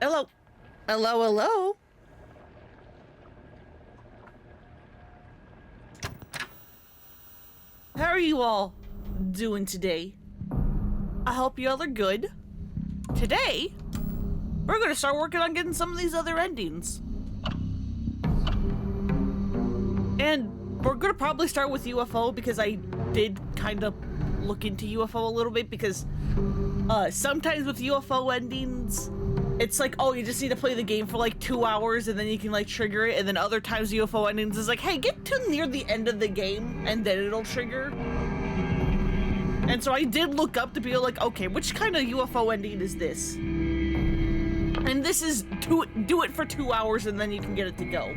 Hello. Hello, hello. How are you all doing today? I hope you all are good. Today, we're gonna start working on getting some of these other endings. And we're gonna probably start with UFO because I did kind of look into UFO a little bit because sometimes with UFO endings, it's like, oh, you just need to play the game for like 2 hours and then you can like trigger it. And then other times UFO endings is like, hey, get to near the end of the game and then it'll trigger. And so I did look up to be like, okay, which kind of UFO ending is this? And this is do it for 2 hours and then you can get it to go.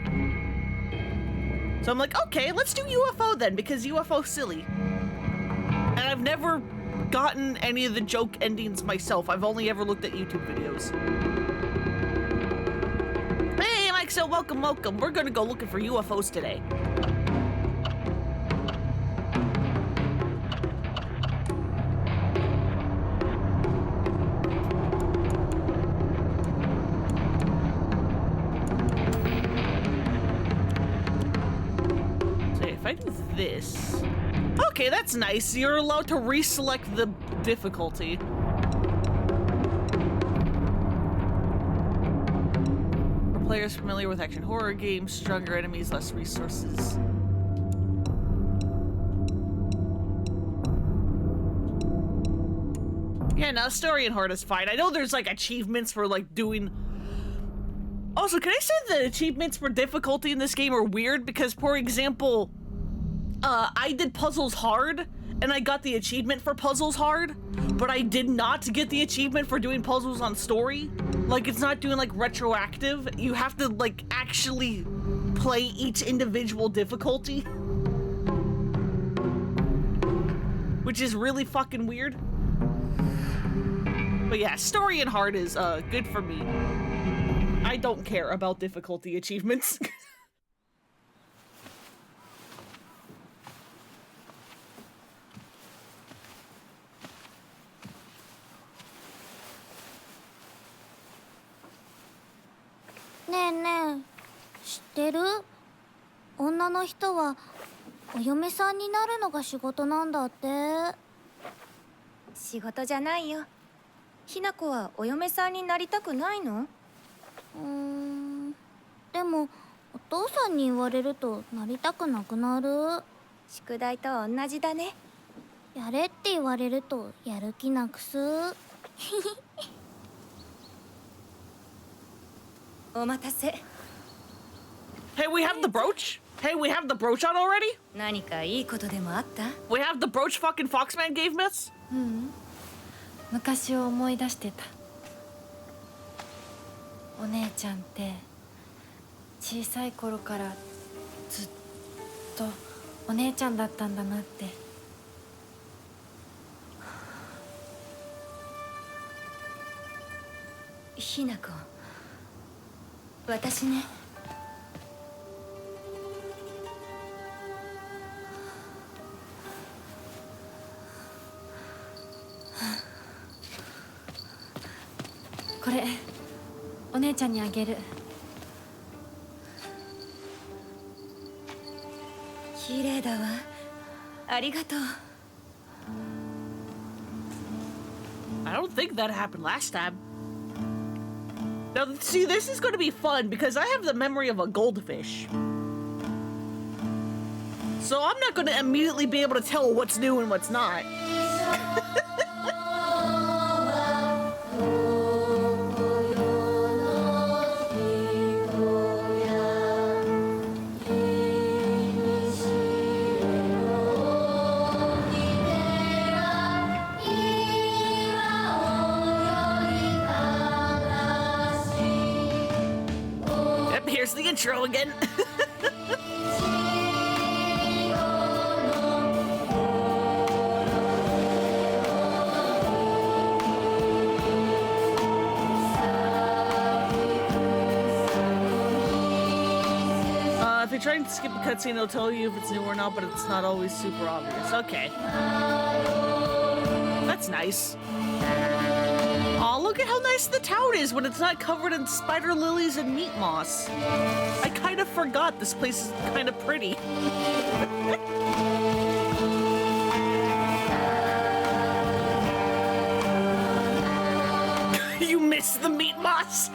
So I'm like, okay, let's do UFO then because UFO's silly. And I've never gotten any of the joke endings myself. I've only ever looked at YouTube videos. Hey, Mike, so welcome. We're gonna go looking for UFOs today. So if I do this... Okay, that's nice. You're allowed to reselect the difficulty. For players familiar with action horror games, stronger enemies, less resources. Yeah, no, story and hard is fine. I know there's like achievements for like doing... Also, can I say that achievements for difficulty in this game are weird? Because, for example... I did puzzles hard, and I got the achievement for puzzles hard, but I did not get the achievement for doing puzzles on story. Like, it's not doing, like, retroactive. You have to, like, actually play each individual difficulty. Which is really fucking weird. But yeah, story and hard is, good for me. I don't care about difficulty achievements.ねえねえ、知ってる？女の人はお嫁さんになるのが仕事なんだって。仕事じゃないよ。ひな子はお嫁さんになりたくないの？でもお父さんに言われるとなりたくなくなる。宿題と同じだね。やれって言われるとやる気なくす。お待たせ。Hey, we have the brooch? Hey, we have the brooch on already? 何かいいことでもあった？ We have the brooch fucking Foxman gave us? 昔を思い出してた。お姉ちゃんって小さい頃からずっとお姉ちゃんだったんだなって。ひな子、私ね。これお姉ちゃんにあげる。綺麗だわ。ありがとう。I don't think that happened last time. Now, see, this is going to be fun because I have the memory of a goldfish. So I'm not going to immediately be able to tell what's new and what's not. Yep, here's the intro again. If you try and skip a cutscene, it'll tell you if it's new or not, but it's not always super obvious. Okay. That's nice. Aw, look at how nice the town is when it's not covered in spider lilies and meat moss. I kind of forgot this place is kind of pretty. You miss the meat moss.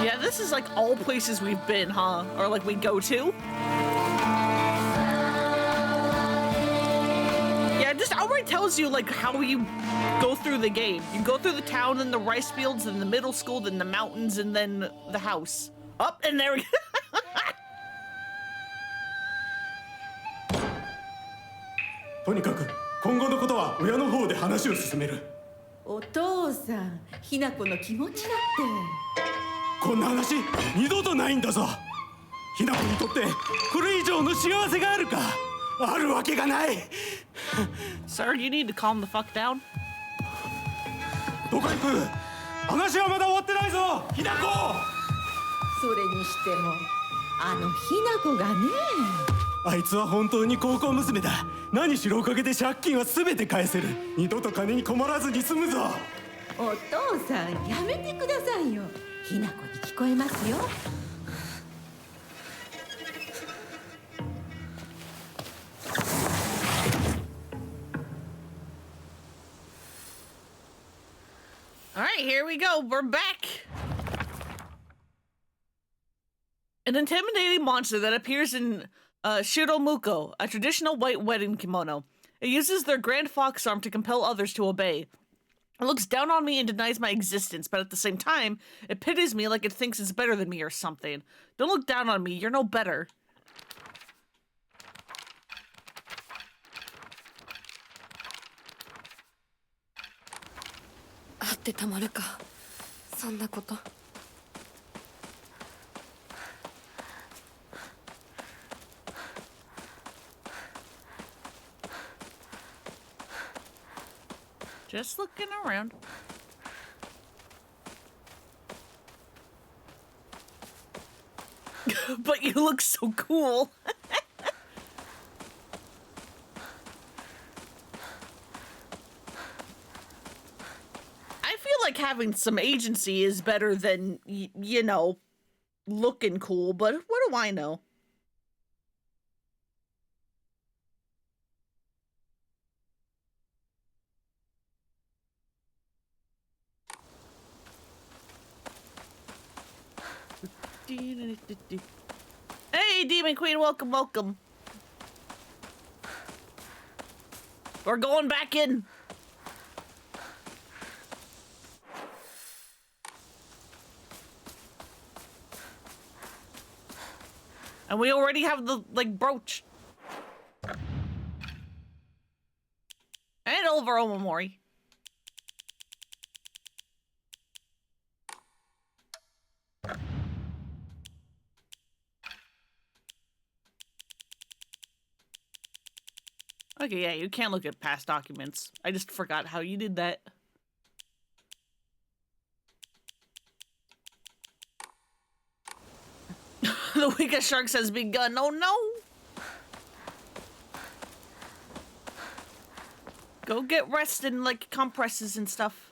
Yeah, this is like all places we've been, huh? Or like we go to. Yeah, it just outright tells you like how you go through the game. You go through the town, then the rice fields, then the middle school, then the mountains, and then the house. Up and there we go. とにかく今後のことは親の方で話を進める。お父さん、ひな子の気持ちだって。こんな話二度とないんだぞ。ひな子にとってこれ以上の幸せがあるか。あるわけがない。Sir, you need to calm the fuck down. どこ行く？話はまだ終わってないぞ。ひな子。それにしても、あのひな子がね。あいつは本当に高校娘だ。何しろおかげで借金は全て返せる。二度と金に困らずに済むぞ。お父さん、やめてくださいよ。ひな子に聞こえますよ。All right, here we go. We're back. An intimidating monster that appears in Shiromuko, a traditional white wedding kimono. It uses their grand fox arm to compel others to obey. It looks down on me and denies my existence, but at the same time, it pities me like it thinks it's better than me or something. Don't look down on me, you're no better. あってたまるか、そんなこと。Just looking around. But you look so cool. I feel like having some agency is better than, you know, looking cool, but what do I know? Hey, Demon Queen, welcome, welcome. We're going back in. And we already have the, like, brooch. And over Omamori. Okay, yeah, you can't look at past documents. I just forgot how you did that. The weakest sharks has begun. Oh no! Go get rest and like compresses and stuff.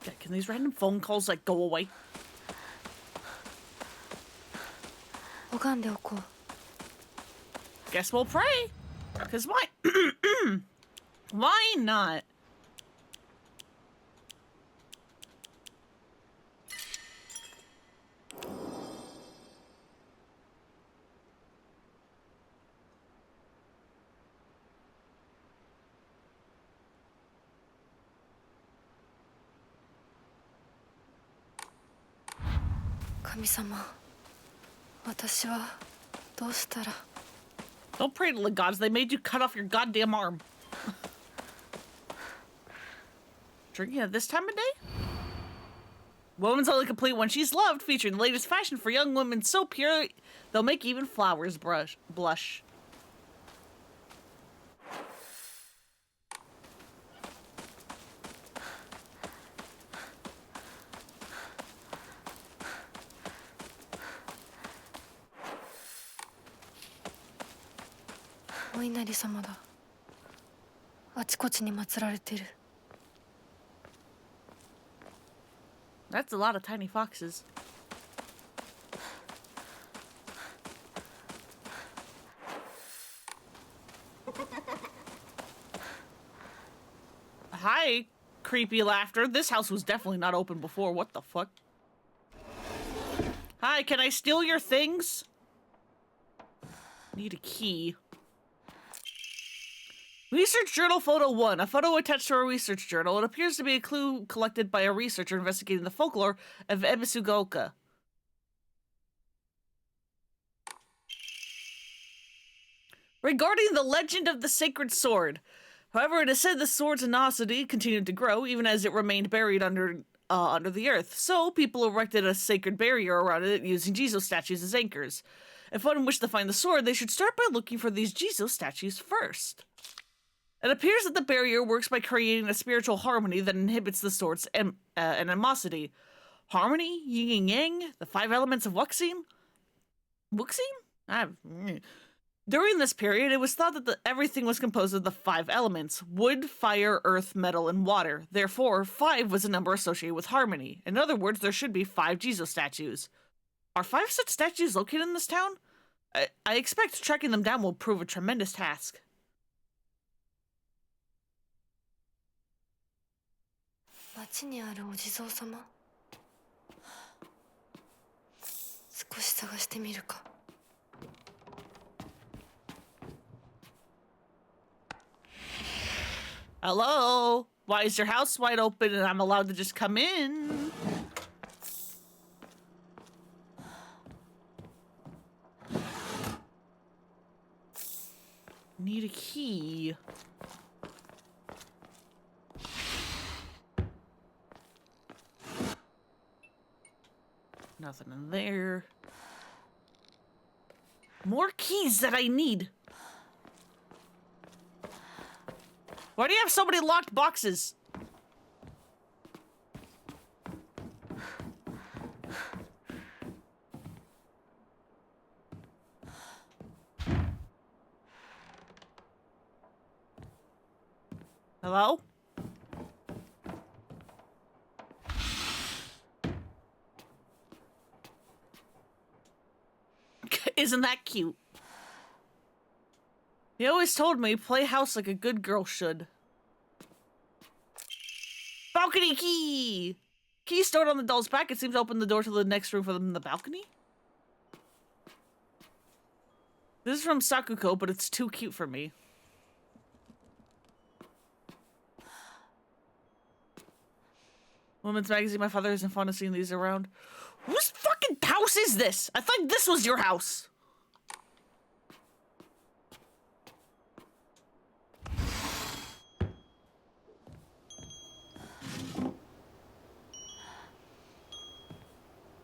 Yeah, can these random phone calls like go away? 拝んでおこう。 Guess we'll pray. Cause why? Why not? Don't pray to the gods. They made you cut off your goddamn arm. Drinking at this time of day? Woman's only complete when she's loved, featuring the latest fashion for young women so pure they'll make even flowers blush.お稲荷様だ。あちこちに祀られてる。 That's a lot of tiny foxes. Hi, creepy laughter. This house was definitely not open before. What the fuck? Hi, can I steal your things? Need a key. Research Journal Photo 1. A photo attached to a research journal. It appears to be a clue collected by a researcher investigating the folklore of Ebisugaoka. Regarding the legend of the sacred sword. However, it is said the sword's anosity continued to grow even as it remained buried under the earth. So, people erected a sacred barrier around it using Jesus statues as anchors. If one wished to find the sword, they should start by looking for these Jesus statues first. It appears that the barrier works by creating a spiritual harmony that inhibits the sword's animosity. Harmony? Yin and yang? The 5 elements of Wuxing? Wuxing? During this period, it was thought that everything was composed of the 5 elements: wood, fire, earth, metal, and water. Therefore, 5 was a number associated with harmony. In other words, there should be 5 Jesus statues. Are 5 such statues located in this town? I expect tracking them down will prove a tremendous task. 町にあるお地蔵様。少し探してみるか。Hello? Why is your house wide open and I'm allowed to just come in? Need a key. Nothing in there. More keys that I need. Why do you have so many locked boxes? Hello? Isn't that cute? He always told me, play house like a good girl should. Balcony key! Key stored on the doll's back. It seems to open the door to the next room for them in the balcony. This is from Sakuko, but it's too cute for me. Women's magazine. My father isn't fond of seeing these around. Whose fucking house is this? I thought this was your house.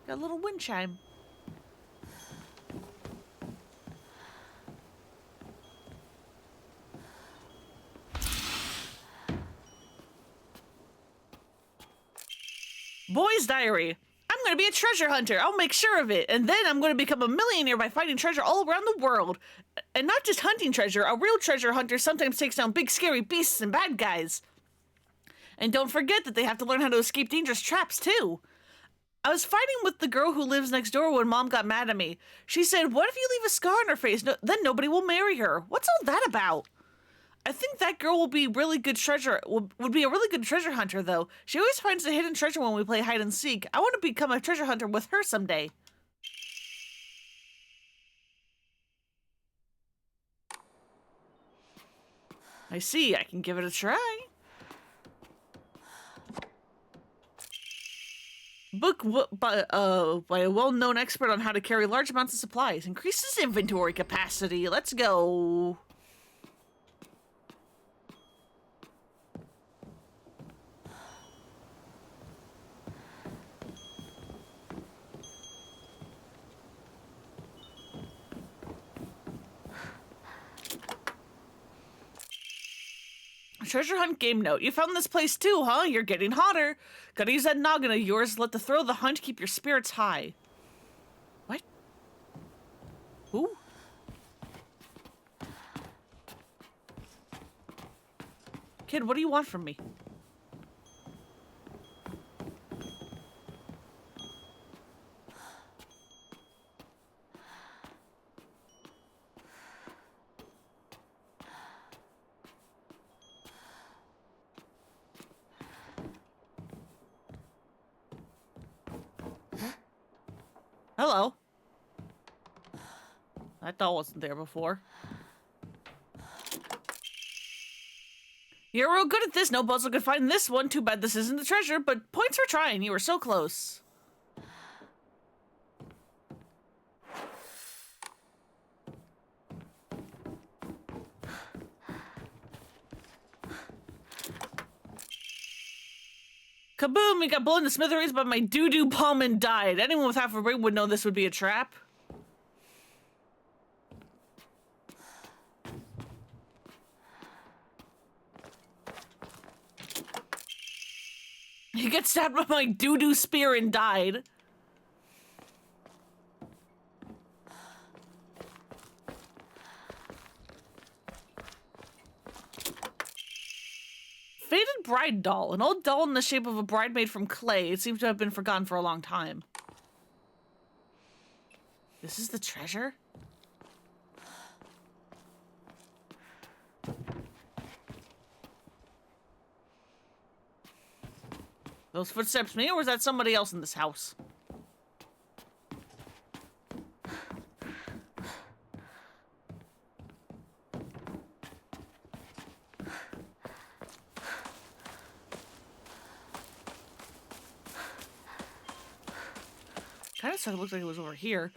Got a little wind chime. Boy's diary. I'm gonna be a treasure hunter. I'll make sure of it. And then I'm gonna become a millionaire by finding treasure all around the world. And not just hunting treasure. A real treasure hunter sometimes takes down big scary beasts and bad guys. And don't forget that they have to learn how to escape dangerous traps too. I was fighting with the girl who lives next door when Mom got mad at me. She said, what if you leave a scar on her face? Then nobody will marry her. What's all that about? I think that girl will be really good would be a really good treasure hunter, though. She always finds the hidden treasure when we play hide and seek. I want to become a treasure hunter with her someday. I see. I can give it a try. Book by a well-known expert on how to carry large amounts of supplies. Increases inventory capacity. Let's go. Treasure hunt game note. You found this place too, huh? You're getting hotter. Gotta use that noggin of yours. Let the thrill of the hunt keep your spirits high. What? Who? Kid, what do you want from me? Hello. That doll wasn't there before. You're real good at this. No puzzle could find this one. Too bad this isn't the treasure, but points for trying. You were so close. Kaboom! We got blown to smithereens by my doo-doo bomb and died. Anyone with half a brain would know this would be a trap. He gets stabbed by my doo-doo spear and died. Faded bride doll. An old doll in the shape of a bride made from clay. It seems to have been forgotten for a long time. This is the treasure? Those footsteps me, or was that somebody else in this house? Kind of sort of looks like it was over here.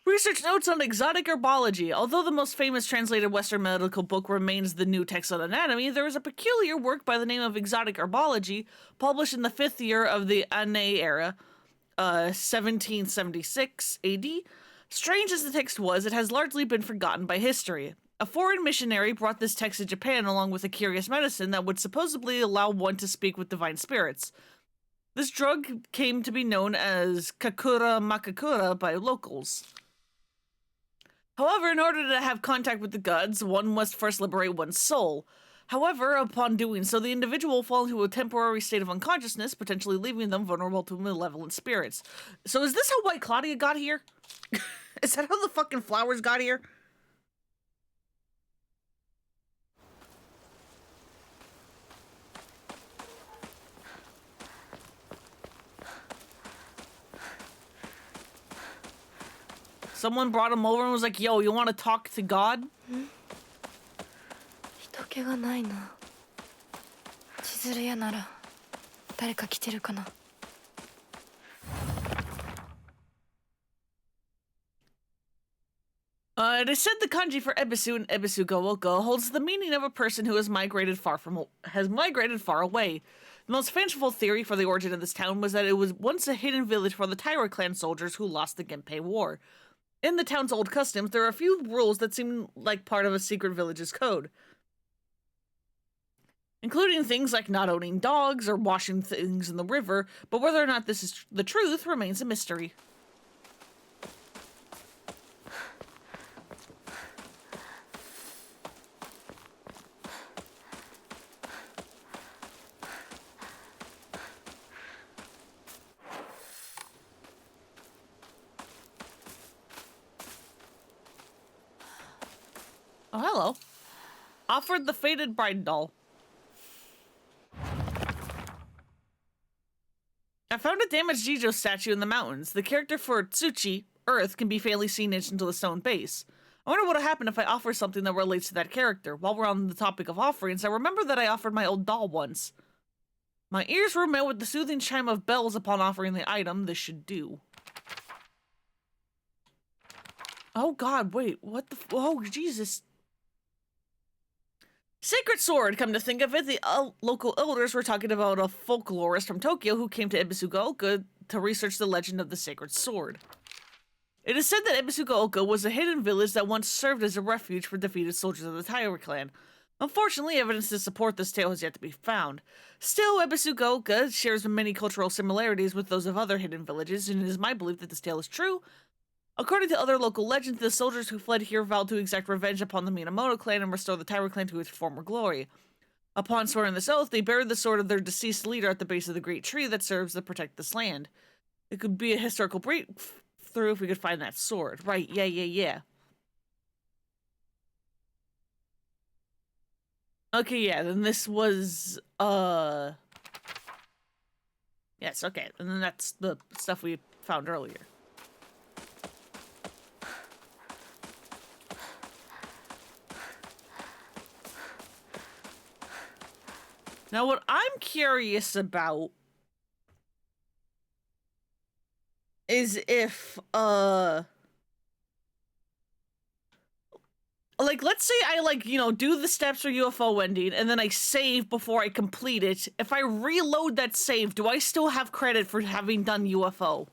Research notes on exotic herbology. Although the most famous translated Western medical book remains the New Text on Anatomy, there is a peculiar work by the name of Exotic Herbology, published in the 5th year of the Ane era, 1776 AD. Strange as the text was, it has largely been forgotten by history. A foreign missionary brought this text to Japan along with a curious medicine that would supposedly allow one to speak with divine spirits. This drug came to be known as Kakura Makakura by locals. However, in order to have contact with the gods, one must first liberate one's soul. However, upon doing so, the individual will fall into a temporary state of unconsciousness, potentially leaving them vulnerable to malevolent spirits. So is this how White Claudia got here? Is that how the fucking flowers got here? Someone brought him over and was like, yo, you want to talk to God? 人気がないな。千鶴屋なら誰か来てるかな。It is said the kanji for Ebisu and Ebisu Gaoka holds the meaning of a person who has migrated far away. The most fanciful theory for the origin of this town was that it was once a hidden village for the Taira clan soldiers who lost the Genpei War. In the town's old customs, there are a few rules that seem like part of a secret village's code, including things like not owning dogs or washing things in the river, but whether or not this is the truth remains a mystery. Oh, hello. Offered the faded bride doll. I found a damaged Jijo statue in the mountains. The character for Tsuchi, Earth, can be faintly seen etched into the stone base. I wonder what would happen if I offer something that relates to that character. While we're on the topic of offerings, I remember that I offered my old doll once. My ears were met with the soothing chime of bells upon offering the item. This should do. Oh god, wait, what the oh, Jesus. Sacred Sword, come to think of it, the local elders were talking about a folklorist from Tokyo who came to Ebisugaoka to research the legend of the Sacred Sword. It is said that Ebisugaoka was a hidden village that once served as a refuge for defeated soldiers of the Taira clan. Unfortunately, evidence to support this tale has yet to be found. Still, Ebisugo shares many cultural similarities with those of other hidden villages, and it is my belief that this tale is true. According to other local legends, the soldiers who fled here vowed to exact revenge upon the Minamoto clan and restore the Taira clan to its former glory. Upon swearing this oath, they buried the sword of their deceased leader at the base of the great tree that serves to protect this land. It could be a historical breakthrough if we could find that sword. Right, yeah. Okay, yeah, then this was, yes, okay, and then that's the stuff we found earlier. Now, what I'm curious about is if, like, let's say I, like, you know, do the steps for UFO ending, and then I save before I complete it. If I reload that save, do I still have credit for having done UFO?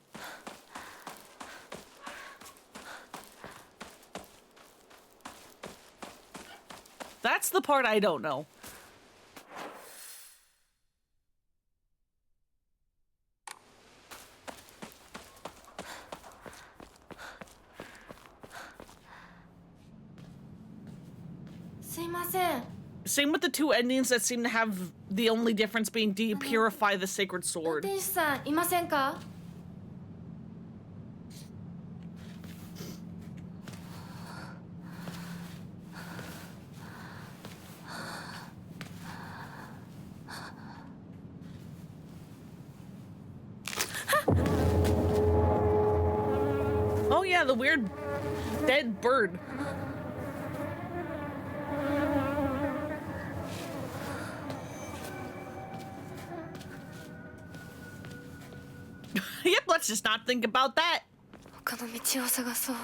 That's the part I don't know. Same with the two endings that seem to have the only difference being purify the sacred sword. 運転手さんいませんか? Oh yeah, the weird dead bird. Yep, let's just not think about that. 他の道を探そう。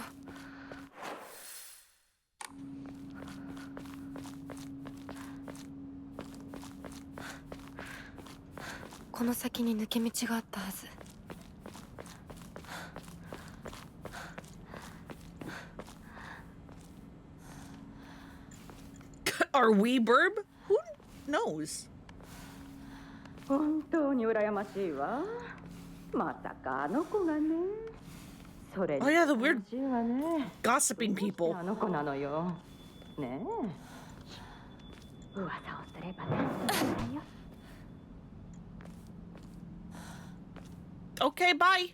この先に抜け道があったはず。Are we Burb? Who knows? 本当に羨ましいわ。まさかあの子がね。それに Oh yeah, the weird 話はね。 gossiping people. あの子なのよ。ねえ。噂をすればなんとかなるよ。 Okay, bye.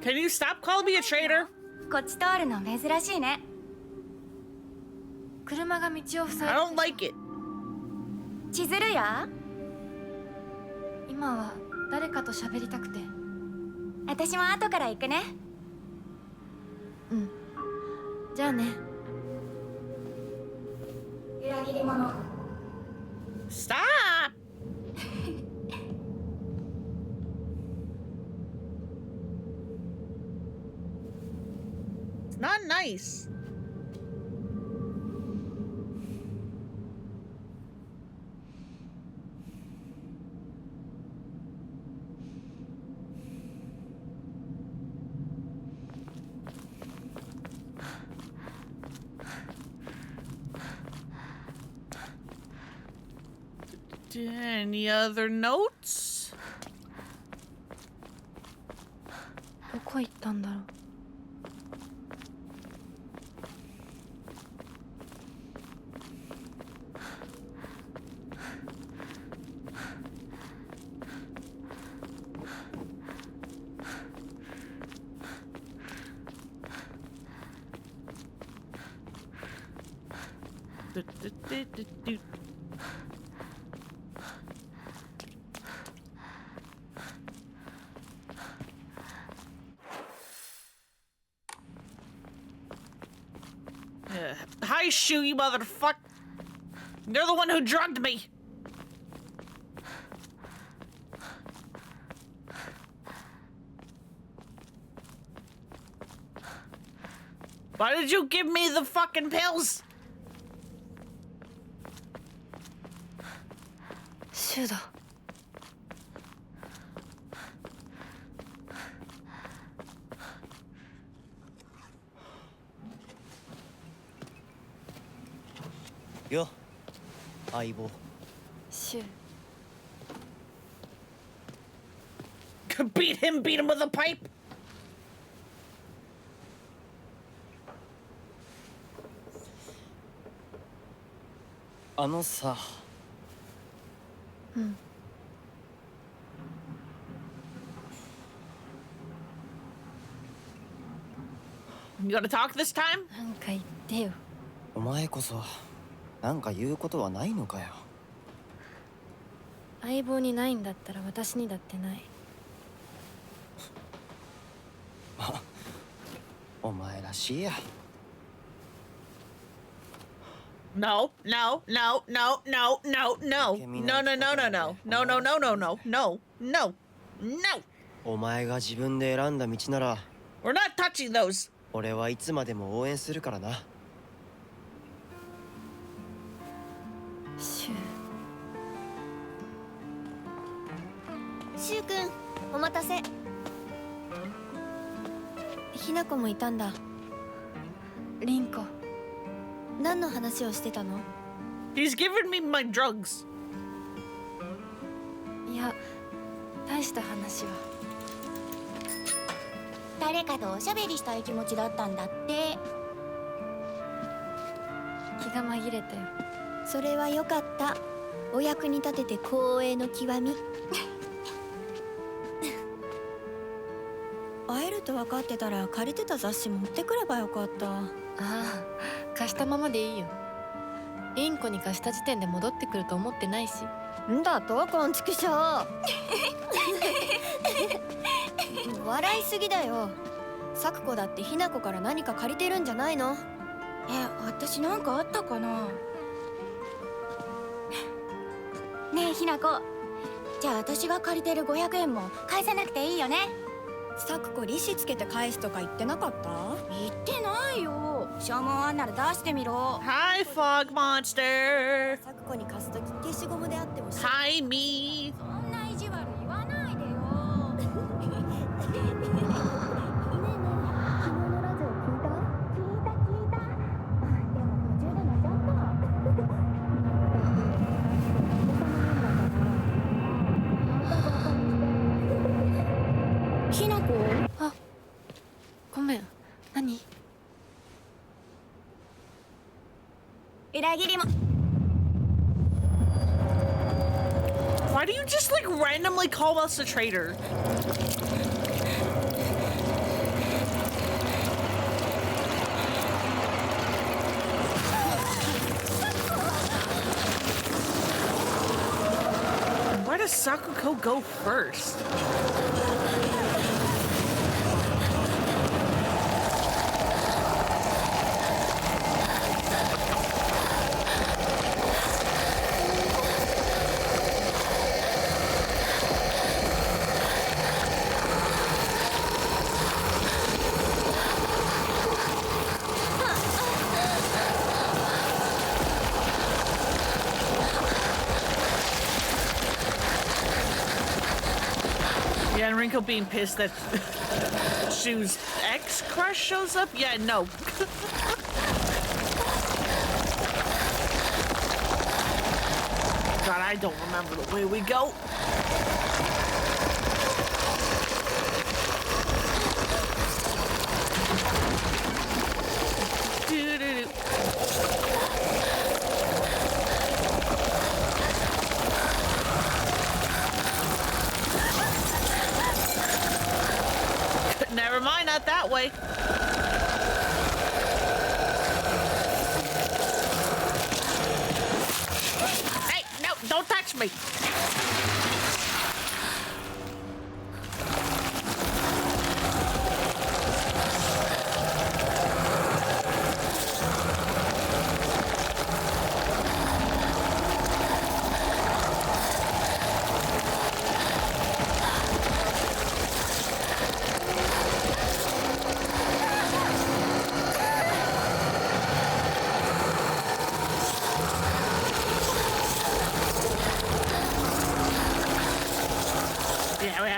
Can you stop calling me a traitor? こっち通るの珍しいね。車が道を塞い I で don't like it. 千鶴や今は誰かと喋りたくて。私も後から行くね。じゃあね。裏切り者。 Stop! It's not nice. Any other notes? どこ行ったんだろう。Hi, Shu, you motherfucker! You're the one who drugged me! Why did you give me the fucking pills? シュウだ。よ、相棒。シュウ。 Beat him with a pipe. あのさ。うん。You gonna talk this time? なんか言ってよ。お前こそなんか言うことはないのかよ。相棒にないんだったら私にだってない。お前らしいや。No, no, no, no, no, no, no, no, no, no, no, no, no, no, no, no, no, no, no, no. お前が自分で選んだ道なら We're not touching those. 俺はいつまでも応援するからな。シュウ。シュウくん、お待たせ。ひなこもいたんだ。リンコ。何の話をしてたの？ He's giving me my drugs. いや、大した話は。誰かとおしゃべりしたい気持ちだったんだって。気が紛れたよ。それはよかった。お役に立てて光栄の極み。会えると分かってたら借りてた雑誌持ってくればよかった。ああ、貸したままでいいよ。リンコに貸した時点で戻ってくると思ってないし。んだとこんちくしょう。笑いすぎだよ。サクコだってひなこから何か借りてるんじゃないの？私なんかあったかな。ねえひなこ、じゃあ私が借りてる500円も返さなくていいよね。サクコ利子つけて返すとか言ってなかった？言ってないよ。消耗あんなら出してみろ。 Hi, Fog Monster. サクコに貸すとき消しゴムであっても Hi, me. そんな意地悪言わないでよ。ひなこ、あ、ごめん。何？裏切りも。 Why do you just like randomly call us a traitor? Why does Sakuko go first? Yeah, and Rinko being pissed that Shu's ex-crush shows up? Yeah, no. God, I don't remember the way we go. Doo-doo-doo. Never mind, not that way. Hey, no, don't touch me.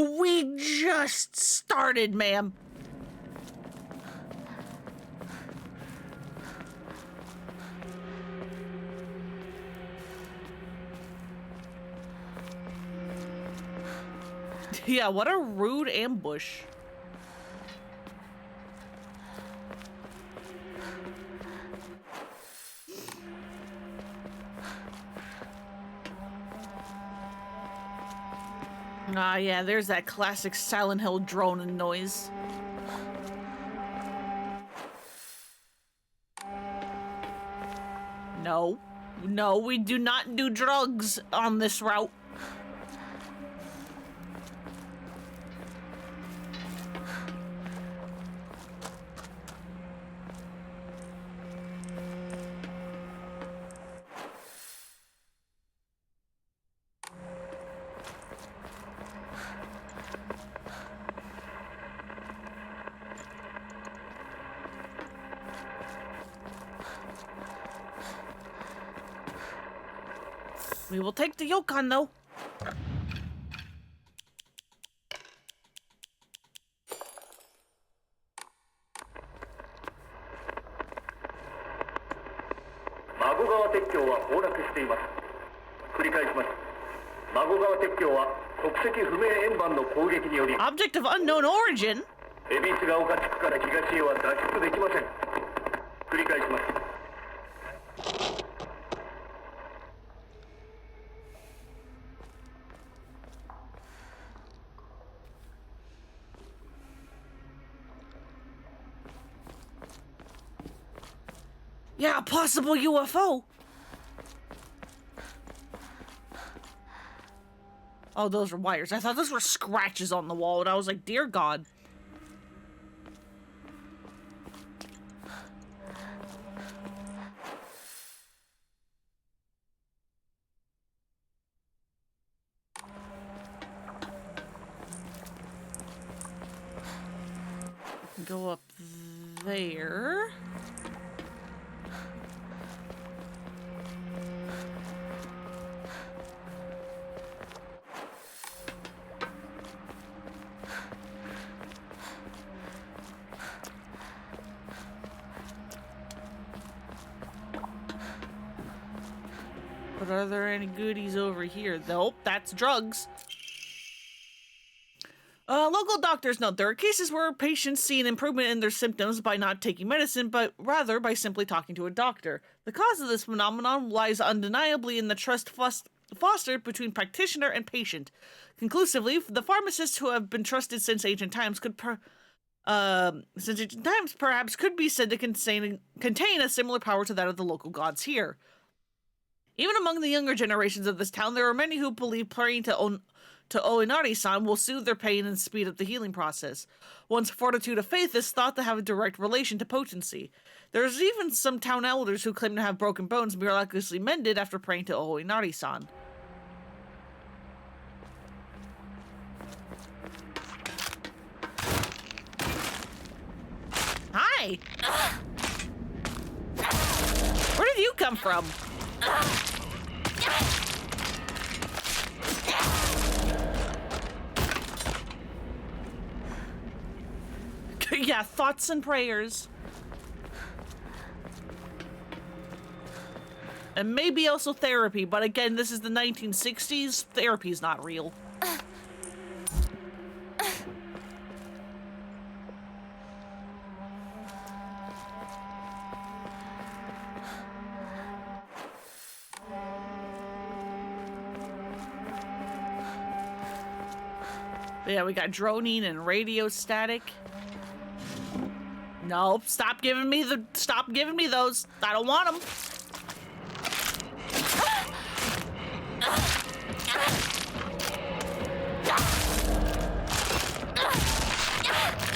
We just started, ma'am. Yeah, what a rude ambush. Ah, yeah, there's that classic Silent Hill droning noise. No. No, we do not do drugs on this route. We will take the Yukon, though. Object of unknown origin? Yeah, possible UFO. Oh, those are wires. I thought those were scratches on the wall, and I was like, dear God. Go up there. But are there any goodies over here? Nope, that's drugs. Local doctors note there are cases where patients see an improvement in their symptoms by not taking medicine, but rather by simply talking to a doctor. The cause of this phenomenon lies undeniably in the trust fostered between practitioner and patient. Conclusively, the pharmacists who have been trusted since ancient times perhaps could be said to contain a similar power to that of the local gods here. Even among the younger generations of this town, there are many who believe praying to Oinari-san will soothe their pain and speed up the healing process. One's fortitude of faith is thought to have a direct relation to potency. There's even some town elders who claim to have broken bones miraculously mended after praying to Oinari-san. Hi! Where did you come from? Yeah, thoughts and prayers. And maybe also therapy, but again, this is the 1960s. Therapy's not real. Yeah, we got droning and radio static. Nope, stop giving me those. I don't want them.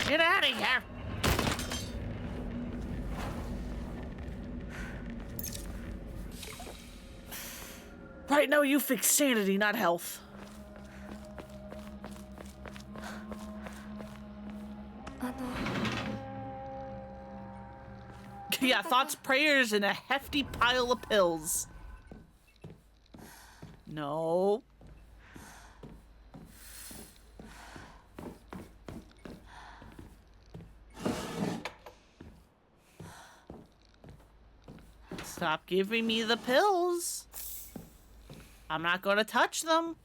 Get out of here. Right now you fix sanity, not health. Yeah, thoughts, prayers, and a hefty pile of pills. Stop giving me the pills. I'm not gonna touch them.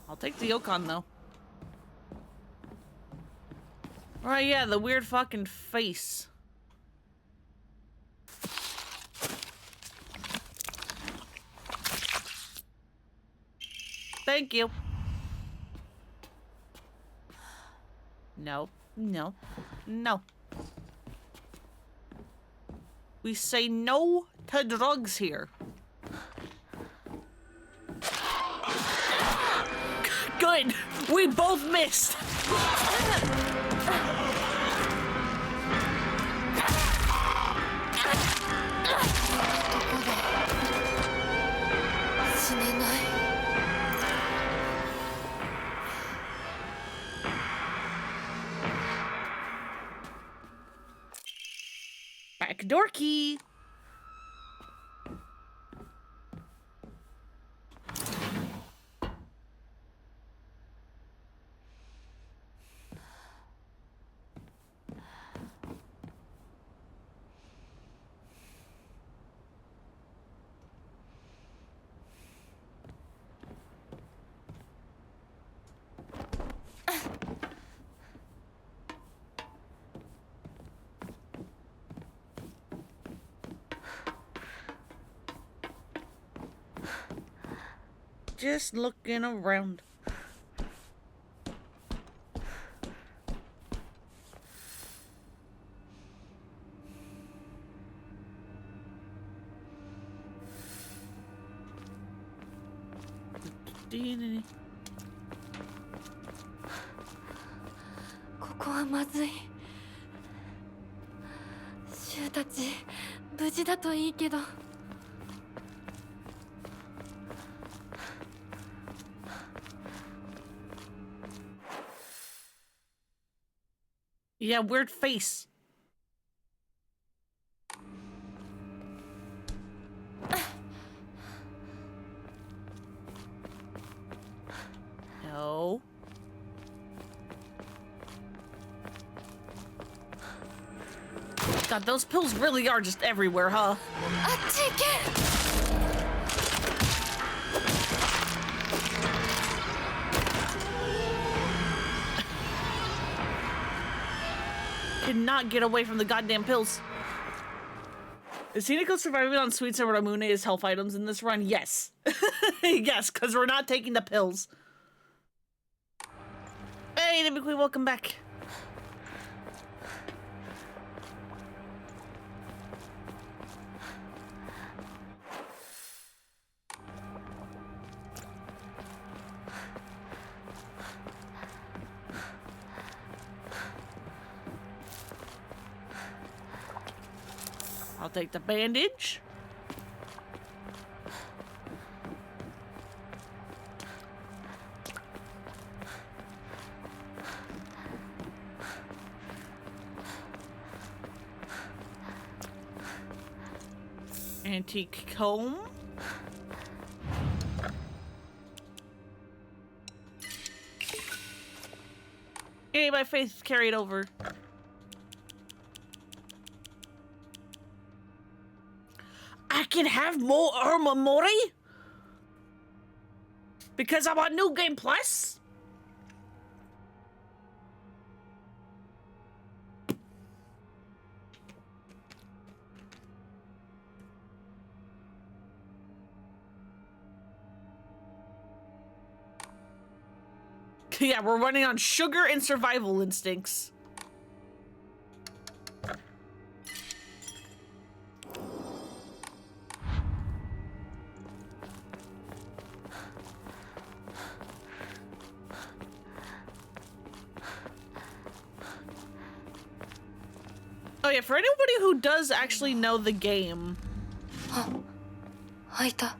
I'll take the Yukon though. Right, yeah, the weird fucking face. Thank you. No, no, no. We say no to drugs here. Good. We both missed. Backdoor key. Just looking around.ここはまずい。シュウたち無事だといいけど。Yeah, weird face. No. God, those pills really are just everywhere, huh? Cannot get away from the goddamn pills. Is Hinako surviving on sweets and Ramune as health items in this run? Yes. Yes, because we're not taking the pills. Hey, Nibikui, welcome back. I'll take the bandage. Antique comb. Hey, my faith carried over. I can have more Mori? Because I'm on New Game Plus? Yeah, we're running on sugar and survival instincts. Oh yeah, for anybody who does actually know the game. 開いた。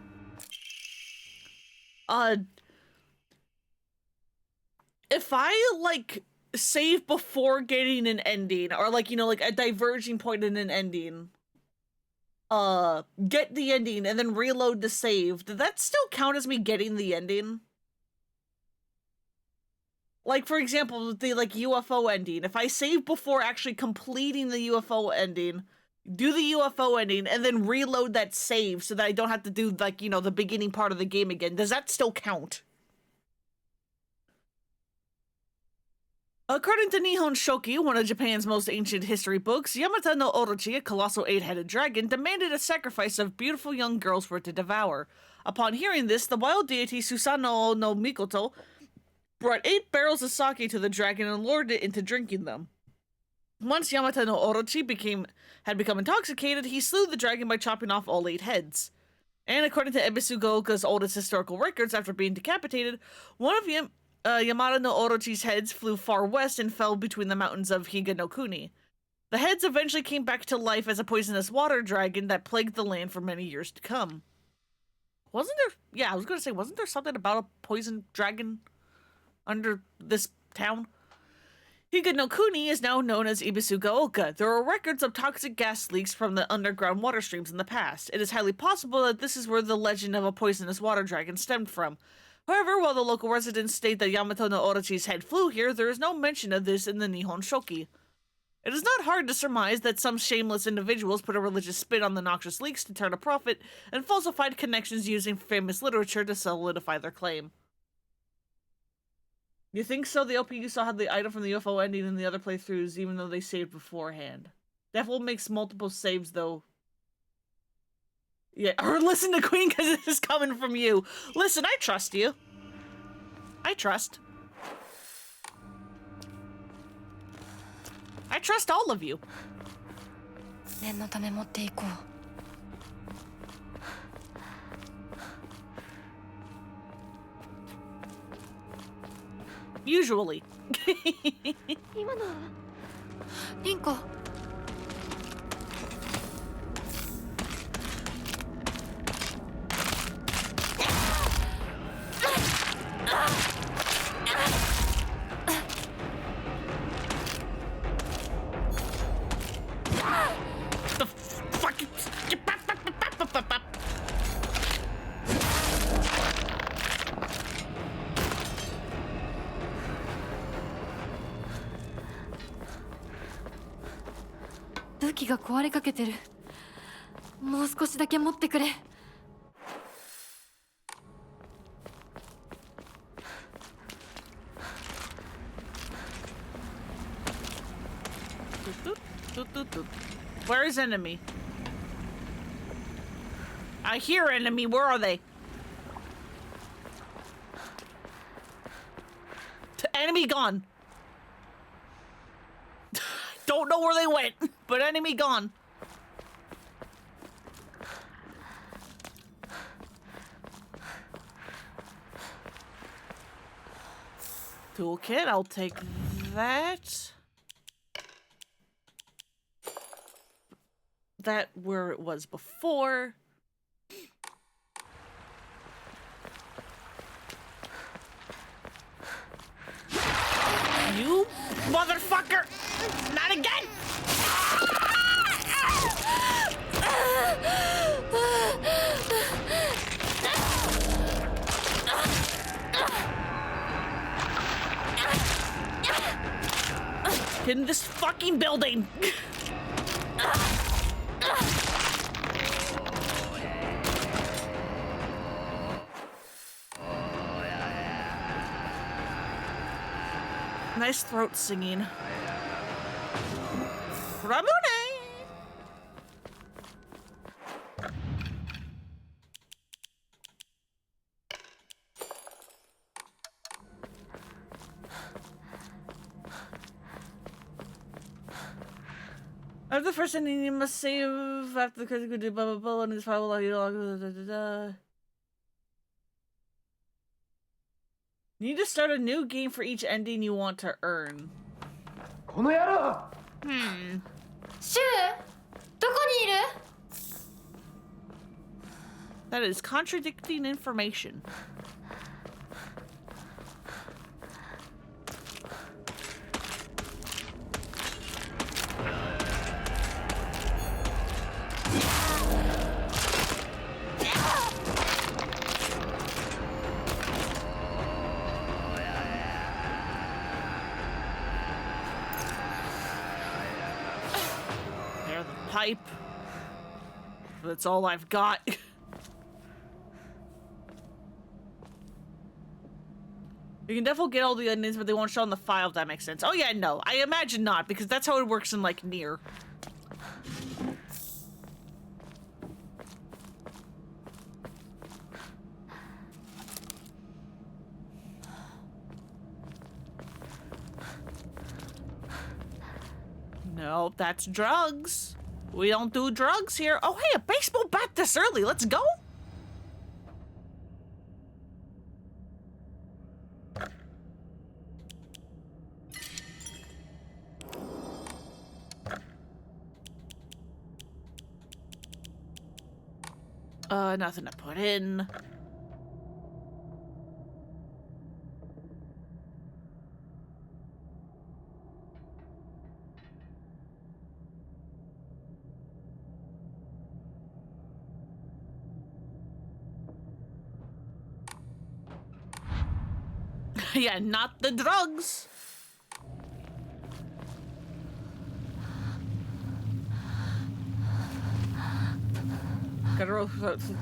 If I like save before getting an ending, or like, you know, like a diverging point in an ending, get the ending and then reload the save, did that still count as me getting the ending? Like, for example, the, like, UFO ending. If I save before actually completing the UFO ending, do the UFO ending, and then reload that save so that I don't have to do, like, you know, the beginning part of the game again, does that still count? According to Nihon Shoki, one of Japan's most ancient history books, Yamata no Orochi, a colossal 8-headed dragon, demanded a sacrifice of beautiful young girls for it to devour. Upon hearing this, the wild deity Susanoo no Mikoto brought 8 barrels of sake to the dragon and lured it into drinking them. Once Yamata no Orochi had become intoxicated, he slew the dragon by chopping off all 8 heads. And according to Ebisu Gaoka's oldest historical records, after being decapitated, one of Yamata no Orochi's heads flew far west and fell between the mountains of Higa no Kuni. The heads eventually came back to life as a poisonous water dragon that plagued the land for many years to come. Wasn't there... Yeah, I was going to say, wasn't there something about a poison dragon under this town? Higa no Kuni is now known as Ibisugaoka. There are records of toxic gas leaks from the underground water streams in the past. It is highly possible that this is where the legend of a poisonous water dragon stemmed from. However, while the local residents state that Yamato no Orochi's head flew here, there is no mention of this in the Nihon Shoki. It is not hard to surmise that some shameless individuals put a religious spin on the noxious leaks to turn a profit and falsified connections using famous literature to solidify their claim. You think so? The LP you saw had the item from the UFO ending in the other playthroughs, even though they saved beforehand. Devil makes multiple saves, though. Yeah, or listen to Queen, because this is coming from you. Listen, I trust you. I trust. I trust all of you. 念のため持っていこう。Usually. 今のはリンコ。The fucking...武器が壊れかけてる。もう少しだけ持ってくれ。Where is enemy? I hear enemy. Where are they? Enemy gone. Don't know where they went, but enemy gone. Toolkit, I'll take that. That where it was before. You motherfucker! Not again! Get in this fucking building! Nice throat singing. Ramune! After the first ending, you must save after the critical do blah blah blah and his file will you log You need to start a new game for each ending you want to earn. この野郎 シュウ、どこにいる？ That is contradicting information. pipe. That's all I've got. You can definitely get all the onions, but they won't show on the file, if that makes sense. Oh yeah, no. I imagine not, because that's how it works in, like, Nier. No, that's drugs. We don't do drugs here. Oh, hey, a baseball bat this early. Let's go. Nothing to put in. Yeah, not the drugs. Guttural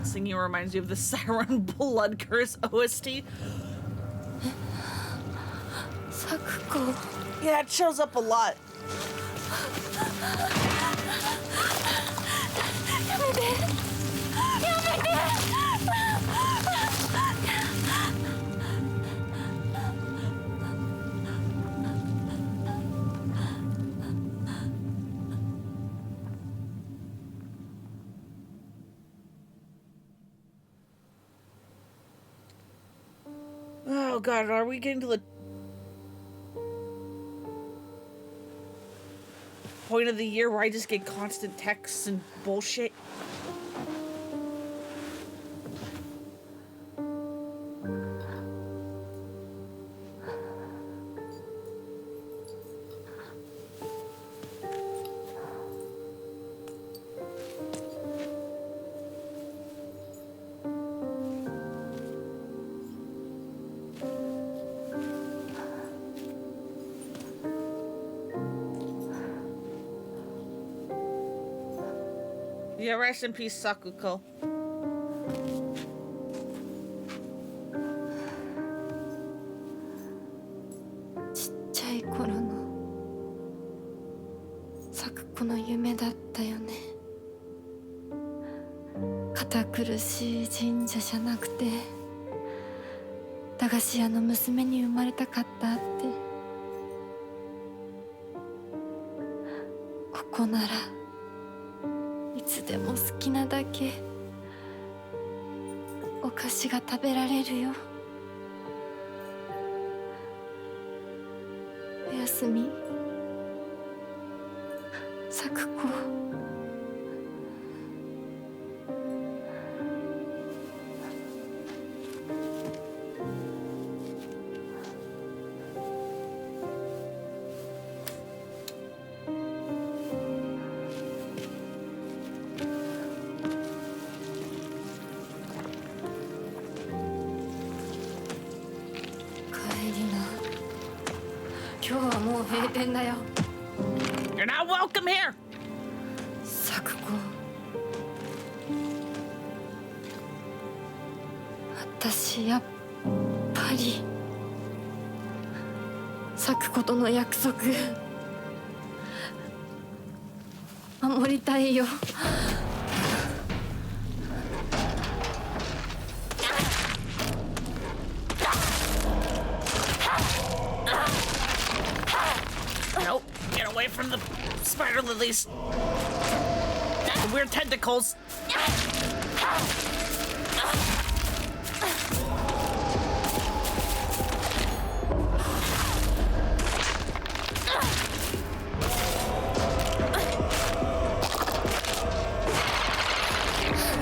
singing reminds me of the Siren Blood Curse OST. Sakuko. Yeah, it shows up a lot. Oh god, are we getting to the point of the year where I just get constant texts and bullshit? Yeah, rest in peace, Sakuko. ちっちゃい頃の咲く子の夢だったよね。堅苦しい神社じゃなくて駄菓子屋の娘に生まれたかったって。ここならいつでも好きなだけお菓子が食べられるよ。おやすみ、咲子。今日はもう閉店だよ。You're not welcome here! 咲子、私やっぱり咲子との約束守りたいよ。Nope. Get away from the spider lilies. The weird tentacles.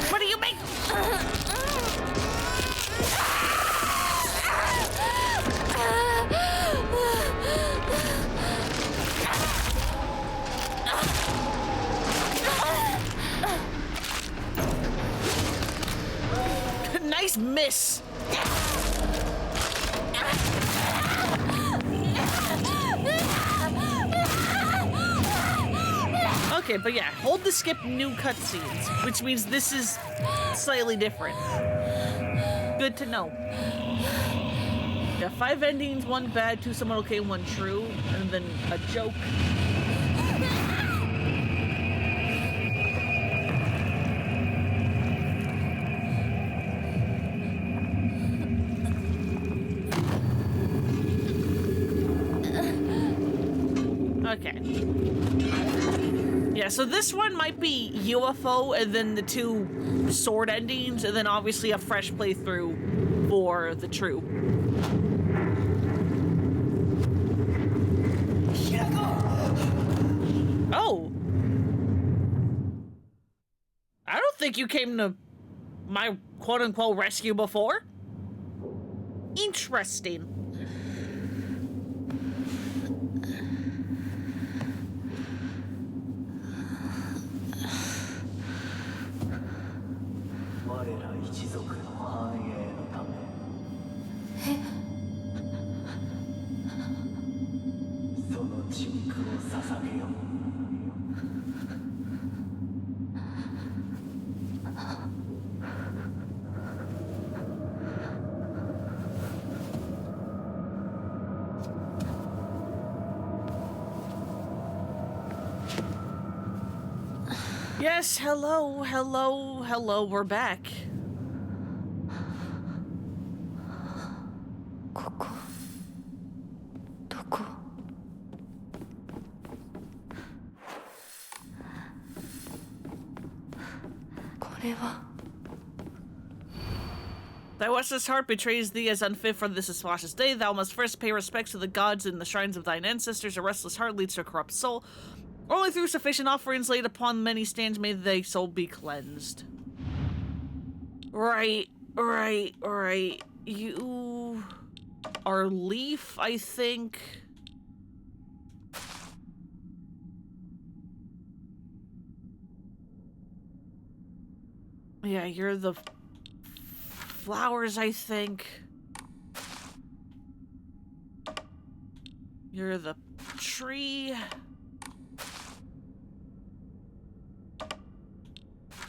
What do you make? Nice miss. Okay, but yeah, hold to skip new cutscenes, which means this is slightly different. Good to know. Yeah, 5 endings, 1 bad, 2 somewhat okay, 1 true, and then a joke. Okay. Yeah, so this one might be UFO and then the 2 sword endings, and then obviously a fresh playthrough for the true. Oh. I don't think you came to my quote-unquote rescue before. Interesting. Yes, hello, hello, hello, we're back. ここどここれは Thy restless heart betrays thee as unfit for this auspicious day. Thou must first pay respects to the gods in the shrines of thine ancestors. A restless heart leads to a corrupt soul. Only through sufficient offerings laid upon many stands may thy soul be cleansed. Right. You are Leaf, I think. Yeah, you're the flowers, I think. You're the tree.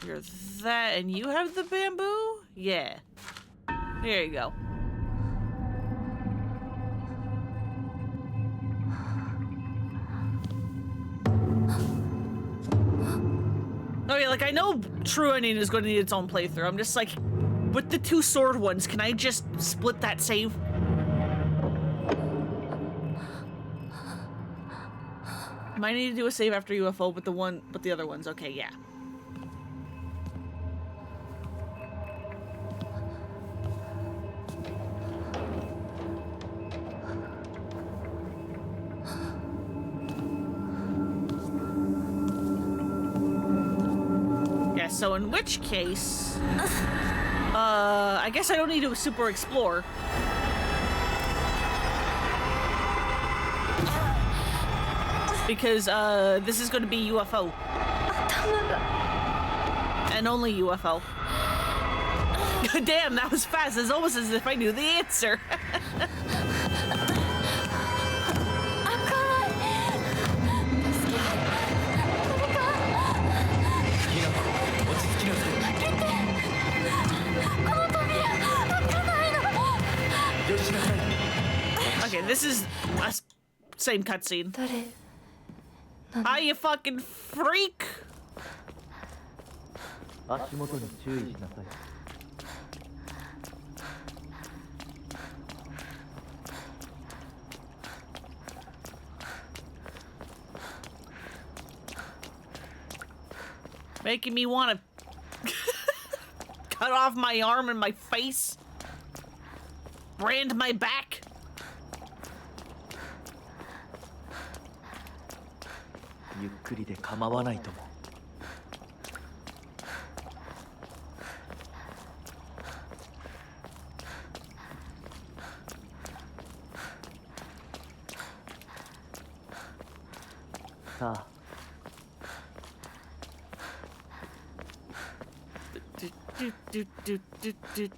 You're that, and you have the bamboo? Yeah. There you go. Oh yeah, like I know True Ending is going to need its own playthrough. I'm just like, with the 2 sword ones, can I just split that save? Might need to do a save after UFO, but the other ones, okay, yeah. Yeah, so in which case, I guess I don't need to super explore. Because, this is going to be UFO. And only UFO. Damn, that was fast. It's almost as if I knew the answer. Okay, this is same cutscene. 誰 Hi, you fucking freak! 足元に注意しなさい。Making me want to cut off my arm and my face. Brand my back. ゆっくりで構わないとも。さあ。The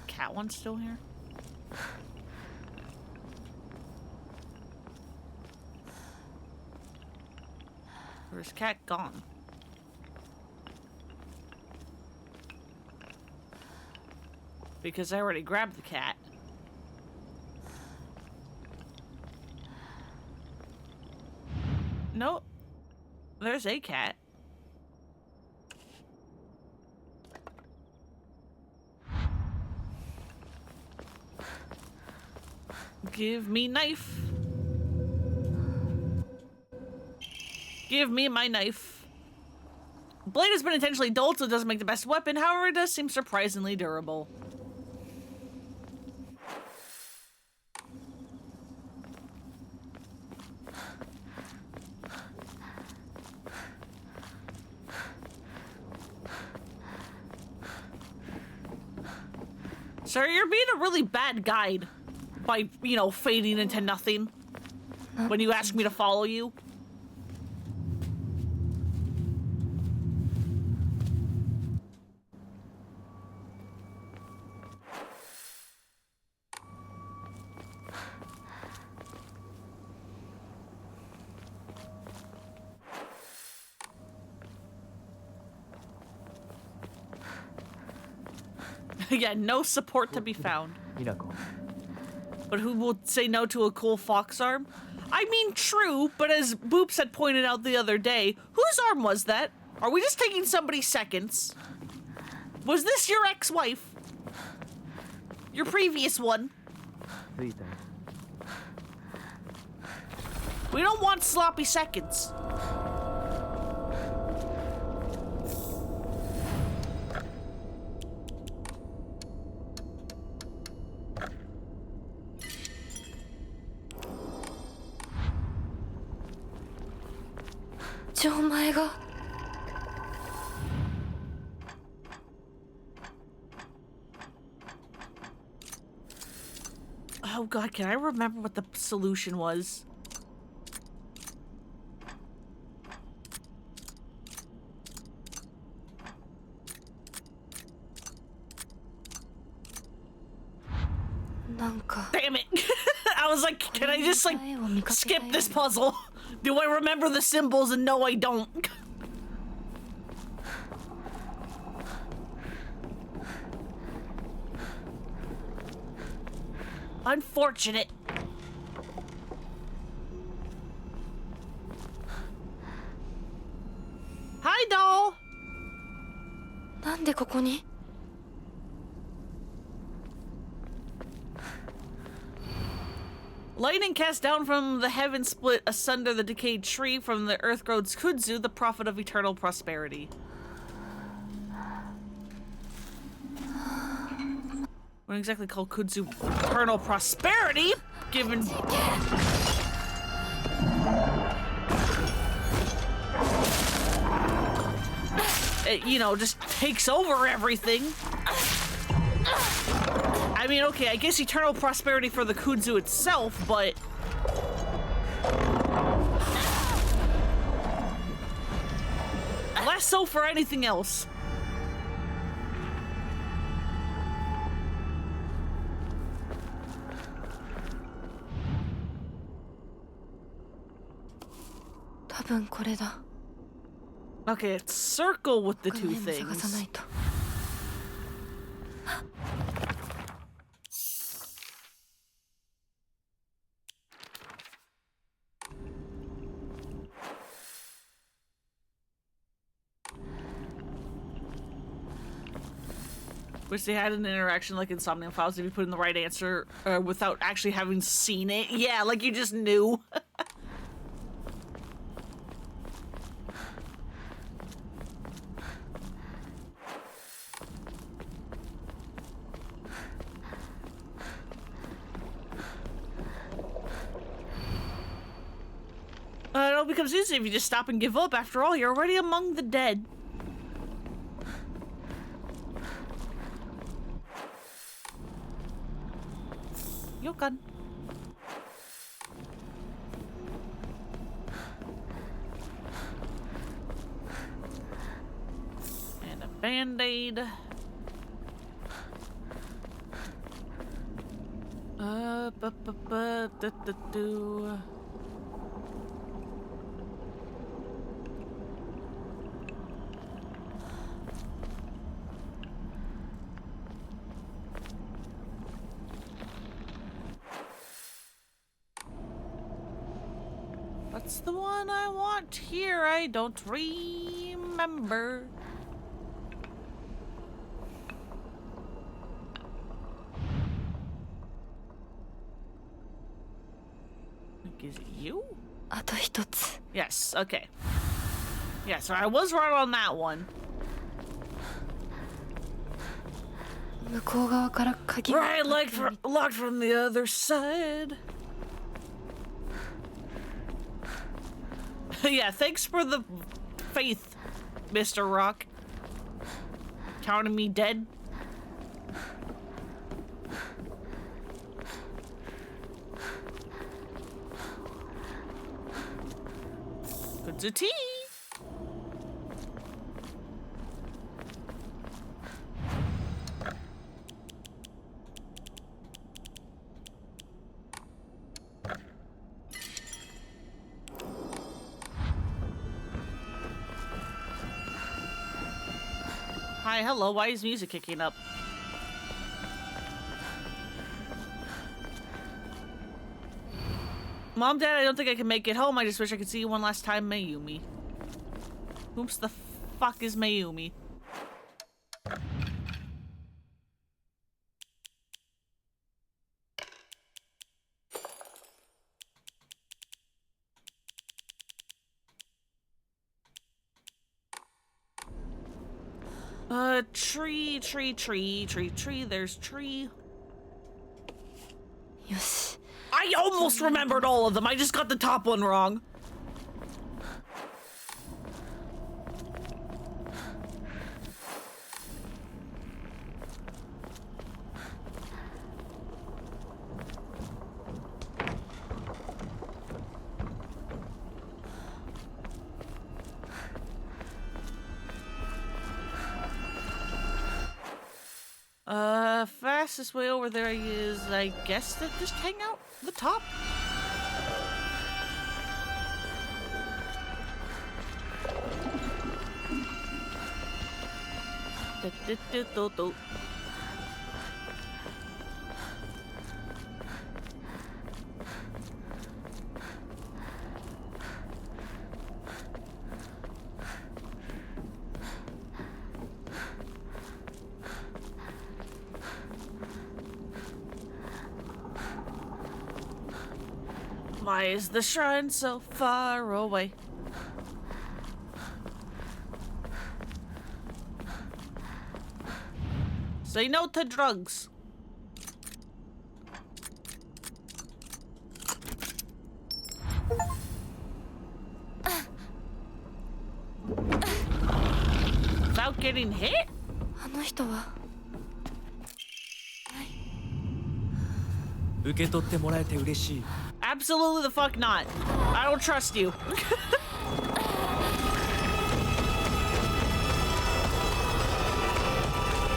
cat one's still here? Where's cat gone? Because I already grabbed the cat. Nope. There's a cat. Give me knife. Give me my knife. Blade has been intentionally dulled, so it doesn't make the best weapon. However, it does seem surprisingly durable. Sir, you're being a really bad guide by, you know, fading into nothing when you ask me to follow you. Yeah, no support to be found. ひなこ But who will say no to a cool fox arm? I mean, true, but as Boops had pointed out the other day, whose arm was that? Are we just taking somebody's seconds? Was this your ex-wife? Your previous one? ついたよ We don't want sloppy seconds. Oh god, can I remember what the solution was? Damn it! I was like, can I just like skip this puzzle? Do I remember the symbols? And no, I don't. Unfortunate. Hi, doll. なんでここに Lightning cast down from the heaven split asunder the decayed tree. From the earth grows kudzu, the prophet of eternal prosperity. What exactly called kudzu eternal prosperity? Given... It, you know, just takes over everything. I mean, okay, I guess eternal prosperity for the kudzu itself, but... less so for anything else. Okay, it's circle with the two things. Wish they had an interaction like in Somnium Files if you put in the right answer without actually having seen it. Yeah, like you just knew. It all becomes easy if you just stop and give up. After all, you're already among the dead. Yokan. And a band-aid. that's the one I want here. I don't remember. Like, is it you? あと一つ。 Yes, okay. Yeah, so I was right on that one. 向こう側から鍵が Right, like locked from the other side. Yeah, thanks for the faith, Mr. Rock. Counting me dead. Good to tea. Hi, hello, why is music kicking up? Mom, Dad, I don't think I can make it home. I just wish I could see you one last time, Mayumi. Whoops, the fuck is Mayumi? Tree. There's tree. よし。 I almost remembered all of them. I just got the top one wrong. Fastest way over there is, I guess, that just hang out the top. Why is the shrine so far away? Say no to drugs. Without getting hit? あの人は。受け取ってもらえて嬉しい。 Absolutely the fuck not. I don't trust you.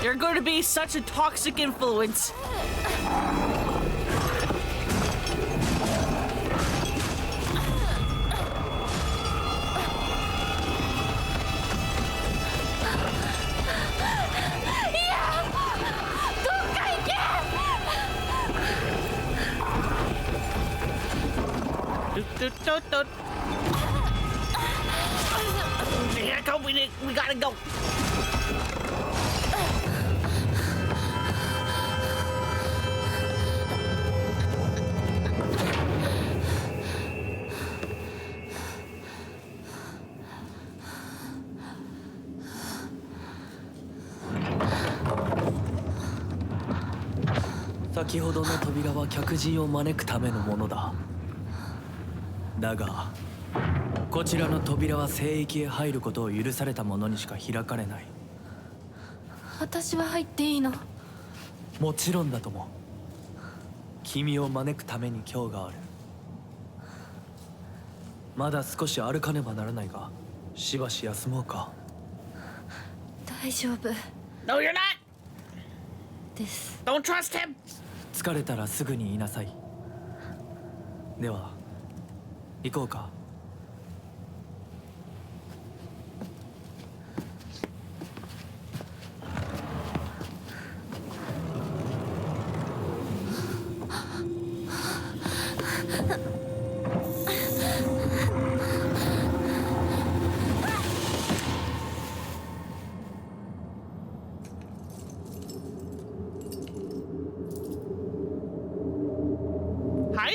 You're going to be such a toxic influence. Here come we gotta go.「先ほどの扉は客人を招くためのものだ。だがこちらの扉は聖域へ入ることを許された者にしか開かれない。私は入っていいの？もちろんだとも。君を招くために今日がある。まだ少し歩かねばならないが、しばし休もうか。大丈夫 No, you're not. です。 Don't trust him. 疲れたらすぐに言いなさい。では行こうか。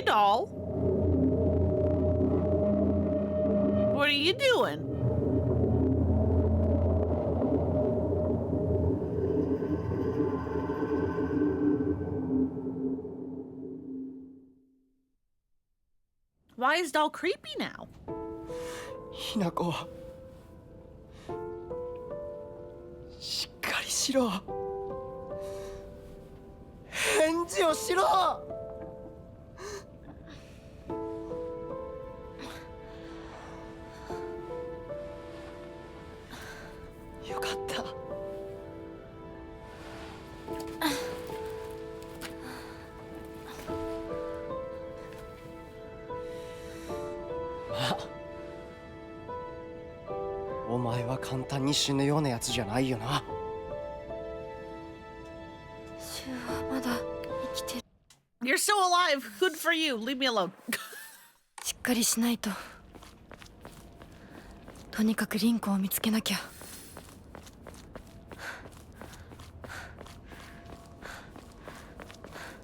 Hi, doll. What are you doing? Why is doll creepy now? ひなこしっかりしろ返事をしろよかったまあお前は簡単に死ぬようなやつじゃないよな。シュウはまだ生きてる。 You're still alive. Good for you. Leave me alone. しっかりしないと。とにかくリンコを見つけなきゃ。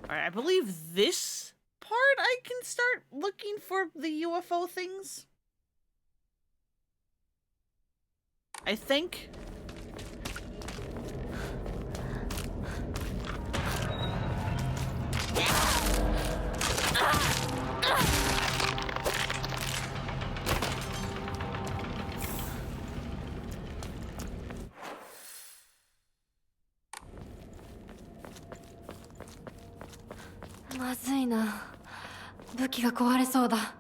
Alright, I believe this part I can start looking for the UFO things. I think. .まずいな。武器が壊れそうだ。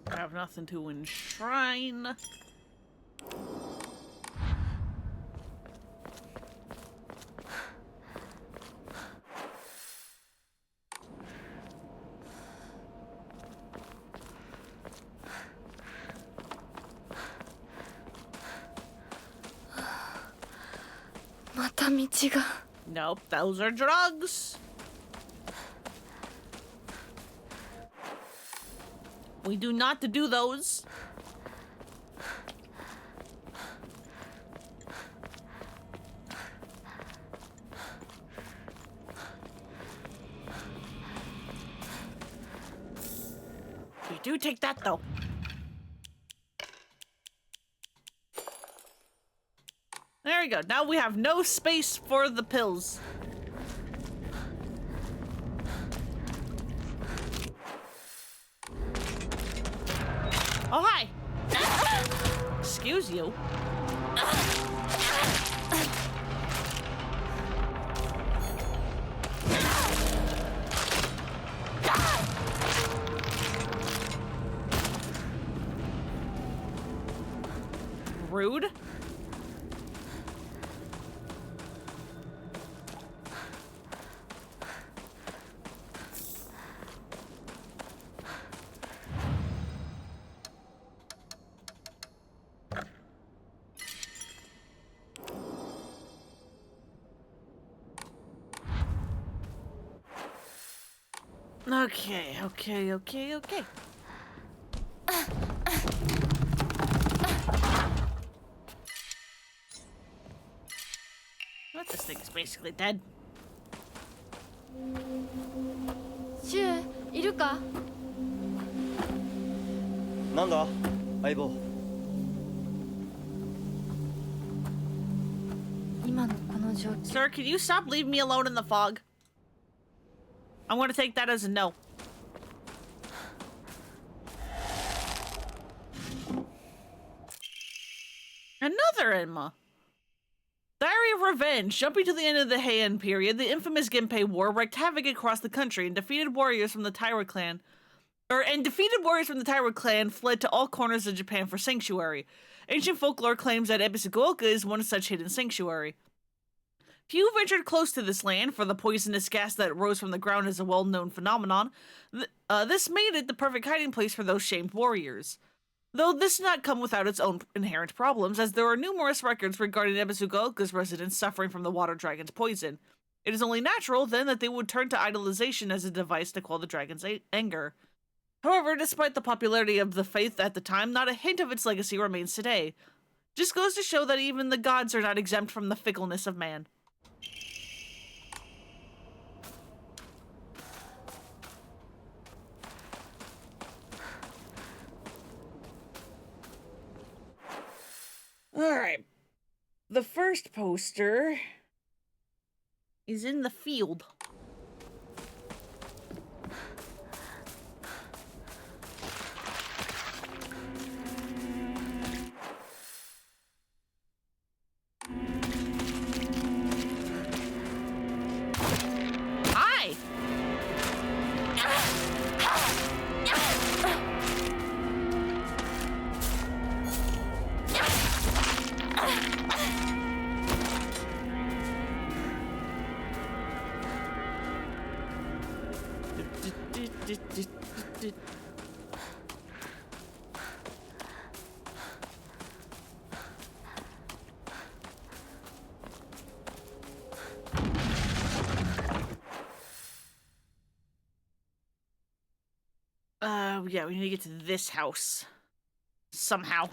I have nothing to enshrine. Nope, those are drugs. We do not do those. We do take that though. There we go. Now we have no space for the pills. Oh, hi. Excuse you. Rude. Okay. Well, this thing is basically dead. シュウ、いるか？なんだ相棒。今のこの状況。 Sir, can you stop leaving me alone in the fog? I'm gonna take that as a no. Another Enma. Diary of Revenge. Jumping to the end of the Heian period, the infamous Genpei War wreaked havoc across the country and defeated warriors from the Taira clan. Fled to all corners of Japan for sanctuary. Ancient folklore claims that Ebisukuoka is one such hidden sanctuary. Few ventured close to this land, for the poisonous gas that rose from the ground is a well-known phenomenon. This made it the perfect hiding place for those shamed warriors. Though this did not come without its own inherent problems, as there are numerous records regarding Ebisukuoka's residents suffering from the water dragon's poison. It is only natural, then, that they would turn to idolization as a device to quell the dragon's anger. However, despite the popularity of the faith at the time, not a hint of its legacy remains today. Just goes to show that even the gods are not exempt from the fickleness of man. first poster is in the field. Hi! Yeah, we need to get to this house. Somehow.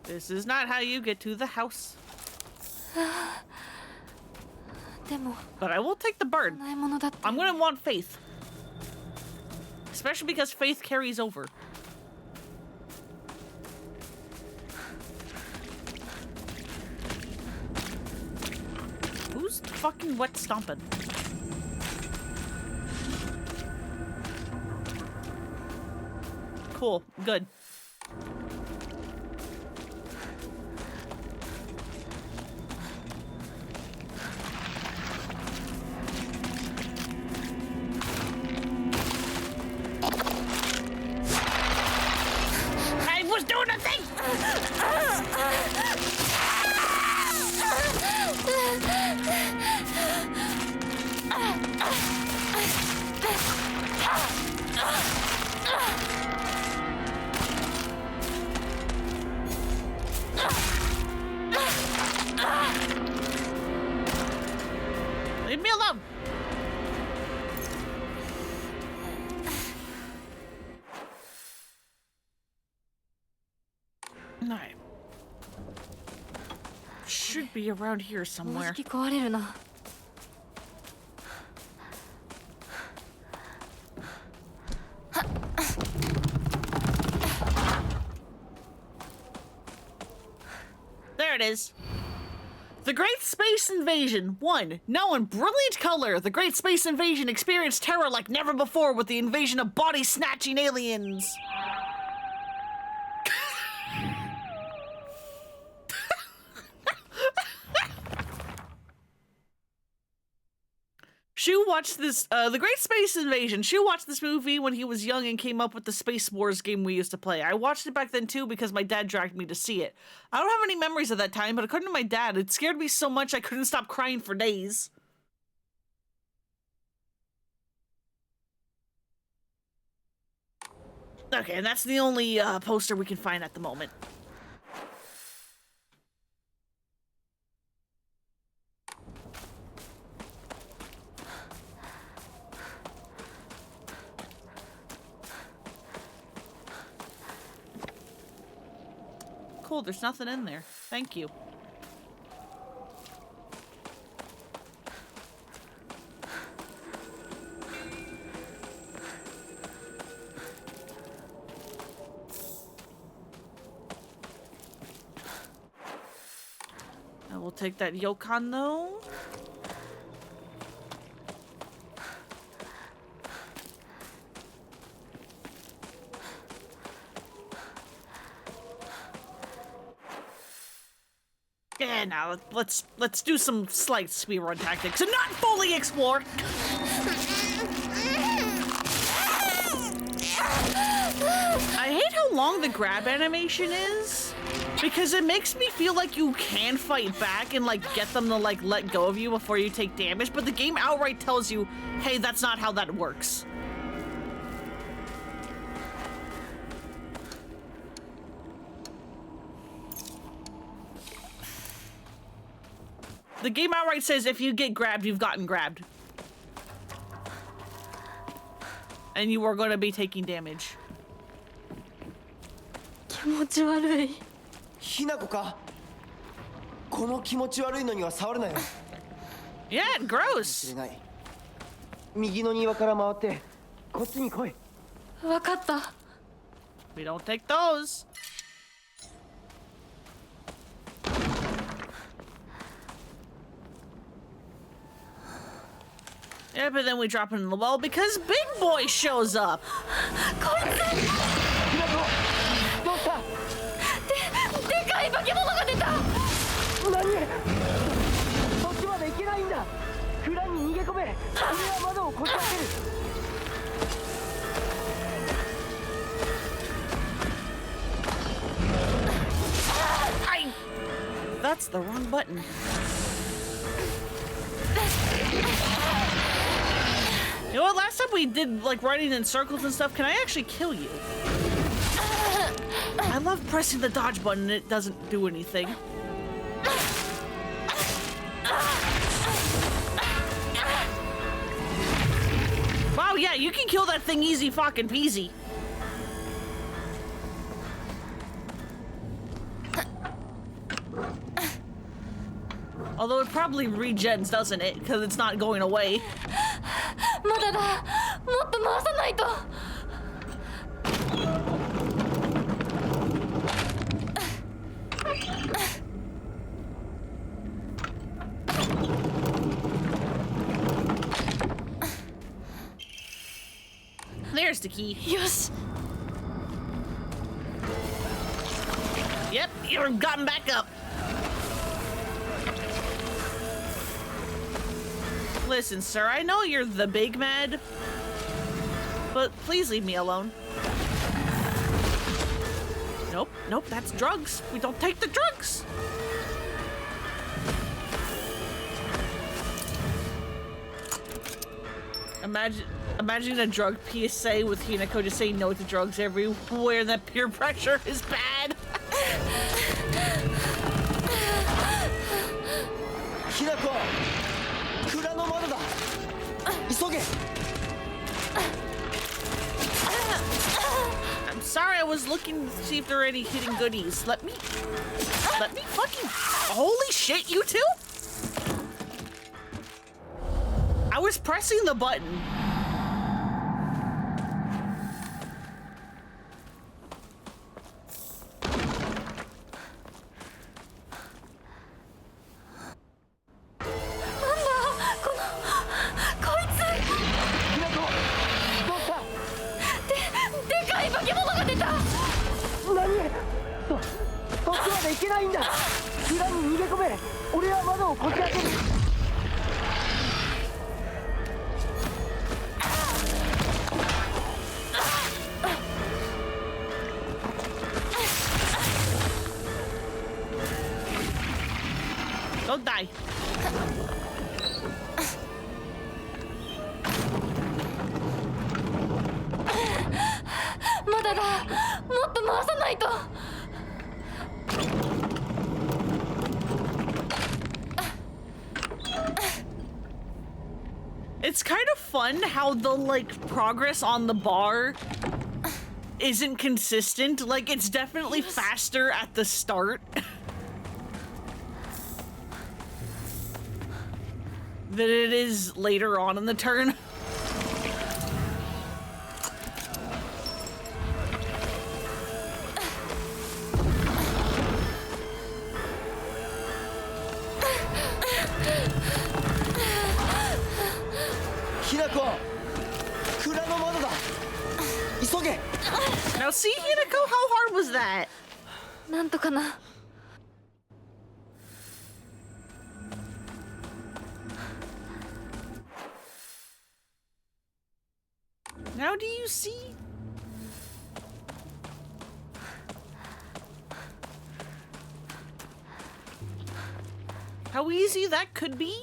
This is not how you get to the house. でも But I will take the bird. ないものだって I'm gonna want Faith. Especially because Faith carries over. Who's fucking wet stomping? Cool. Good. I was doing a thing! Leave me alone! Alright. Should be around here もう somewhere. じき壊れるな There it is. The Great Space Invasion. 1. Now in brilliant color, the Great Space Invasion experienced terror like never before with the invasion of body-snatching aliens. Shu watched this, The Great Space Invasion. Shu watched this movie when he was young and came up with the Space Wars game we used to play. I watched it back then too because my dad dragged me to see it. I don't have any memories of that time, but according to my dad, it scared me so much I couldn't stop crying for days. Okay, and that's the only poster we can find at the moment. Cool, there's nothing in there. Thank you. I will take that Yokon though. Yeah, now let's do some slight speedrun tactics and not fully explore. I hate how long the grab animation is because it makes me feel like you can fight back and like get them to like let go of you before you take damage, but the game outright tells you, hey, that's not how that works. The game outright says if you get grabbed, you've gotten grabbed. And you are going to be taking damage. 気持ち悪い。ひなこか。この気持ち悪いのには触るなよ。 Yeah, 知 gross. れない。右の庭から回ってこっちに来い。わかった。 We don't take those. Yeah, but then we drop it in the well because Big Boy shows up. こいつ。ひなこ、どうした？でかい化け物が出た。何？そっちまで行けないんだ。蔵に逃げ込め。俺は窓をこじ開ける。 That's the wrong button. You know what? Last time we did like running in circles and stuff. Can I actually kill you? I love pressing the dodge button and it doesn't do anything. Wow, yeah, you can kill that thing easy fucking peasy. Although it probably regens, doesn't it? Because it's not going away. まだだ。もっと回さないと。 There's the key. よし。 Yep, you're gotten back up. Listen, sir, I know you're the big mad, but please leave me alone. Nope, nope, that's drugs. We don't take the drugs. Imagine a drug PSA with Hinako just saying no to drugs everywhere. That peer pressure is bad. ひなこ、蔵の窓だ。急げ。 I'm sorry, I was looking to see if there are any hidden goodies. Let me fucking, holy shit, you two? I was pressing the button. Don't die. It's kind of fun how the like progress on the bar isn't consistent. Like it's definitely faster at the start than it is later on in the turn. Now see, Hinako, how hard was that? なんとかな。 Now do you see? How easy that could be?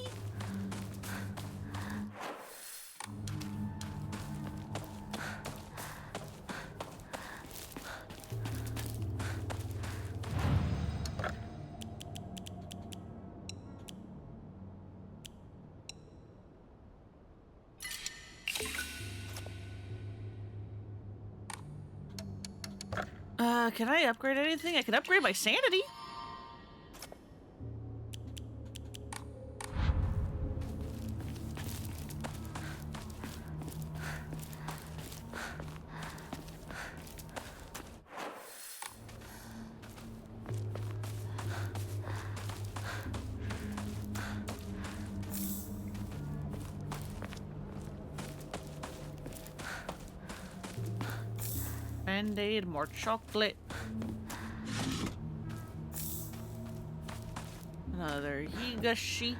Can I upgrade anything? I can upgrade my sanity. Band-Aid, more chocolate. Another Higashi.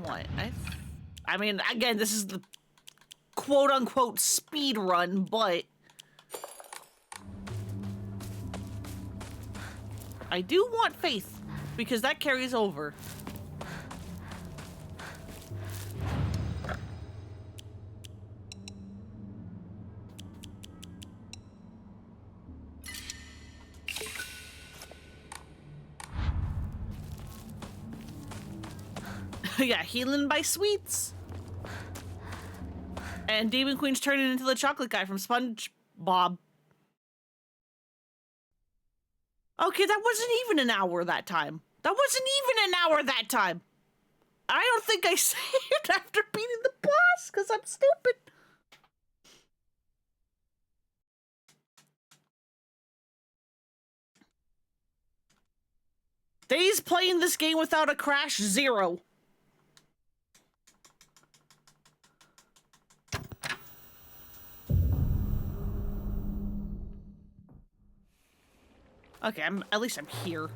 What? I mean, again, this is the quote-unquote speed run, but I do want faith, because that carries over. Yeah, healing by sweets. And Demon Queen's turning into the chocolate guy from SpongeBob. Okay, that wasn't even an hour that time. That wasn't even an hour that time. I don't think I saved after beating the boss because I'm stupid. Days playing this game without a crash, 0. Okay, at least I'm here.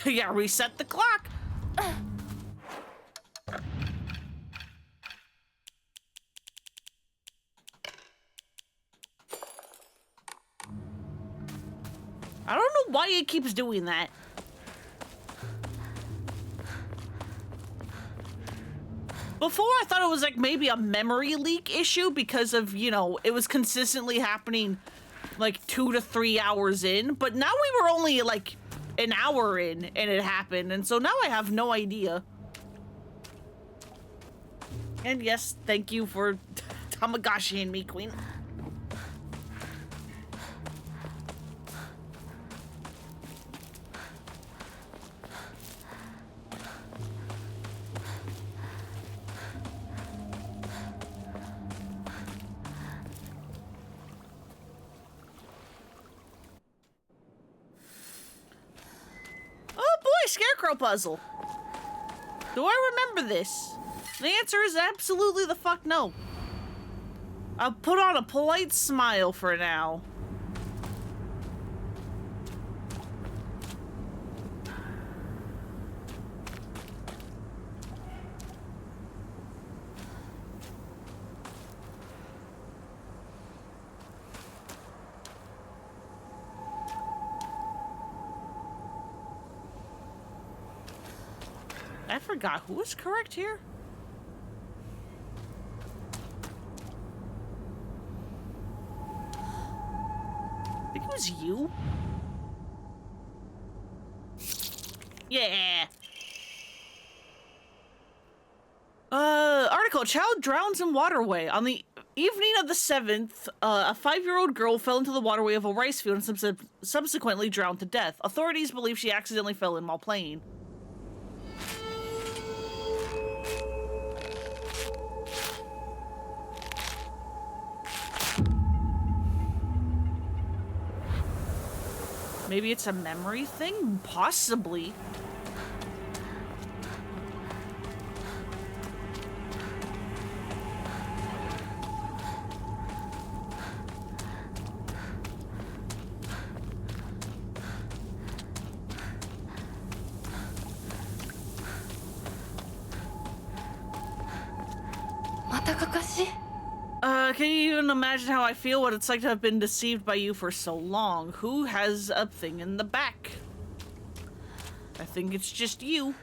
Yeah, reset the clock. I don't know why it keeps doing that. Before, I thought it was like maybe a memory leak issue because of, you know, it was consistently happening like 2 to 3 hours in, but now we were only like an hour in and it happened, and so now I have no idea. And yes, thank you for Tamagotchi and me, Queen. Oh boy, Scarecrow puzzle. Do I remember this? The answer is absolutely the fuck no. I'll put on a polite smile for now. I forgot who was correct here. I think it was you. Yeah. Article, child drowns in waterway. On the evening of the 7th, a 5-year-old girl fell into the waterway of a rice field and subsequently drowned to death. Authorities believe she accidentally fell in while playing. Maybe it's a memory thing? Possibly. Can you even imagine how I feel, what it's like to have been deceived by you for so long? Who has a thing in the back? I think it's just you.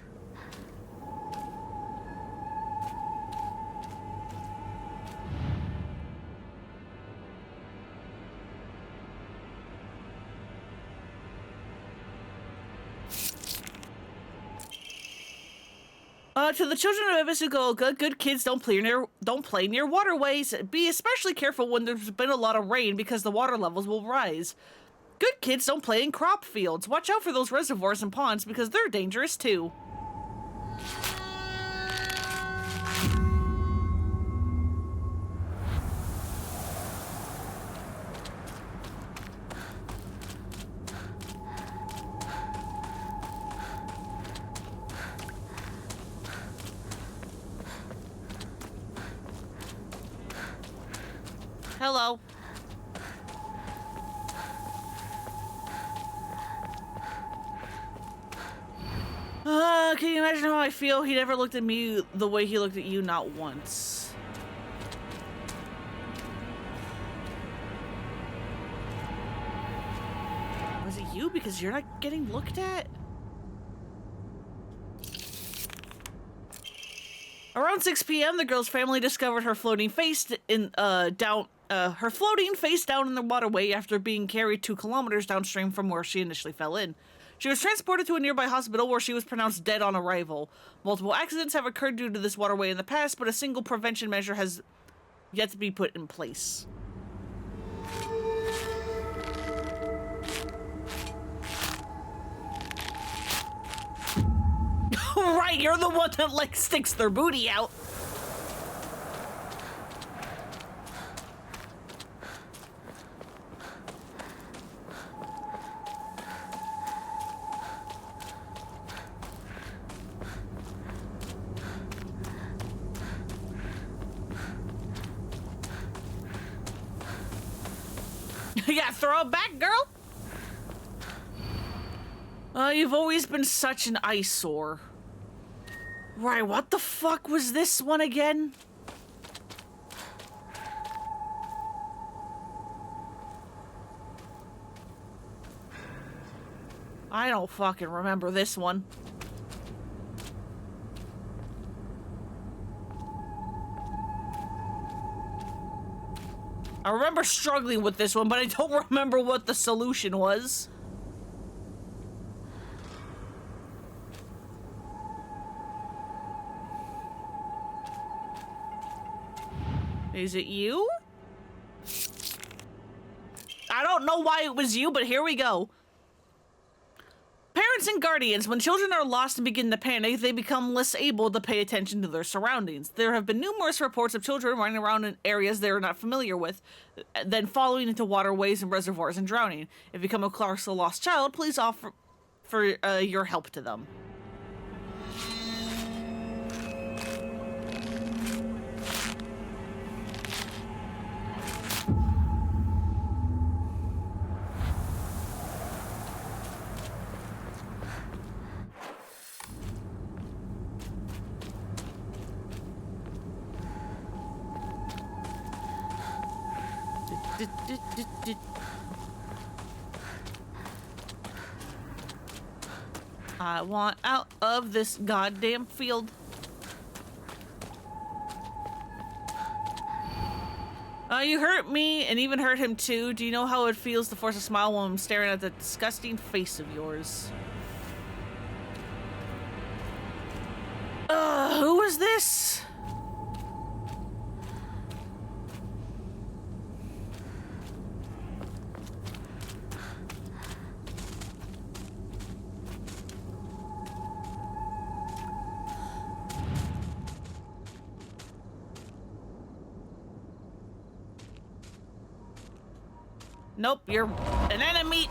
To the children of Isugaoka, good kids don't play near waterways. Be especially careful when there's been a lot of rain because the water levels will rise. Good kids don't play in crop fields. Watch out for those reservoirs and ponds because they're dangerous too. Hello. Can you imagine how I feel? He never looked at me the way he looked at you, not once. Was it you? Because you're not getting looked at? Around 6 p.m., the girl's family discovered her floating face down in the waterway after being carried 2 kilometers downstream from where she initially fell in. She was transported to a nearby hospital where she was pronounced dead on arrival. Multiple accidents have occurred due to this waterway in the past, but a single prevention measure has yet to be put in place. Right, you're the one that, like, sticks their booty out. Yeah, throw it back, girl. You've always been such an eyesore. Right, what the fuck was this one again? I don't fucking remember this one. I remember struggling with this one, but I don't remember what the solution was. Is it you? I don't know why it was you, but here we go. Parents and guardians, when children are lost and begin to panic, they become less able to pay attention to their surroundings. There have been numerous reports of children running around in areas they are not familiar with, then falling into waterways and reservoirs and drowning. If you come across a lost child, please offer your help to them. I want out of this goddamn field. You hurt me and even hurt him too. Do you know how it feels to force a smile while I'm staring at that disgusting face of yours? Who was this? Nope, you're an enemy.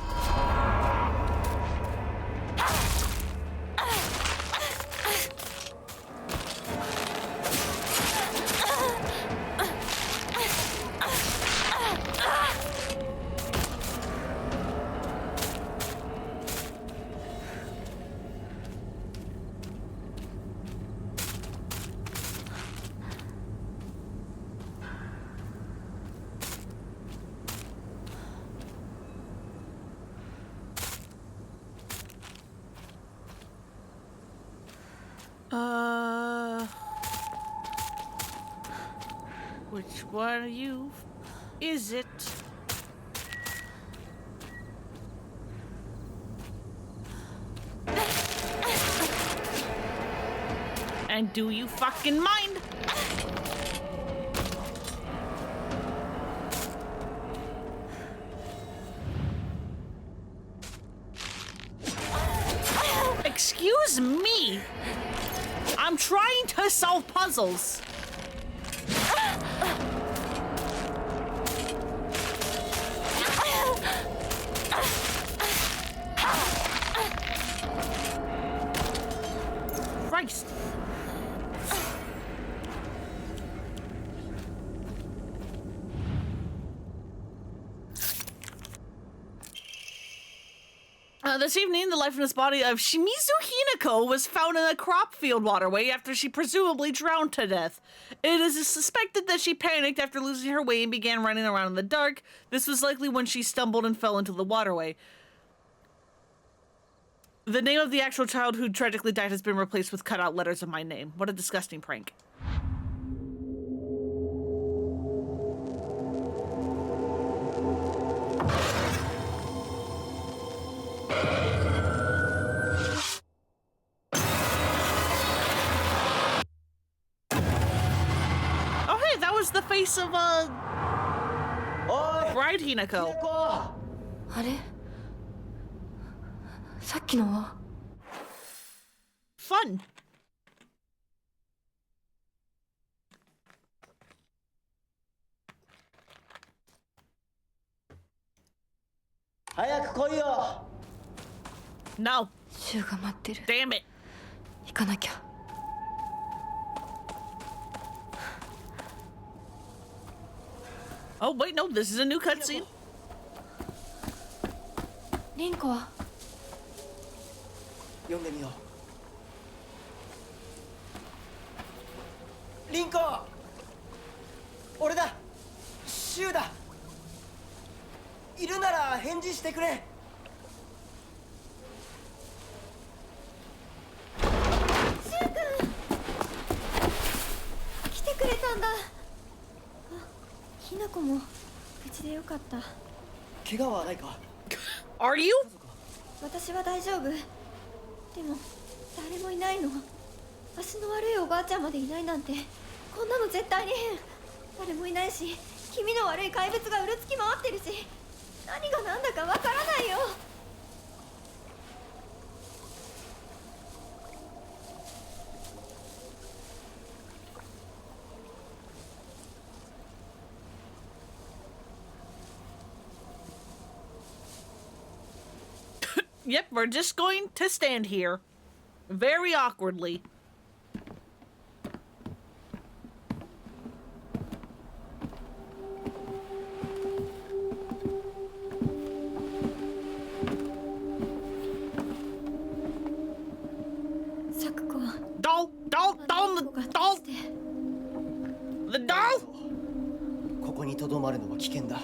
Which one of you is it? And do you fucking mind? Excuse me. I'm trying to solve puzzles. Christ. This evening, the lifeless body of Shimizu Hinako was found in a crop field waterway after she presumably drowned to death. It is suspected that she panicked after losing her way and began running around in the dark. This was likely when she stumbled and fell into the waterway. The name of the actual child who tragically died has been replaced with cutout letters of my name. What a disgusting prank. Oh hey, that was the face of Bride Hinako. あれさっきのは Fun. 早く来いよ。 No. シュウが待ってる Damn it. 行かなきゃ Oh wait, no, this is a new cutscene. リンコは読んでみよう。リンコ、俺だ。シュウだ。いるなら返事してくれ。来てくれたんだ。あ、ひなこも無事でよかった。怪我はないか。 Are you? 私は大丈夫。でも誰もいないの。足の悪いおばあちゃんまでいないなんて、こんなの絶対に変。誰もいないし、気味の悪い怪物がうろつき回ってるし、何が何だかわからないよ。Yep, we're just going to stand here. Very awkwardly. Doll! The doll! ここにとどまるのは危険だ。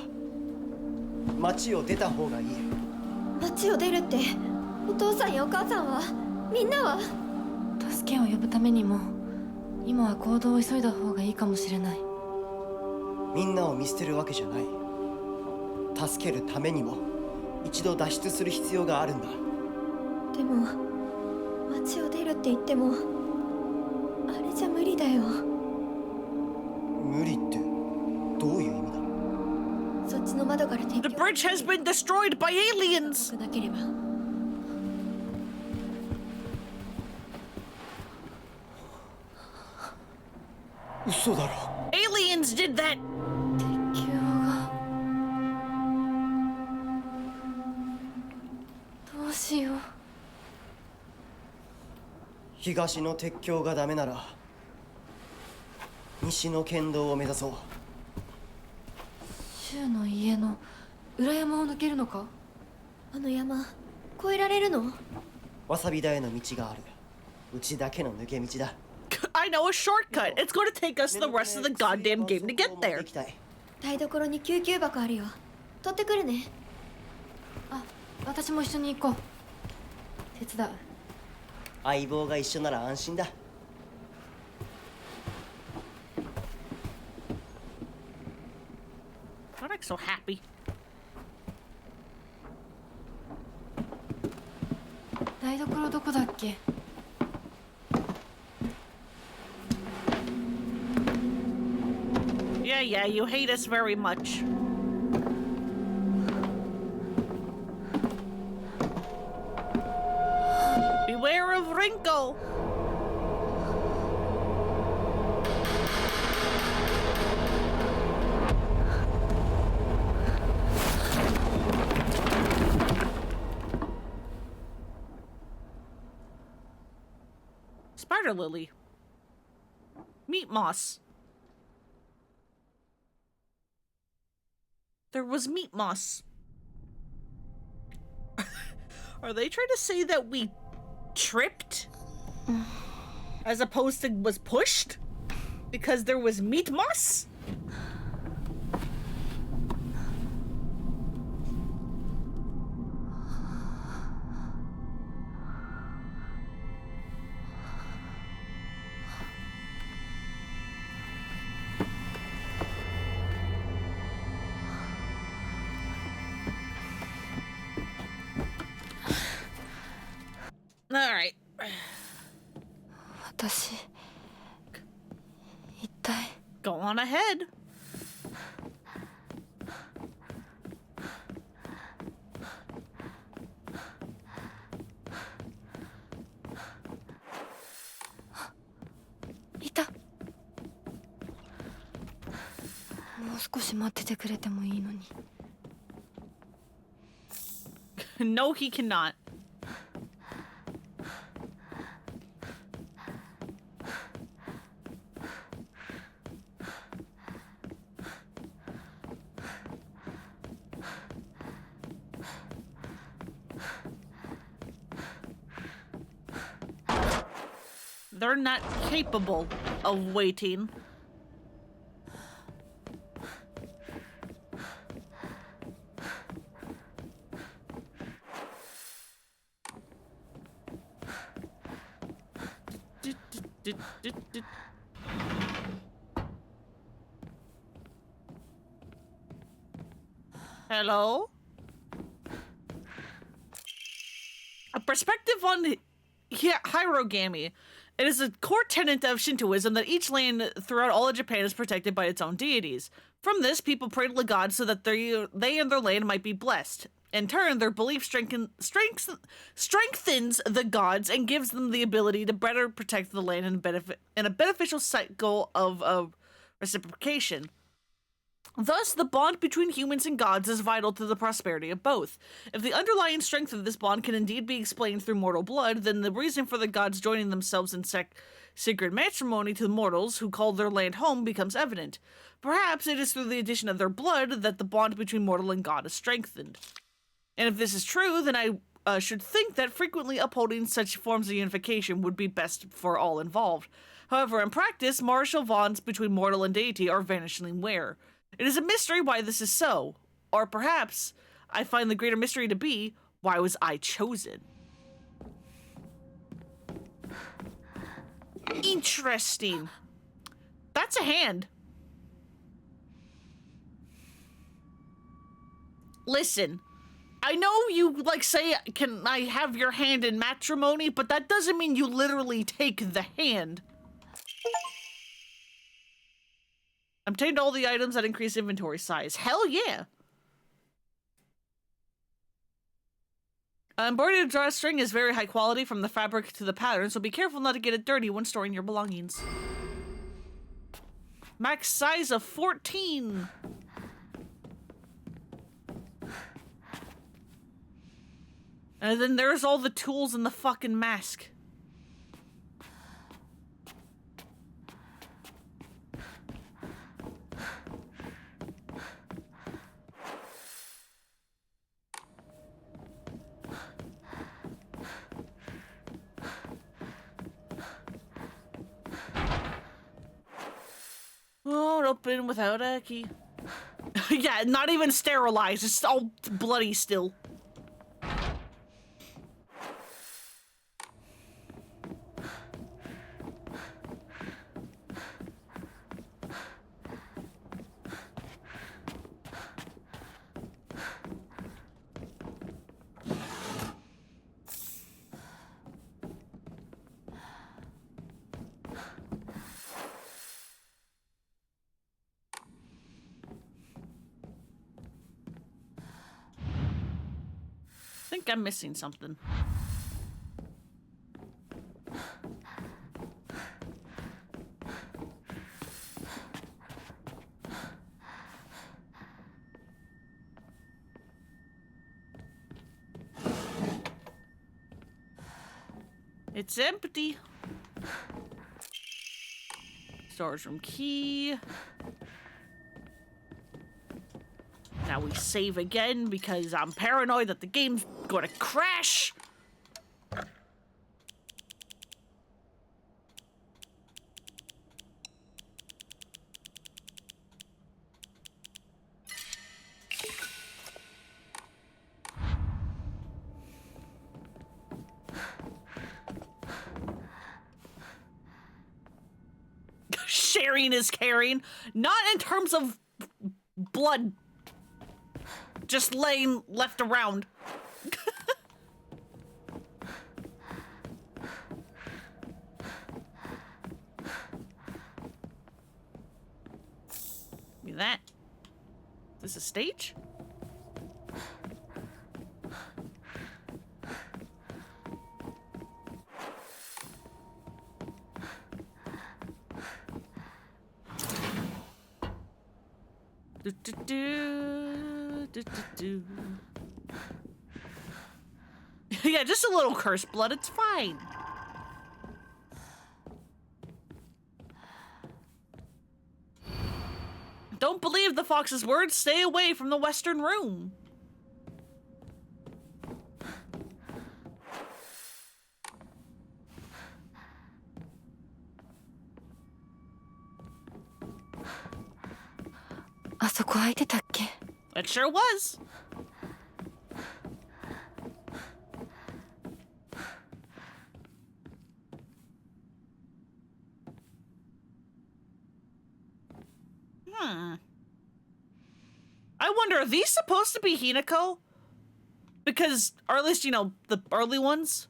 町を出た方がいい。町を出るって、お父さんやお母さんは、みんなは。助けを呼ぶためにも今は行動を急いだ方がいいかもしれない。みんなを見捨てるわけじゃない。助けるためにも一度脱出する必要があるんだ。でも町を出るって言ってもあれじゃ無理だよ。無理ってどういう意味だ。そっちの窓から敵を The bridge has been destroyed by aliens! なければ。嘘だろ。 Aliens did that! 敵がどうしよう。東の鉄橋がダメなら西の県道を目指そう。柊の家の裏山を抜けるのか。あの山越えられるの？わさび田への道がある。うちだけの抜け道だ。I know a shortcut. It's going to take us the rest of the goddamn game to get there. 台所に救急箱あるよ。取ってくるね。あ、私も一緒に行こう。手伝う。相棒が一緒なら安心だ。so happy. Yeah, you hate us very much. Beware of Rinko! Spider lily. Meat moss. There was meat moss. Are they trying to say that we tripped? As opposed to was pushed? Because there was meat moss? All right. 私一体 Go on ahead.いた。もう少し待っててくれてもいいのに。No, he cannot. They're not capable of waiting. Hello? A perspective on hierogamy. It is a core tenet of Shintoism that each land throughout all of Japan is protected by its own deities. From this, people pray to the gods so that they and their land might be blessed. In turn, their belief strengthens the gods and gives them the ability to better protect the land in a beneficial cycle of reciprocation. Thus, the bond between humans and gods is vital to the prosperity of both. If the underlying strength of this bond can indeed be explained through mortal blood, then the reason for the gods joining themselves in sacred matrimony to the mortals who call their land home becomes evident. Perhaps it is through the addition of their blood that the bond between mortal and god is strengthened. And if this is true, then I should think that frequently upholding such forms of unification would be best for all involved. However, in practice, martial bonds between mortal and deity are vanishingly rare. It is a mystery why this is so. Or perhaps I find the greater mystery to be, why was I chosen? Interesting. That's a hand. Listen, I know you say, can I have your hand in matrimony, but that doesn't mean you literally take the hand. Obtained all the items that increase inventory size. Hell yeah! Embroidered drawstring is very high quality from the fabric to the pattern, so be careful not to get it dirty when storing your belongings. Max size of 14. And then there's all the tools in the fucking mask. Won't open without a key. Yeah, not even sterilized. It's all bloody still. think I'm missing something. It's empty. Storage room key. Now we save again because I'm paranoid that the game's gonna crash. Sharing is caring. Not in terms of blood. Just laying left around. Look at that. Is this a stage? Do, do, do, do, do, do. Yeah, just a little curse blood, it's fine. Don't believe the fox's words, stay away from the western room. It sure was. I wonder, are these supposed to be Hinako? Because, or at least, you know, the early ones?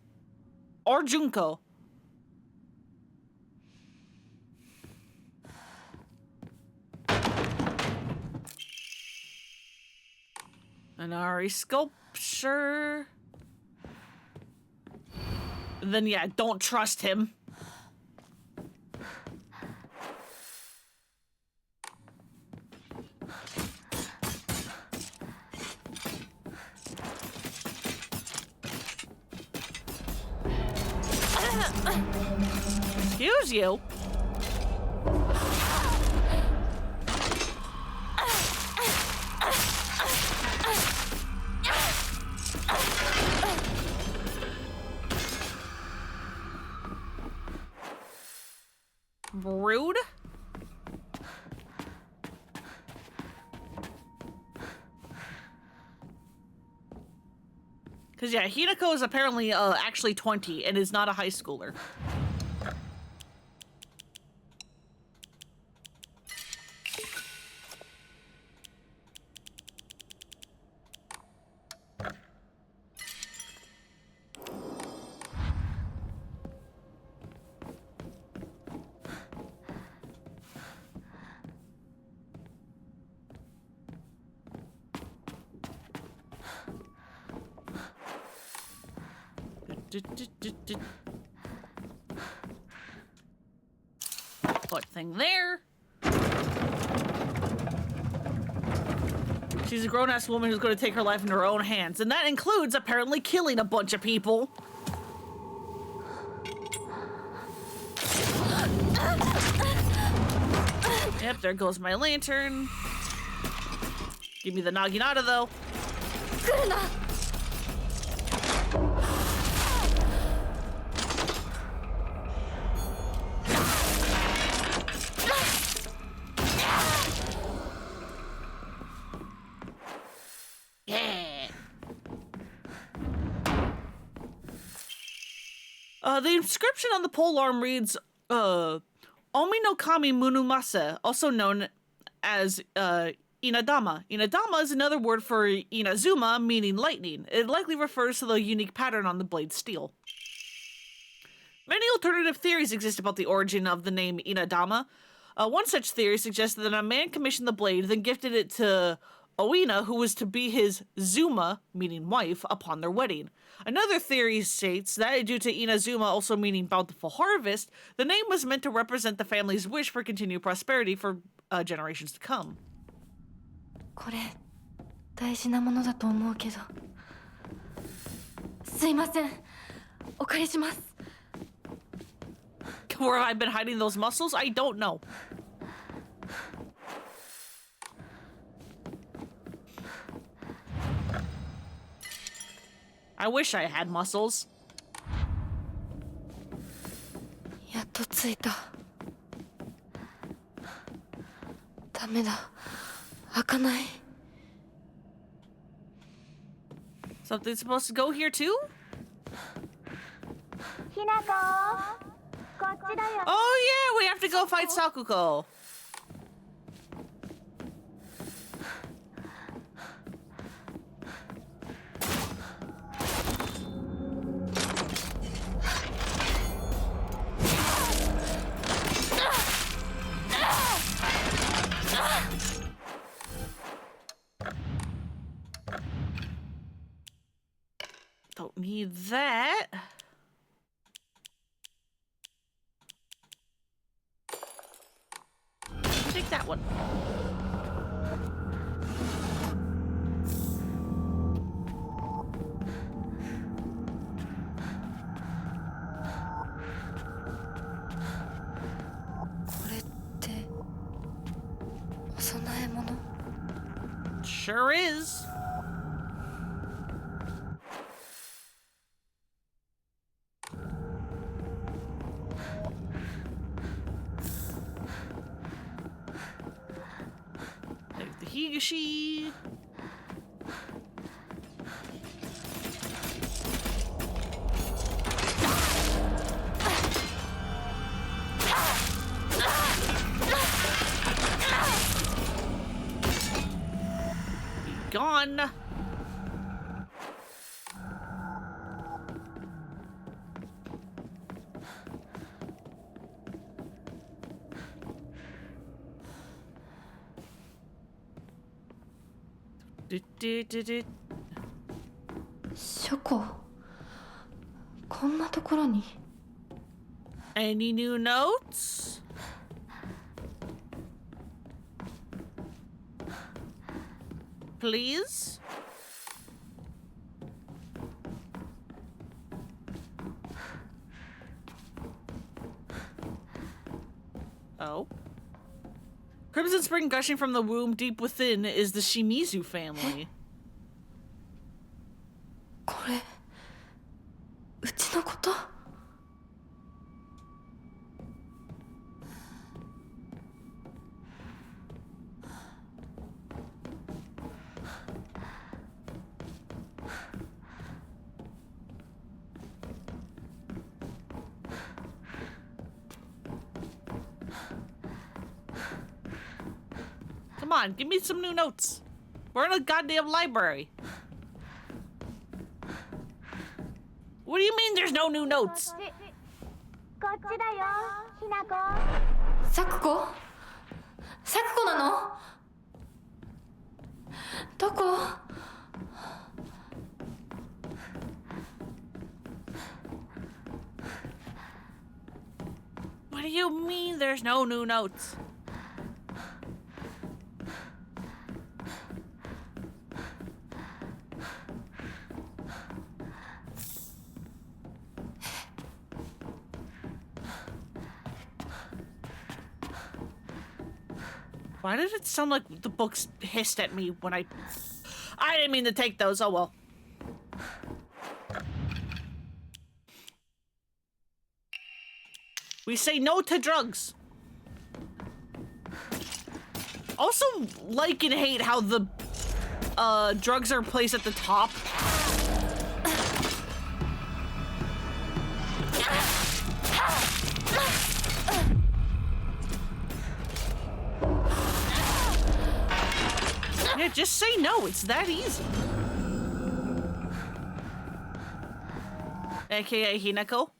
Or Junko? An Ari sculpture. Then yeah, don't trust him. Excuse you. Rude. Because yeah, Hinako is apparently actually 20 and is not a high schooler. Put thing there. She's a grown-ass woman who's going to take her life in her own hands, and that includes apparently killing a bunch of people. Yep, there goes my lantern. Give me the Naginata, though. The inscription on the pole arm reads, Omi no Kami Munumase, also known as, Inadama. Inadama is another word for Inazuma, meaning lightning. It likely refers to the unique pattern on the blade's steel. Many alternative theories exist about the origin of the name Inadama. One such theory suggests that a man commissioned the blade, then gifted it to Oina, who was to be his Zuma, meaning wife, upon their wedding. Another theory states that due to Inazuma also meaning bountiful harvest, the name was meant to represent the family's wish for continued prosperity for generations to come. これ大事なものだと思うけど。すいません。お借りします。 Where have I been hiding those muscles? I don't know. I wish I had muscles. やっと着いた。ダメだ。開かない。 Something's supposed to go here too? ひなここっちだよ。 Oh yeah, we have to go fight Sakuko. Don't need that. Take that one. Sure is. There's the Higashi. Gone. Do. 書庫こんなところに Any new notes? Please? Oh. Crimson Spring gushing from the womb deep within is the Shimizu family. これうちのこと Come on, give me some new notes. We're in a goddamn library. What do you mean there's no new notes? こっちだよひなこ。サクコサクコなのどこ What do you mean there's no new notes? Why did it sound like the books hissed at me when I didn't mean to take those, oh well. We say no to drugs. Also, like and hate how the drugs are placed at the top. Yeah, just say no. It's that easy. AKA Hinako.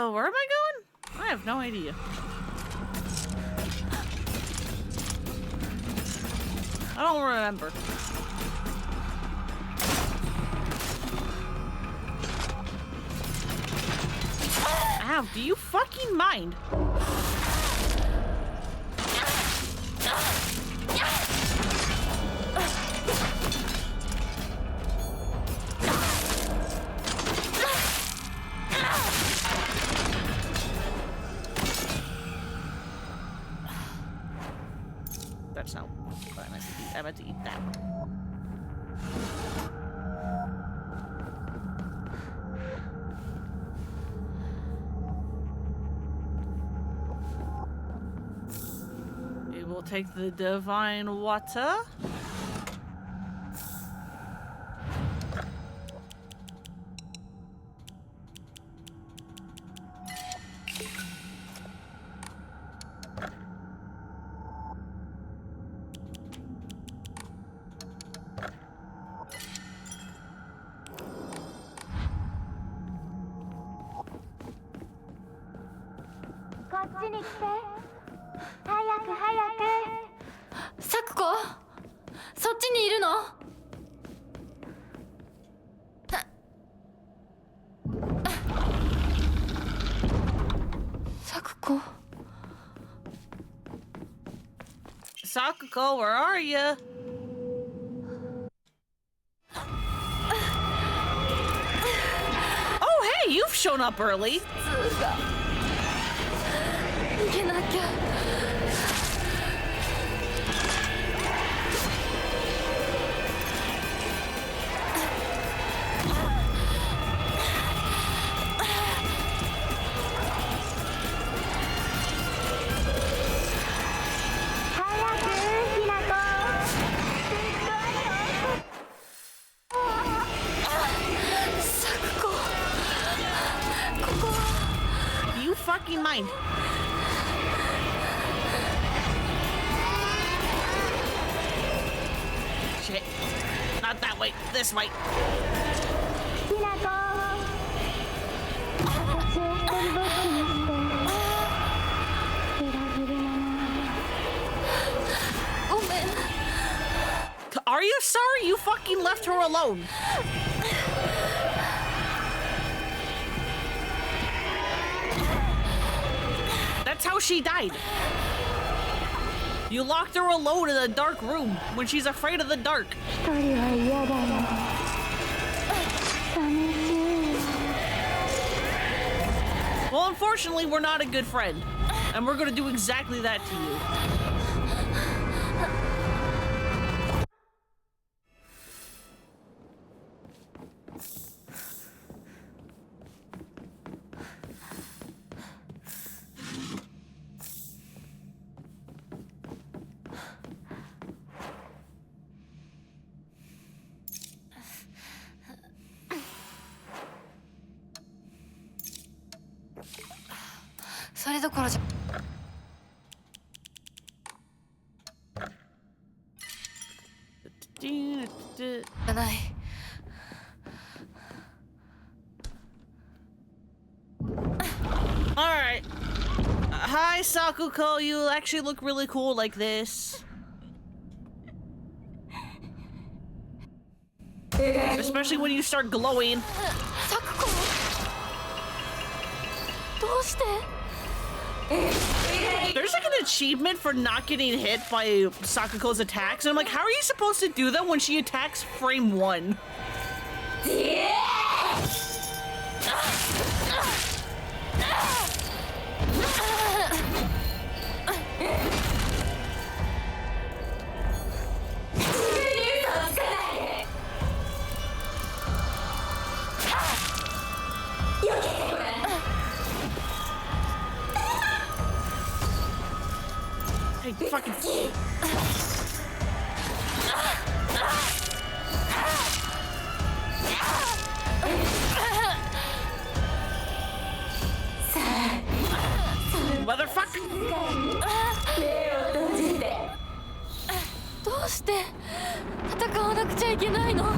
Where am I going? I have no idea. I don't remember. Ow, do you fucking mind? That's not what I meant to eat. I meant to eat that. We will take the divine water. Sakuko, where are you? Oh, hey, you've shown up early. Fucking mind. Shit. Not that way. This way. Are you sorry you fucking left her alone? That's how she died. You locked her alone in a dark room when she's afraid of the dark. Well, unfortunately, we're not a good friend. And we're gonna do exactly that to you. Alright. Hi, Sakuko. You actually look really cool like this. Especially when you start glowing. There's like an achievement for not getting hit by Sakuko's attacks, and I'm like, how are you supposed to do that when she attacks frame 1? Hey, fucking... Motherfucker! どうして戦わなくちゃいけないの？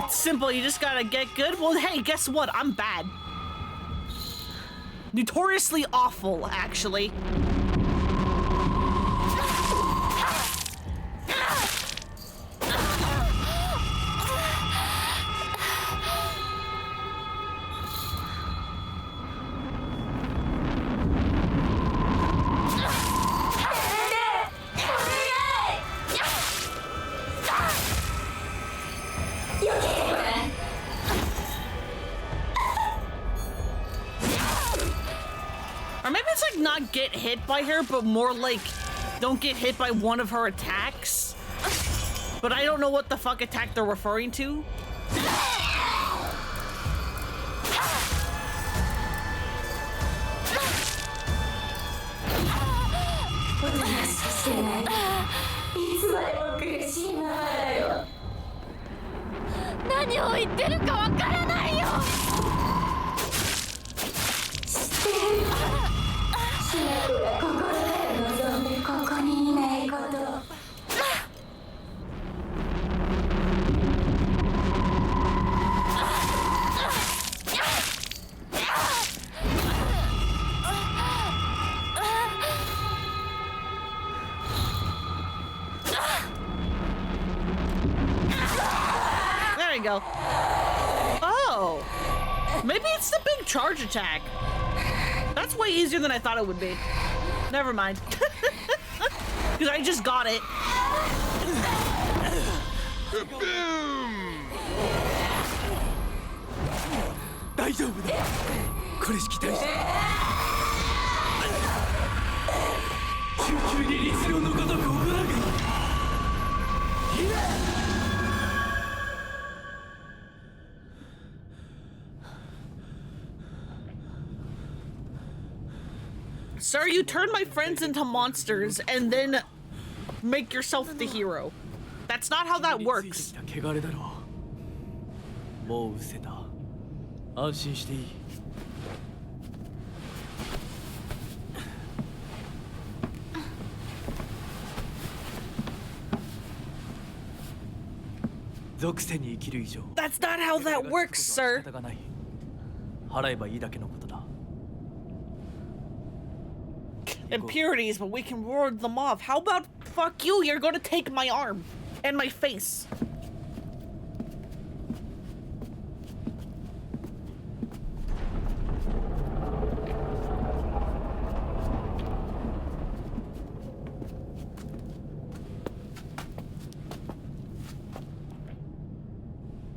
It's simple. You just gotta get good. Well, hey, guess what? I'm bad. Notoriously awful, actually. Or maybe it's like not get hit by her, but more like don't get hit by one of her attacks. But I don't know what the fuck attack they're referring to. There you go. Oh, maybe it's the big charge attack. That's way easier than I thought it would be. Never mind. Because I just got it. Sir, you turn my friends into monsters and then make yourself the hero. That's not how that works. 汚れだろう。もう失せた。安心していい。属性に生きる以上。 That's not how that works, sir. 仕方がない。払えばいいだけのことだ。 Impurities, but we can ward them off. How about fuck you? You're gonna take my arm and my face. This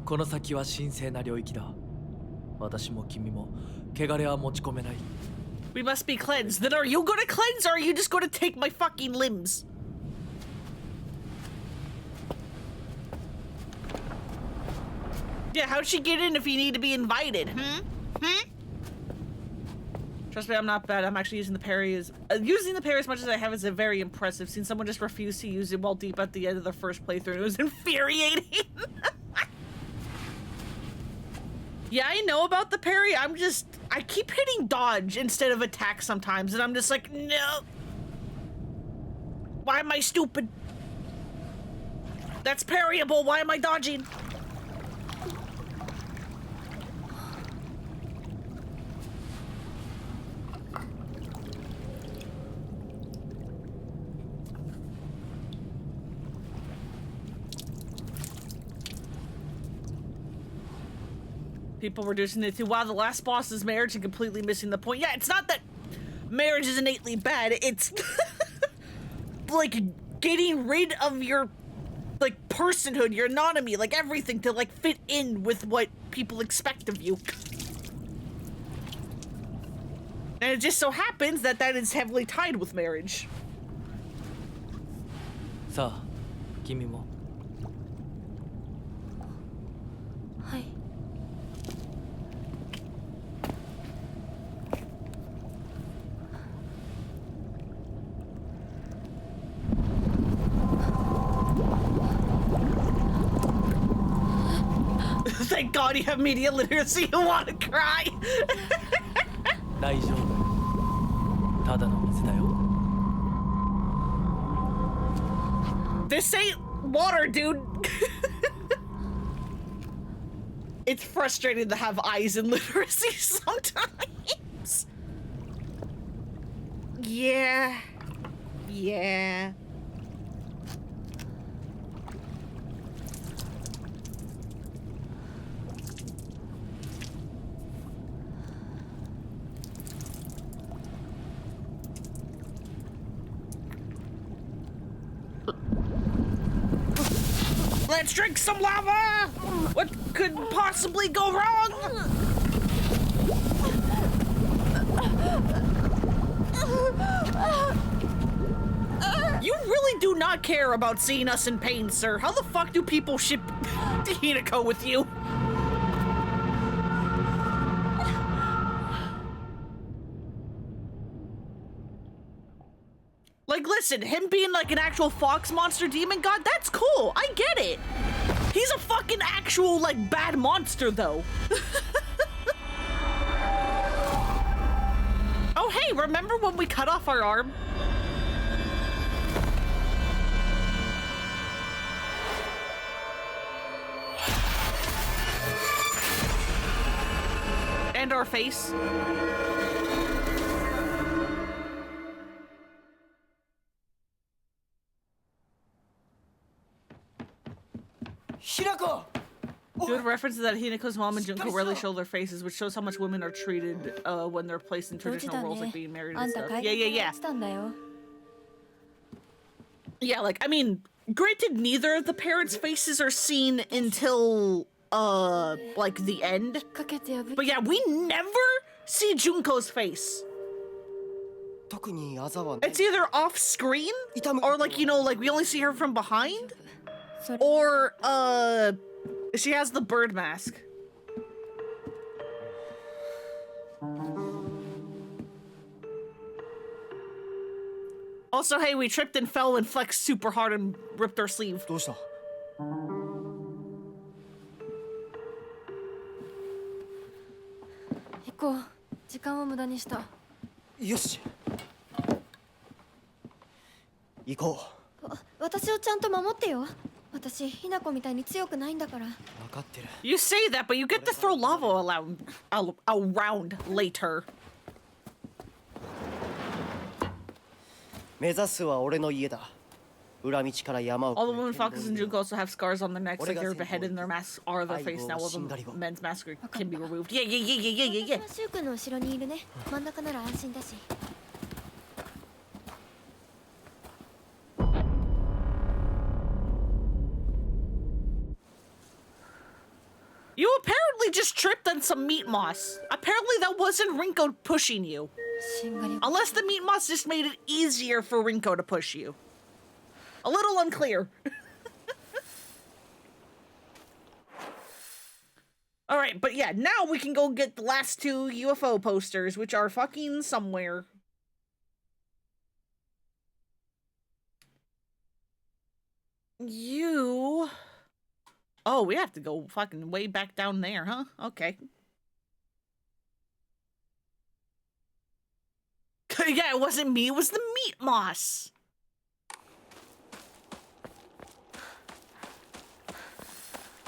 この先は神聖な領域だ。私も君も汚れは持ち込めない。 We must be cleansed. Then are you gonna cleanse or are you just gonna take my fucking limbs? Yeah, how'd she get in if you need to be invited? Trust me, I'm not bad. I'm actually using the parry as much as I have is very impressive. Seen someone just refuse to use it while deep at the end of the first playthrough. It was infuriating. Yeah, I know about the parry. I keep hitting dodge instead of attack sometimes, and I'm just like, no. Why am I stupid? That's parryable. Why am I dodging? People reducing it to, wow, the last boss is marriage and completely missing the point. Yeah, it's not that marriage is innately bad. It's like getting rid of your like personhood, your anatomy, like everything to like fit in with what people expect of you. And it just so happens that that is heavily tied with marriage. さあ、君も。はい。Thank God you have media literacy. You want to cry. 大丈夫。ただの水だよ。 This ain't water, dude. It's frustrating to have eyes and literacy sometimes. Yeah. Yeah. Let's drink some lava! What could possibly go wrong? You really do not care about seeing us in pain, sir. How the fuck do people ship Hinako with you? Like, listen, him being like an actual fox monster demon god, that's cool. I get it. He's a fucking actual, like, bad monster, though. Oh, hey, remember when we cut off our arm? And our face? Hinako! Good reference to that Hinako's mom and Junko rarely show their faces, which shows how much women are treated when they're placed in traditional roles like being married and stuff. Yeah. Yeah, like, I mean, granted, neither of the parents' faces are seen until, like, the end. But yeah, we never see Junko's face. It's either off screen, or like, you know, like, we only see her from behind, or, she has the bird mask. Also, hey, we tripped and fell and flexed super hard and ripped our sleeve. どうした？行こう。時間を無駄にした。よし。行こう。私をちゃんと守ってよ。私、ひなこみたいに強くないんだから。分かってる。You say that, but you get to throw lava around later. 目指すは俺の家だ。裏道から山を All the women foxes and Junko also have scars on their necks, like they're beheaded, and their masks are their face now. All the men's masks can be removed. Yeah. 私はシュウ君の後ろにいるね。真ん中なら安心だし。You apparently just tripped on some meat moss. Apparently that wasn't Rinko pushing you. Unless the meat moss just made it easier for Rinko to push you. A little unclear. Alright, but yeah, now we can go get the last two UFO posters, which are fucking somewhere. You... Oh, we have to go fucking way back down there, huh? Okay. Yeah, it wasn't me, it was the meat moss.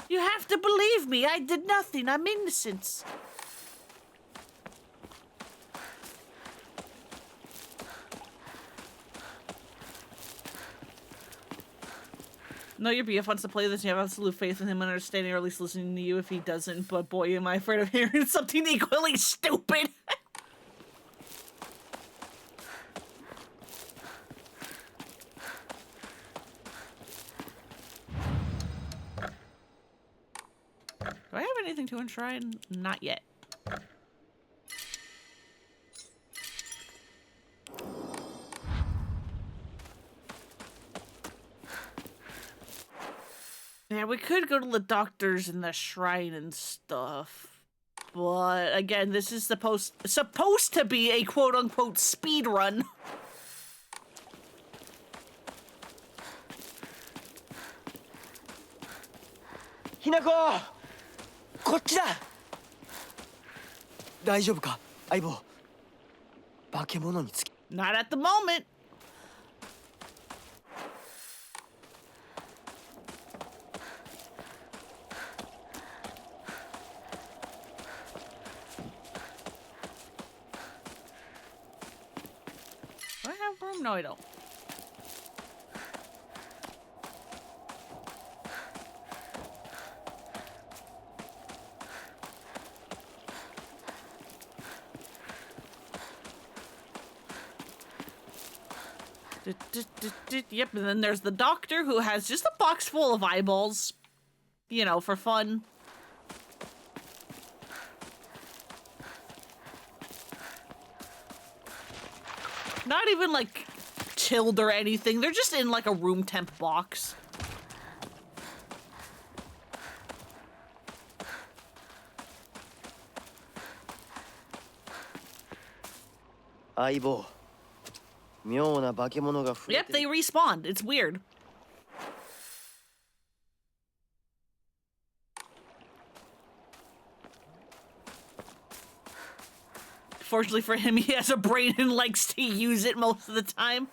You have to believe me, I did nothing, I'm innocent. No, your BF wants to play this. You have absolute faith in him and understanding, or at least listening to you if he doesn't. But boy, am I afraid of hearing something equally stupid. Do I have anything to enshrine? Not yet. Yeah, we could go to the doctors and the shrine and stuff. But again, this is supposed to be a quote-unquote speed run. Hinako! こっちだ! 大丈夫か相棒化け物につき Not at the moment. No, I don't. Yep, and then there's the doctor who has just a box full of eyeballs. You know, for fun. Not even, like, chilled or anything. They're just in, like, a room temp box. Aibo. 妙な化け物が増え Yep, てる they respawned. It's weird. Fortunately for him, he has a brain and likes to use it most of the time.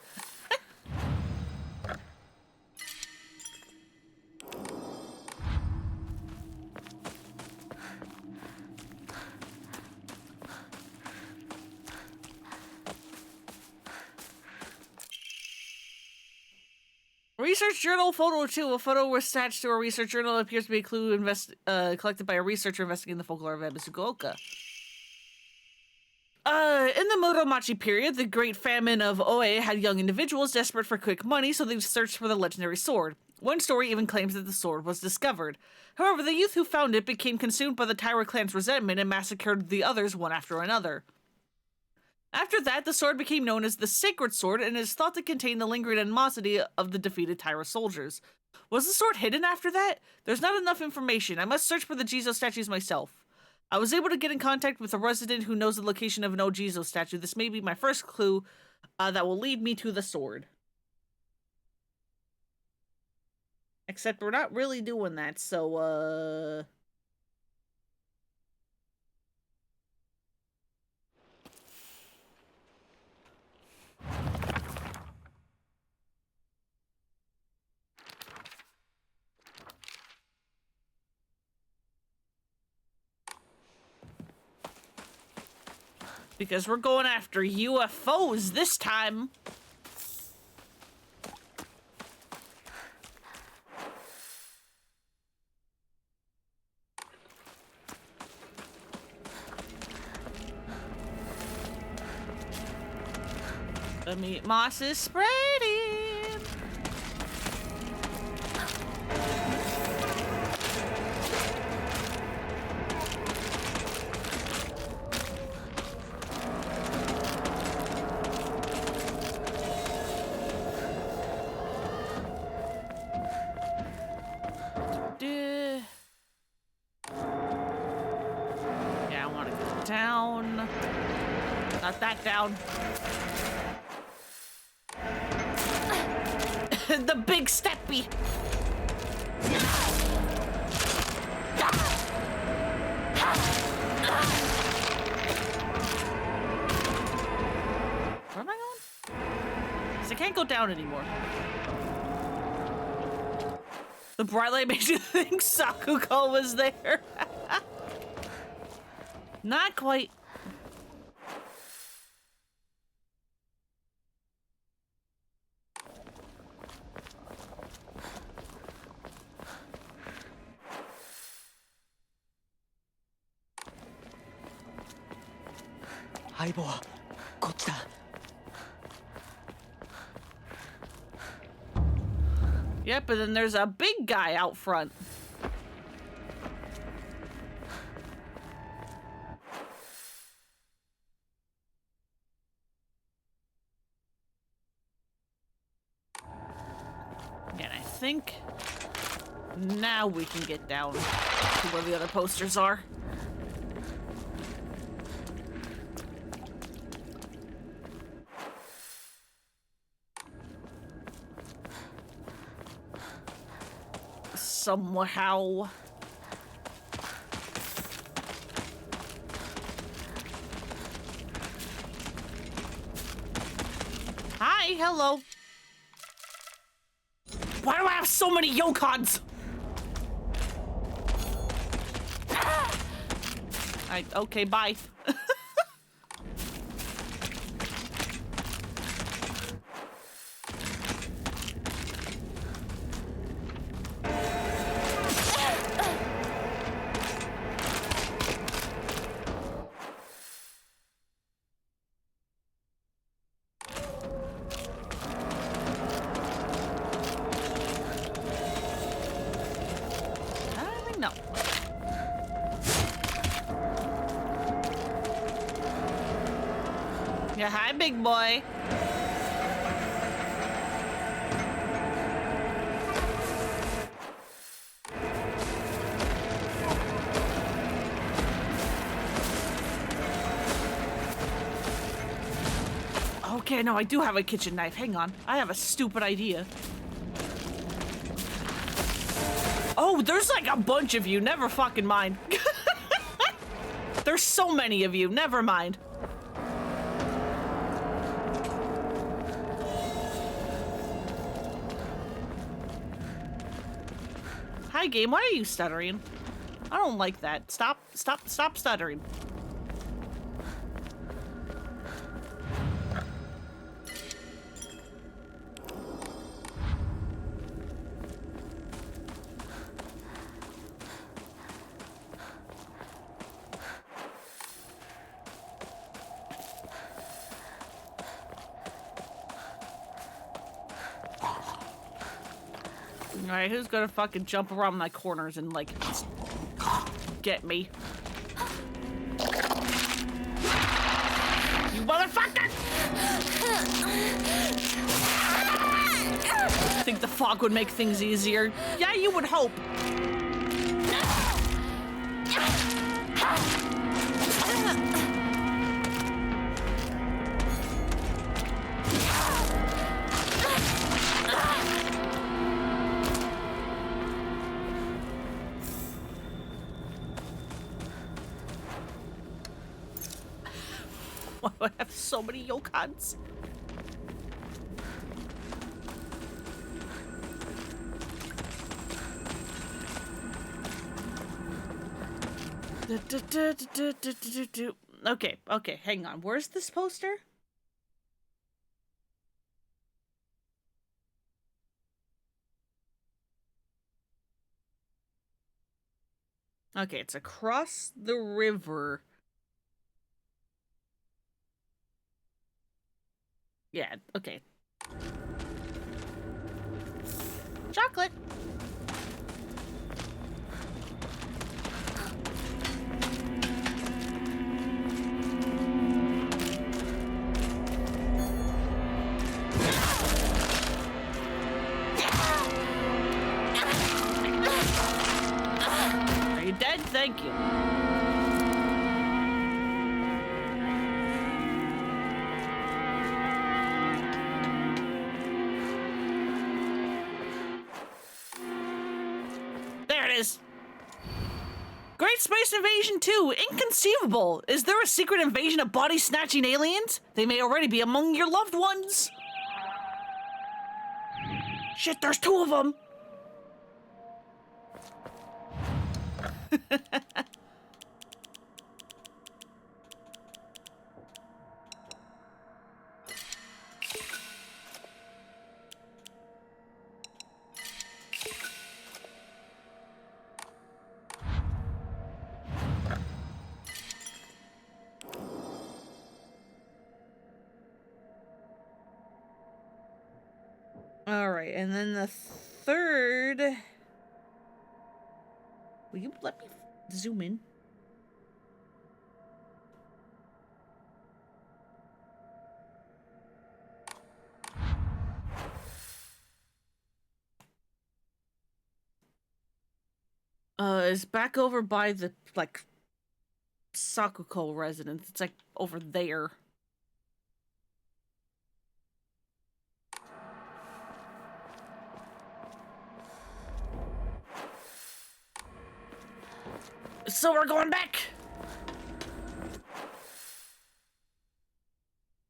Research journal photo 2. A photo was attached to a research journal. It appears to be a clue collected by a researcher investigating the folklore of Ebisugaoka. In the Muromachi period, the Great Famine of Oe had young individuals desperate for quick money, so they searched for the legendary sword. One story even claims that the sword was discovered. However, the youth who found it became consumed by the Taira clan's resentment and massacred the others one after another. After that, the sword became known as the Sacred Sword and is thought to contain the lingering animosity of the defeated Taira soldiers. Was the sword hidden after that? There's not enough information. I must search for the Jizo statues myself. I was able to get in contact with a resident who knows the location of an Ojizo statue. This may be my first clue that will lead me to the sword. Except we're not really doing that, so, because we're going after UFOs this time. The meat moss is spreading. Yeah, I want to go down. Not that down. The big steppy. Where am I going? Because I can't go down anymore. The bright light made you think Sakuko was there. Not quite. Aibo こっちだ Yep, but then there's a big guy out front. And I think now we can get down to where the other posters are. Somehow. Hi, hello. Why do I have so many Yokons? Okay, bye. Yeah, hi, big boy. Okay, no, I do have a kitchen knife. Hang on. I have a stupid idea. Oh, there's like a bunch of you. Never fucking mind. There's so many of you. Never mind. Hi, game. Why are you stuttering? I don't like that. Stop stuttering. Alright, who's gonna fucking jump around my corners and, like, get me? You motherfucker! Think the fog would make things easier? Yeah, you would hope. Why do I have so many yokans? Okay, hang on. Where's this poster? Okay, it's across the river. Yeah, okay. Chocolate. Are you dead? Thank you. There it is. Great Space Invasion 2, inconceivable. Is there a secret invasion of body-snatching aliens? They may already be among your loved ones. Shit, there's 2 of them. All right, and then the third. Will you let me zoom in? Is back over by the, like, Sakuko residence. It's, like, over there. So we're going back!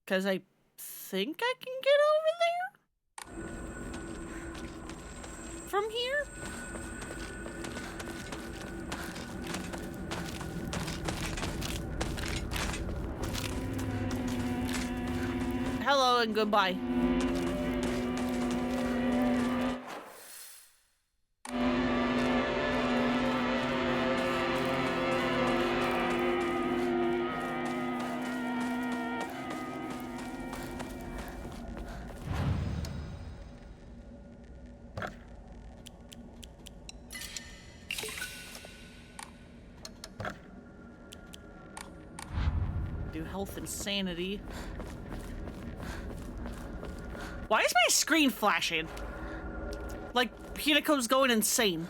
Because I think I can get over there? From here? Hello and goodbye. do health and sanity. Why is my screen flashing? Like, Hinako's going insane.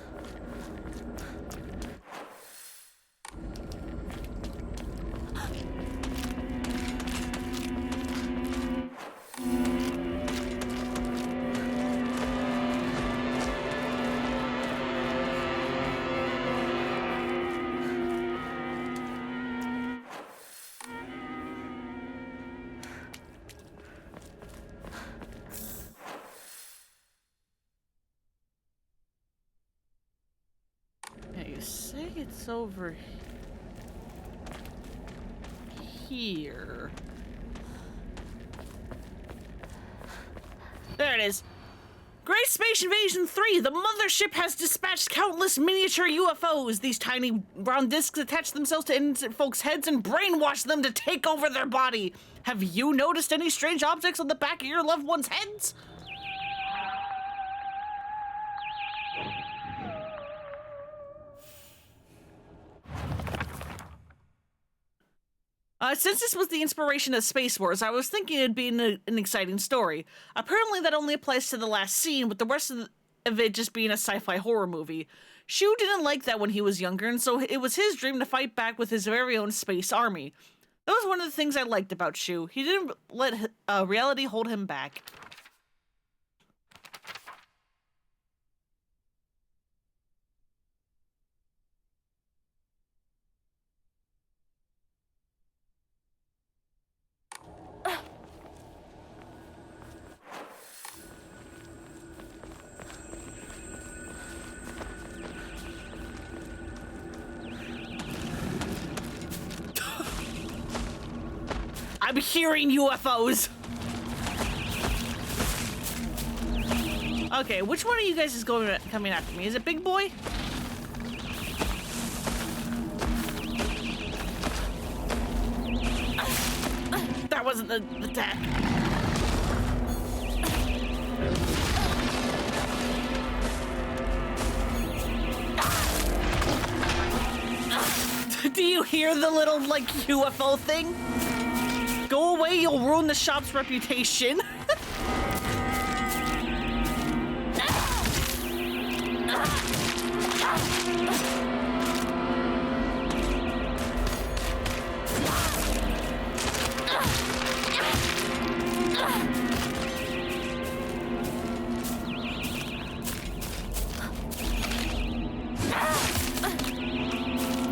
You say it's over here. There it is. Great Space Invasion 3! The mothership has dispatched countless miniature UFOs. These tiny brown discs attach themselves to innocent folks' heads and brainwash them to take over their body. Have you noticed any strange objects on the back of your loved ones' heads? Since this was the inspiration of Space Wars, I was thinking it'd be an exciting story. Apparently that only applies to the last scene, with the rest of it just being a sci-fi horror movie. Shu didn't like that when he was younger, and so it was his dream to fight back with his very own space army. That was one of the things I liked about Shu. He didn't let reality hold him back. I'm hearing UFOs. Okay, which one of you guys is coming after me? Is it Big Boy? That wasn't the attack. Do you hear the little, like, UFO thing? Go away, you'll ruin the shop's reputation.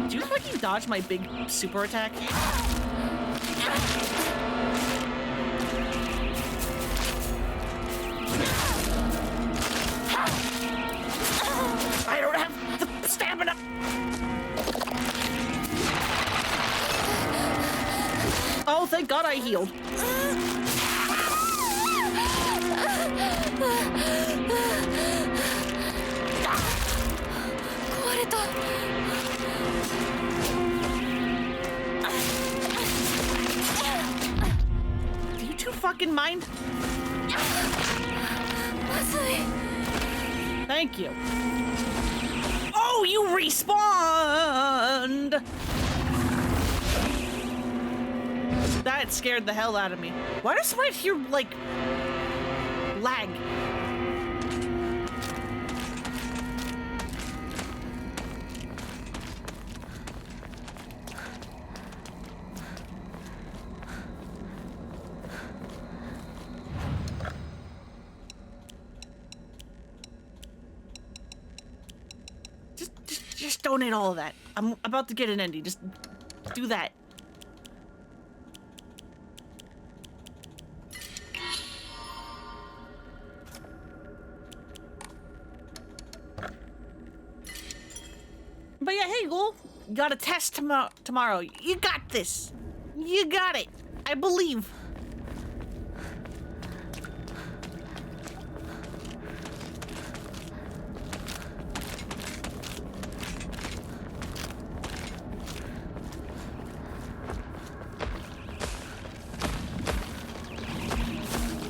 Do you fucking dodge my big super attack? I don't have the stamina. Oh, thank God I healed. Do you two fucking mind? Thank you. Oh, you respawned! That scared the hell out of me. Why does right here, like, lag? Just donate all of that. I'm about to get an ending. Just do that. But yeah, hey, Ghoul. You got a test tomorrow. You got this. You got it. I believe.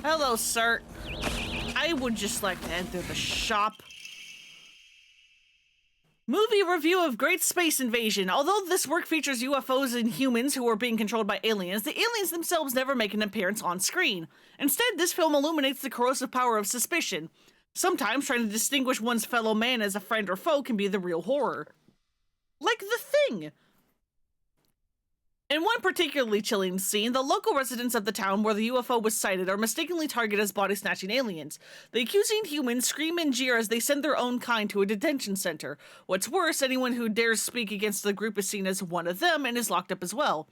Hello, sir. I would just like to enter the shop. Movie be a review of Great Space Invasion. Although this work features UFOs and humans who are being controlled by aliens, the aliens themselves never make an appearance on screen. Instead, this film illuminates the corrosive power of suspicion. Sometimes trying to distinguish one's fellow man as a friend or foe can be the real horror. Like The Thing! In one particularly chilling scene, the local residents of the town where the UFO was sighted are mistakenly targeted as body-snatching aliens. The accusing humans scream and jeer as they send their own kind to a detention center. What's worse, anyone who dares speak against the group is seen as one of them and is locked up as well.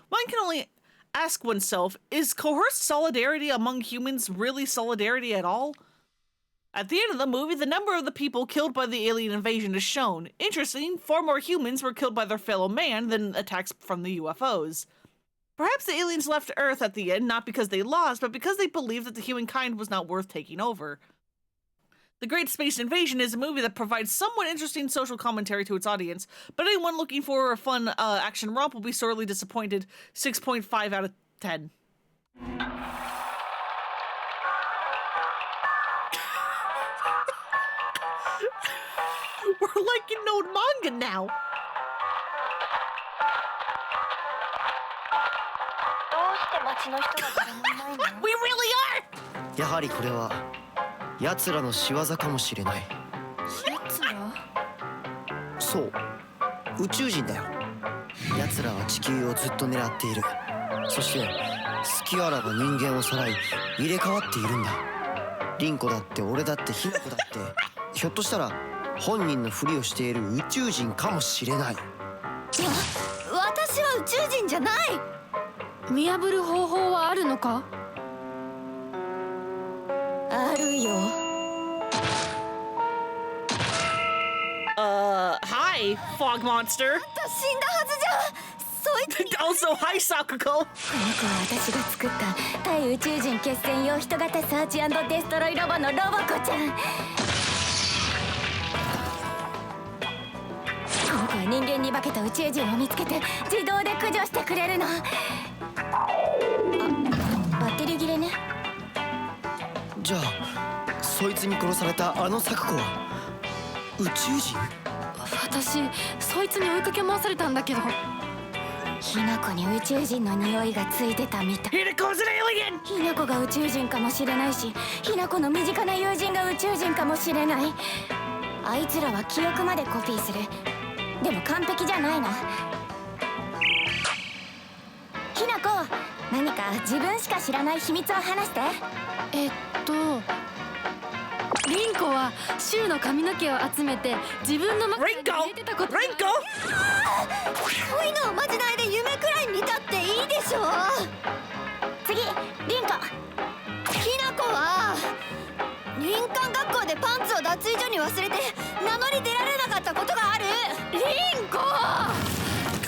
One can only ask oneself, is coerced solidarity among humans really solidarity at all? At the end of the movie, the number of the people killed by the alien invasion is shown. Interesting, far more humans were killed by their fellow man than attacks from the UFOs. Perhaps the aliens left Earth at the end not because they lost, but because they believed that the humankind was not worth taking over. The Great Space Invasion is a movie that provides somewhat interesting social commentary to its audience, but anyone looking for a fun action romp will be sorely disappointed. 6.5 out of 10. We're like in old manga now. We really are! やはりこれは奴らの仕業かもしれない。奴ら？そう、宇宙人だよ。奴らは地球をずっと狙っている。そして隙あらば人間をさらい入れ替わっているんだ。リンコだって俺だってヒナコだってひょっとしたら本人のふりをしている宇宙人かもしれない。私は宇宙人じゃない。見破る方法はあるのか？あるよ。Hi, Fog Monster. 死んだはずじゃ。そいつに。Also, hi, Sakuko. この子は私が作った対宇宙人決戦用人型サーチ&デストロイロボのロボコちゃん。この子は人間に化けた宇宙人を見つけて自動で駆除してくれるの。バッテリー切れね。じゃあそいつに殺されたあのサクコは宇宙人？私そいつに追いかけ回されたんだけど。ヒナコに宇宙人の匂いがついてたみたい。Hinako's an alien! ヒナコが宇宙人かもしれないし、ヒナコの身近な友人が宇宙人かもしれない。あいつらは記憶までコピーする。でも完璧じゃないな。ヒナコ、何か自分しか知らない秘密を話して。リンコはシュウの髪の毛を集めて自分の枕に入れてたことが。リンコ！そういうのをまじないで夢くらい見たっていいでしょ。次、リンコ。ヒナコは林間学校でパンツを脱衣所に忘れて名乗り出られなかったことがある。リンコ！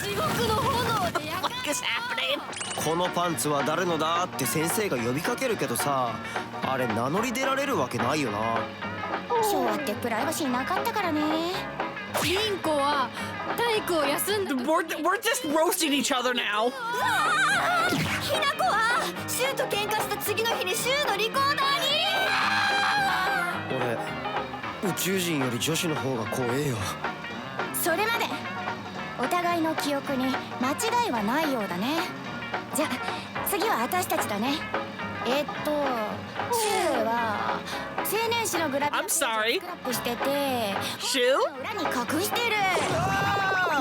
地獄の炎で焼かれた。このパンツは誰のだって先生が呼びかけるけどさ、あれ名乗り出られるわけないよな。昭和ってプライバシーなかったからね。リンコは体育を休んだ。We're just roasting each other now. ヒナコはシュウと喧嘩した次の日にシュウのリコーダーに。俺宇宙人より女子の方が怖えよ。それまでお互いの記憶に間違いはないようだね。じゃあ次は私たちだね。シュウは青年誌のグラビアページをスクラップしてて、シュウ？裏に隠してる。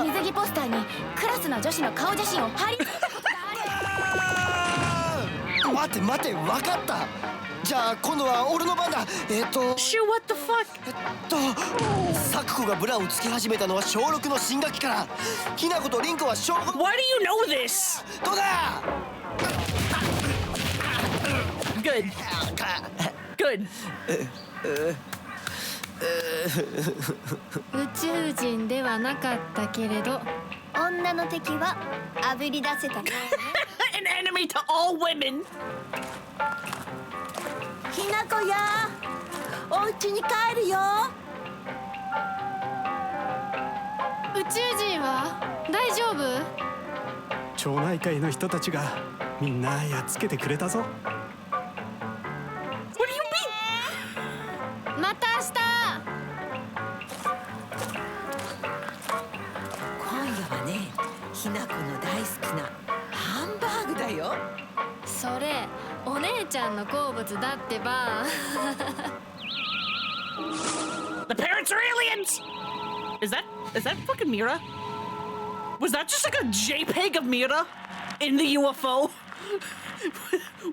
水着ポスターにクラスの女子の顔写真を貼り付けたことがある。待て分かった。じゃあ今度は俺の番だ。シュウ what the fuck？サクコがブラをつけ始めたのは小6の新学期から。ヒナコとリンコは小5。 Why do you know this? どうだGood. Good. 宇宙人ではなかったけれど、女の敵はあぶり出せたね。An enemy to all women. ひなこや、お家に帰るよ。宇宙人は大丈夫？町内会の人たちがみんなやっつけてくれたぞ。What do you mean? また明日。ひなこの大好きなハンバーグだよ。それお姉ちゃんの好物だってば。The parents are aliens! Is that fucking Mira? Was that just like a JPEG of Mira in the UFO?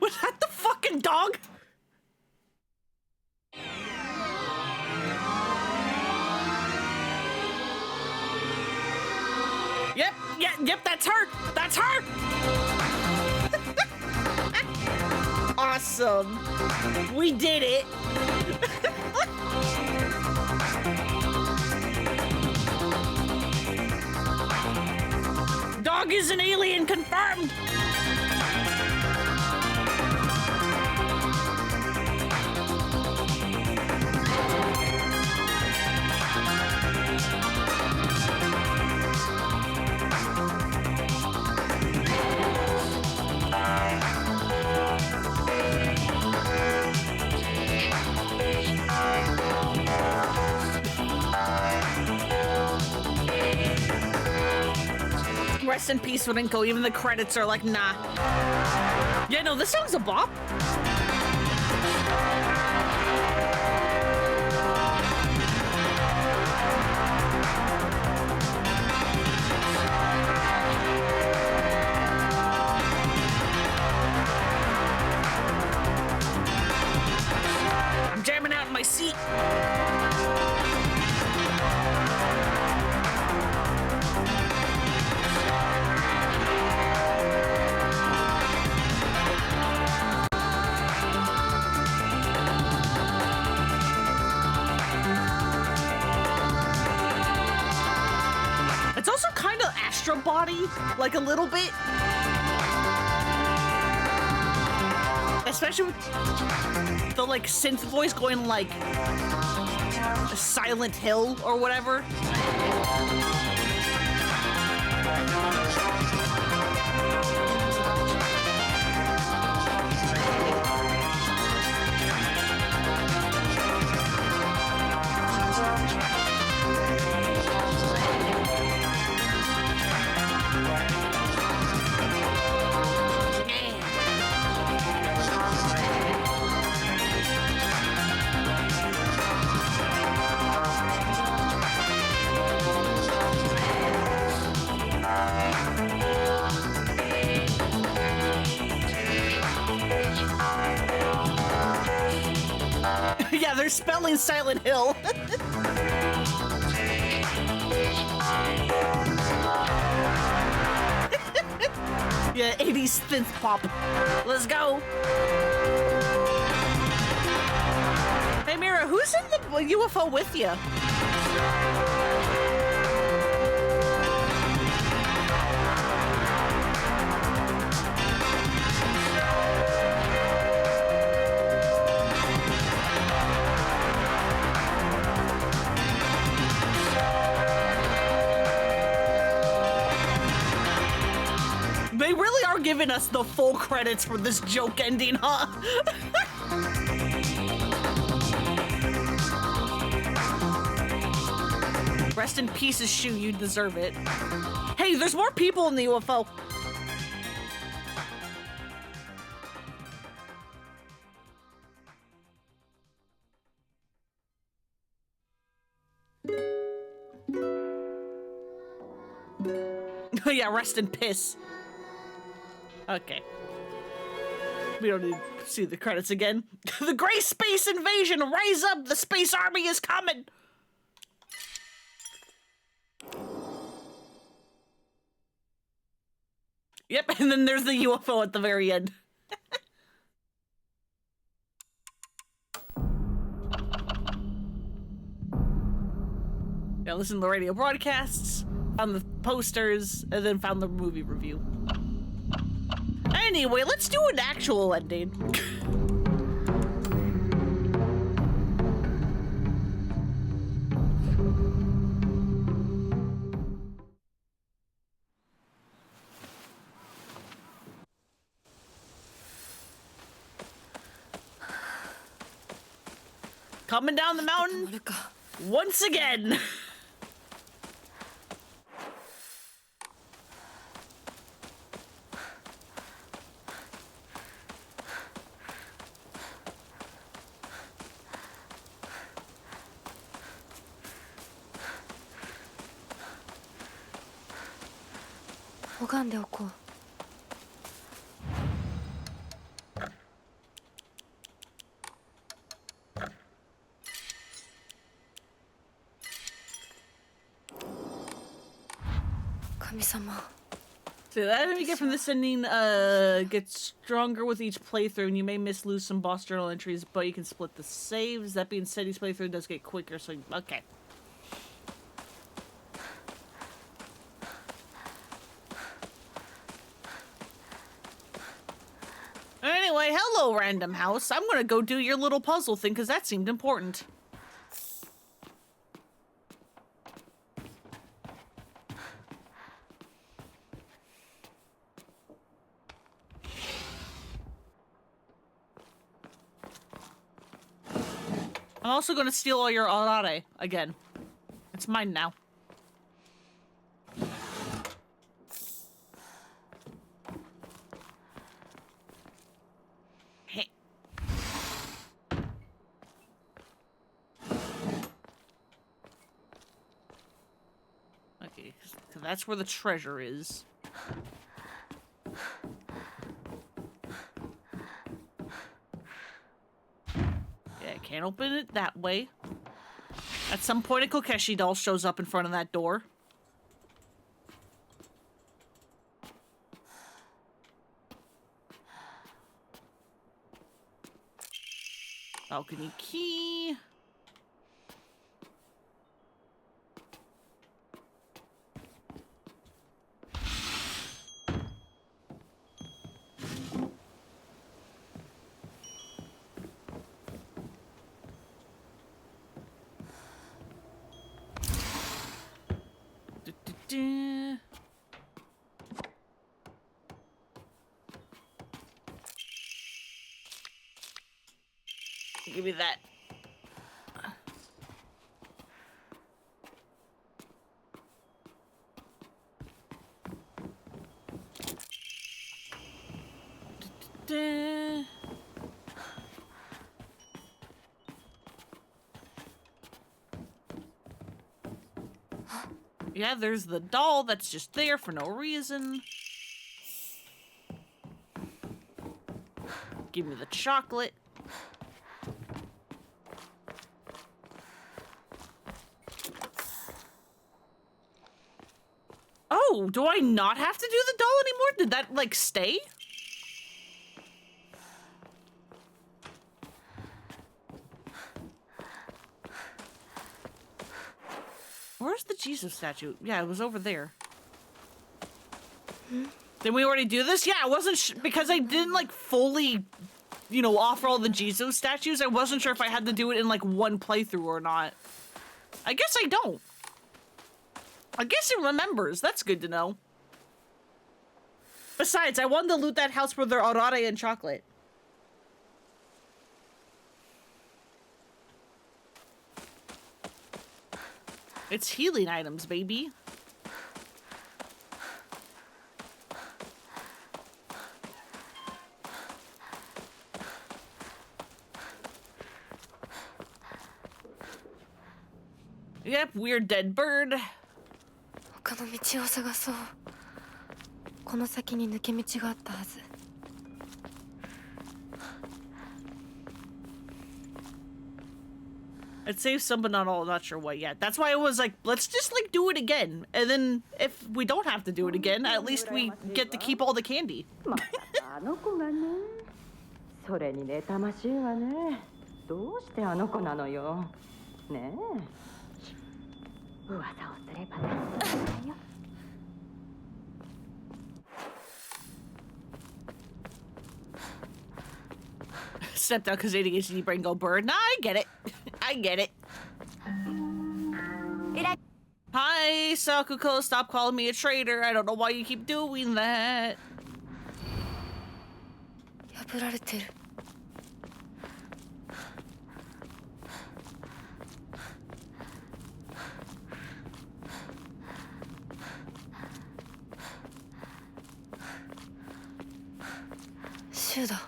Was that the fucking dog? Yep, that's her! That's her! Awesome. We did it. Dog is an alien, confirmed! Rest in peace, Rinko. Even the credits are like, nah. Yeah, no, this song's a bop. I'm jamming out in my seat. It's also kind of Astro Body, like a little bit. Especially with the like synth voice going like Silent Hill or whatever. Yeah, they're spelling Silent Hill. Yeah, 80s synth pop. Let's go. Hey, Mira, who's in the UFO with you? They really are giving us the full credits for this joke ending, huh? Rest in peace, Shu, you deserve it. Hey, there's more people in the UFO. Yeah, rest in piss. Okay. We don't need to see the credits again. The Gray Space Invasion! Rise up! The Space Army is coming! Yep, and then there's the UFO at the very end. Yeah, listen to the radio broadcasts, found the posters, and then found the movie review. Anyway, let's do an actual ending. Coming down the mountain once again. 拝んでおこう。神様。 So the item you get from this ending gets stronger with each playthrough, and you may lose some boss journal entries, but you can split the saves. That being said, each playthrough does get quicker, so okay. Anyway, hello, random house. I'm gonna go do your little puzzle thing, because that seemed important. I'm also gonna steal all your arare again. It's mine now. Hey. Okay, 'cause that's where the treasure is. Can't open it that way. At some point, a Kokeshi doll shows up in front of that door. Balcony key. Give me that. Yeah, there's the doll that's just there for no reason. Give me the chocolate. Oh, do I not have to do the doll anymore? Did that, like, stay? Where's the Jesus statue? Yeah, it was over there. Did we already do this? Yeah, I wasn't because I didn't, like, fully, you know, offer all the Jesus statues. I wasn't sure if I had to do it in, like, one playthrough or not. I guess I don't. I guess it remembers. That's good to know. Besides, I wanted to loot that house for their arare and chocolate. It's healing items, baby. Yep, weird dead bird. 他の道を探そう。この先に抜け道があったはず。It saves some, but not all. Not sure what yet. That's why I was like, let's just like do it again, and then if we don't have to do it again, at least we get to keep all the candy. まさかあの子がね。それに妬ましいわね。どうしてあの子なのよ。ねえ。噂をすればね。よ。Stepped out because ADHD brain go bird. Nah, I get it. I get it. Hi, Sakuko. Stop calling me a traitor. I don't know why you keep doing that. 破られてる。シュだ。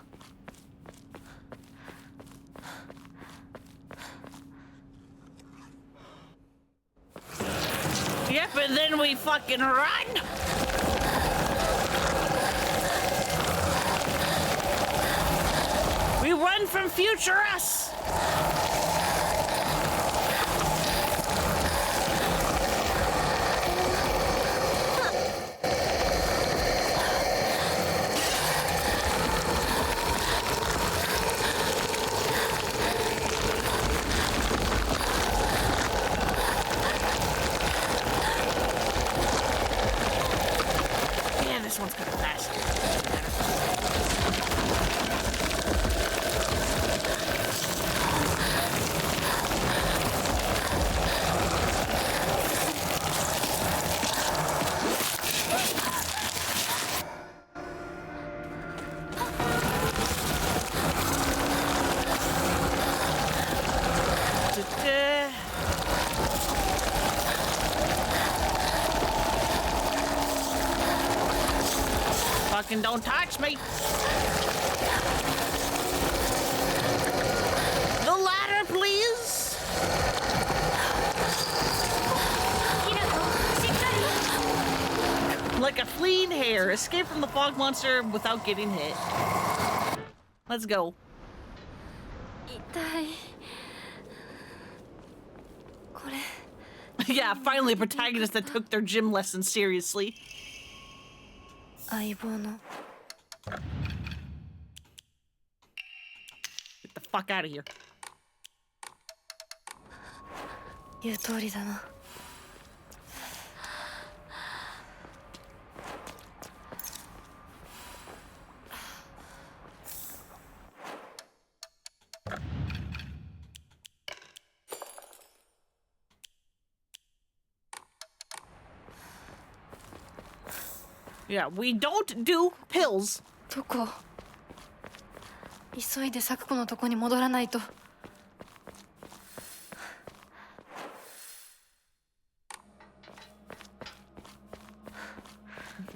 Yep, and then we fucking run! on, future us! Yeah, this one's gonna pass. Fucking don't touch me. The ladder, please. Like a fleeing hare, escape from the fog monster without getting hit. Let's go. 痛い。これ Yeah, finally a protagonist that took their gym lessons seriously. 相棒の Get the fuck out of here. 言う通りだな。Yeah, we don't do pills. どこ？急いで咲子のとこに戻らないと。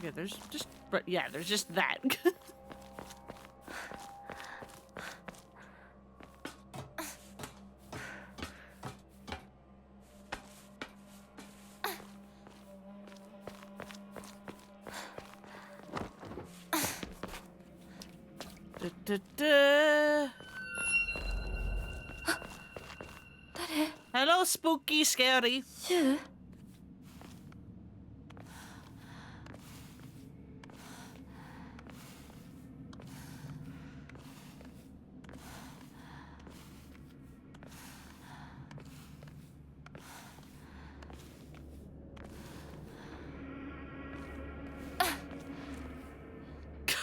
Yeah, there's just, yeah, there's just that. Hello, spooky, scary. シュウ？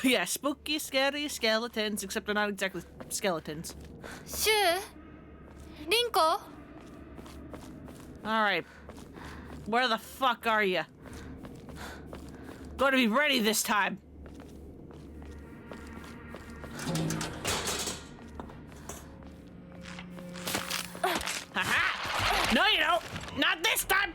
Yeah, spooky, scary skeletons, except they're not exactly skeletons. シュウ？リンコ？ Alright. Where the fuck are you? Gotta be ready this time. Haha! No, you don't! Not this time!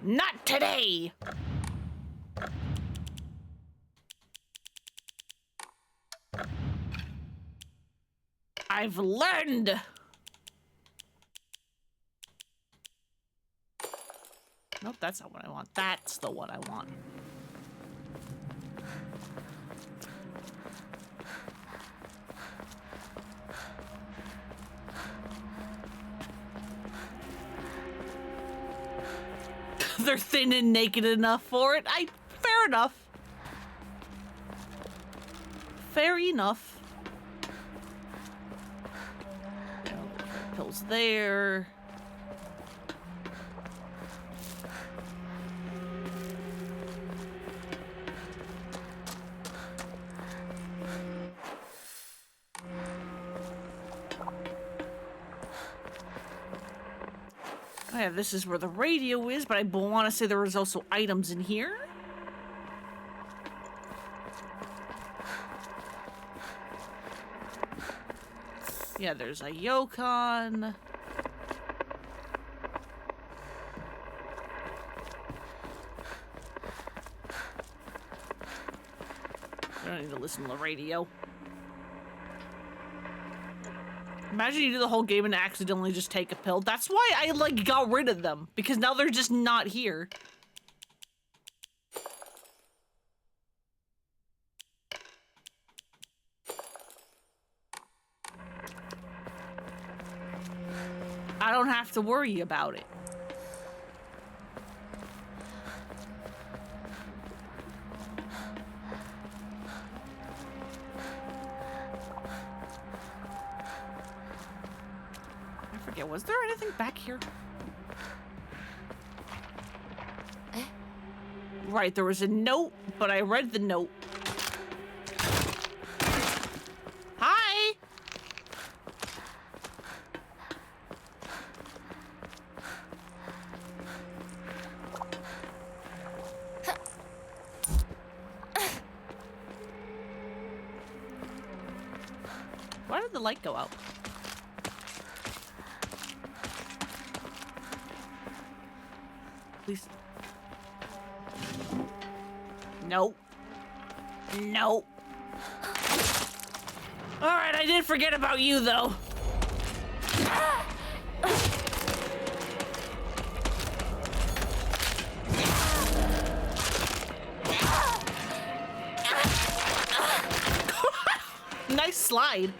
Not today! I've learned! Nope, that's not what I want. That's the one I want. They're thin and naked enough for it. Fair enough. Fair enough. Pills there. Oh yeah, this is where the radio is, but I want to say there was also items in here. Yeah, there's a Yokon. I don't need to listen to the radio. Imagine you do the whole game and accidentally just take a pill. That's why I, like, got rid of them. Because now they're just not here. I don't have to worry about it. I forget, was there anything back here? Right, there was a note, but I read the note. Hi! Why did the light go out? Please. Nope. Nope. Alright, I did forget about you, though. Nice slide.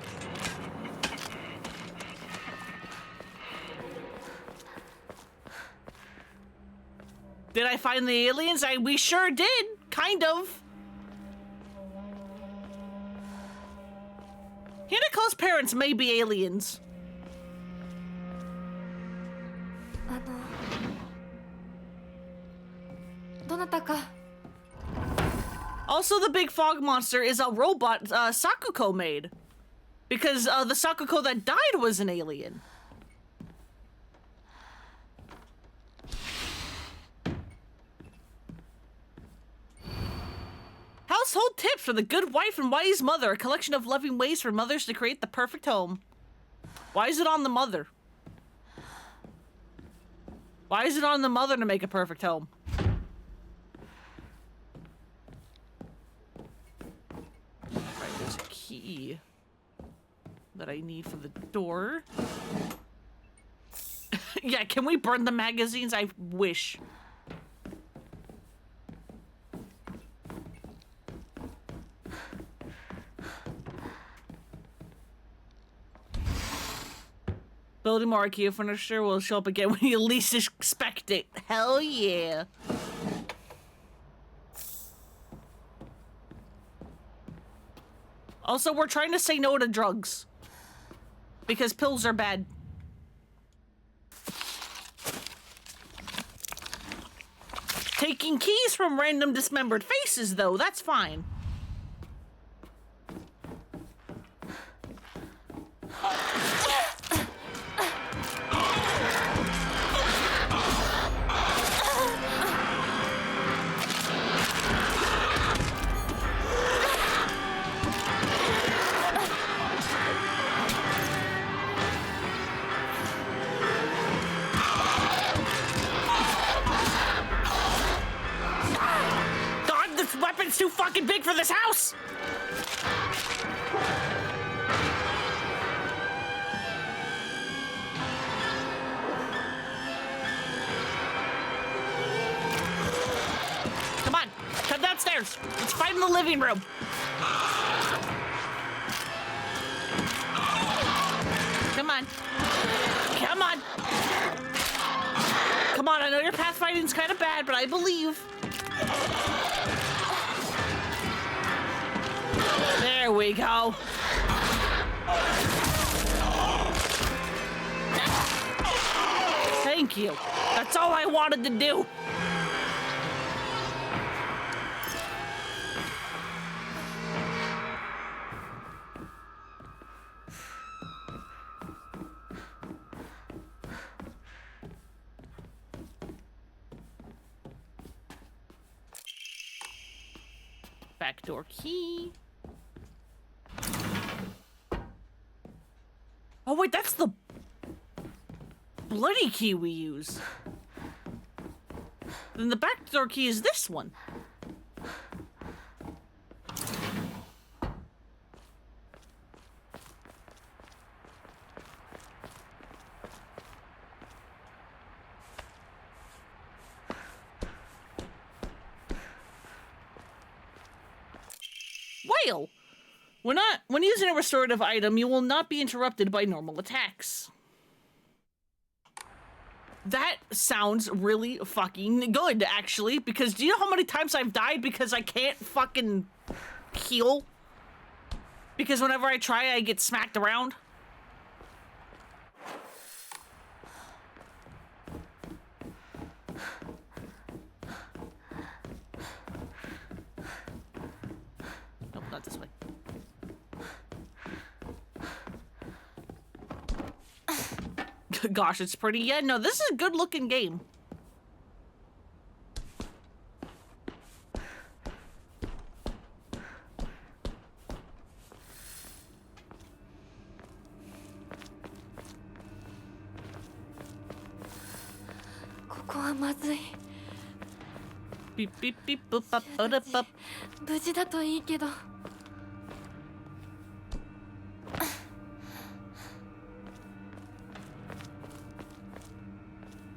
Did I find the aliens? We sure did. Kind of. Hinako's parents may be aliens. Also, the big fog monster is a robot Sakuko made. Because the Sakuko that died was an alien. Household tips for the good wife and wise mother, a collection of loving ways for mothers to create the perfect home. Why is it on the mother? Why is it on the mother to make a perfect home? Right, there's a key that I need for the door. Yeah, can we burn the magazines? I wish. Building more IKEA furniture will show up again when you least expect it. Hell yeah. Also, we're trying to say no to drugs. Because pills are bad. Taking keys from random dismembered faces, though, that's fine. It's too fucking big for this house! Come on, come downstairs. Let's fight in the living room. Come on. Come on. Come on, I know your pathfinding's kind of bad, but I believe. There we go. Thank you. That's all I wanted to do. Backdoor key. Oh wait, that's the bloody key we use. Then the backdoor key is this one. Whale! When using a restorative item, you will not be interrupted by normal attacks. That sounds really fucking good, actually, because do you know how many times I've died because I can't fucking heal? Because whenever I try, I get smacked around. Nope, not this way. Gosh, it's pretty. Yeah, no, this is a good looking game. Beep beep beep boop up up up up. 無事だといいけど。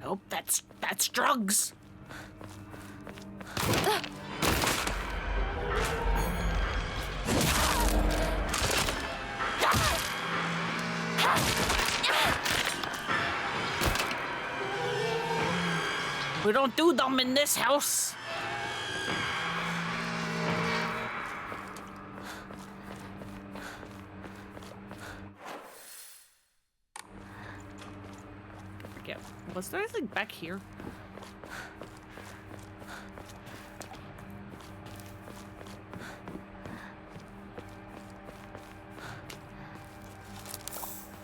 Nope, that's drugs. We don't do them in this house. Okay, was there anything back here?